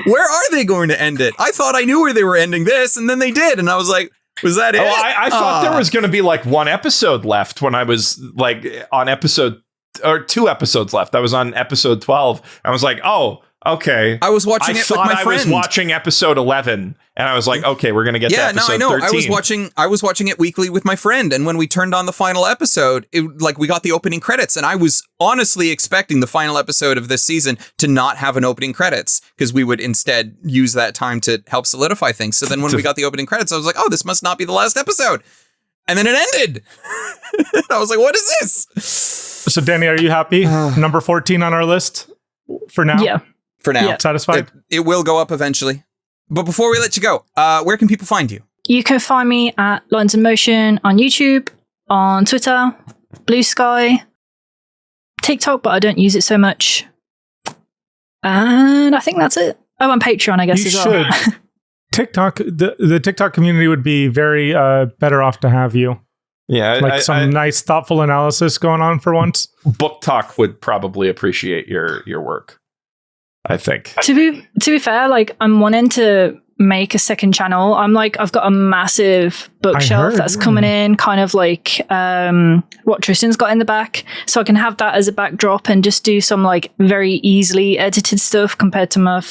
Where are they going to end it? I thought I knew where they were ending this, and then they did, and I was like, was that it? I thought there was going to be like one episode left when I was like on episode, or 2 episodes left. I was on episode 12. I was like, oh, okay. I was watching it with my friend. I was watching episode 11, and I was like, okay, we're going to get to episode 13. I was watching it weekly with my friend, and when we turned on the final episode, we got the opening credits, and I was honestly expecting the final episode of this season to not have an opening credits, because we would instead use that time to help solidify things. So then when we got the opening credits, I was like, oh, this must not be the last episode. And then it ended. I was like, what is this? So, Dani, are you happy? Number 14 on our list for now? Yeah. For now. Yeah. Satisfied? It will go up eventually. But before we let you go, where can people find you? You can find me at linesinmotion on YouTube, on Twitter, Bluesky, TikTok, but I don't use it so much. And I think that's it. Oh, and Patreon, I guess, You as well. should. TikTok, the TikTok community would be very better off to have you. Yeah, Like some nice, thoughtful analysis going on for once. Book Talk would probably appreciate your work, I think. To be fair, like I'm wanting to make a second channel. I've got a massive bookshelf that's coming in, kind of like what Tristan's got in the back. So I can have that as a backdrop and just do some like very easily edited stuff compared to my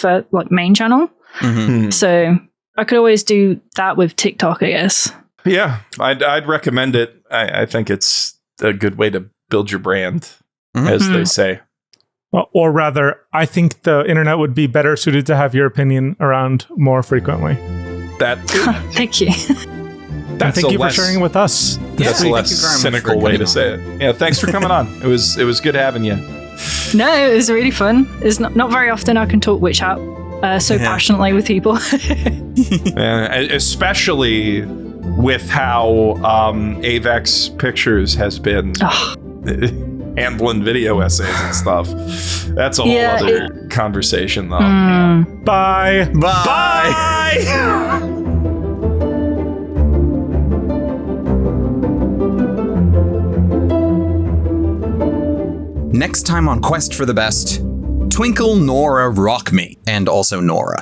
main channel. Mm-hmm. So I could always do that with TikTok, I guess. Yeah, I'd recommend it. I think it's a good way to build your brand, as they say. Well, or rather, I think the internet would be better suited to have your opinion around more frequently. Thank you. Thank you for sharing it with us. That's a less cynical way to say it. Yeah, thanks for coming on. It was good having you. No, it was really fun. It's not very often I can talk Witch Hat so passionately with people. Especially with how Avex Pictures has been handling video essays and stuff. That's a whole other conversation, though. Bye. Next time on Quest for the Best, Twinkle, Nora, Rock Me, and also Nora.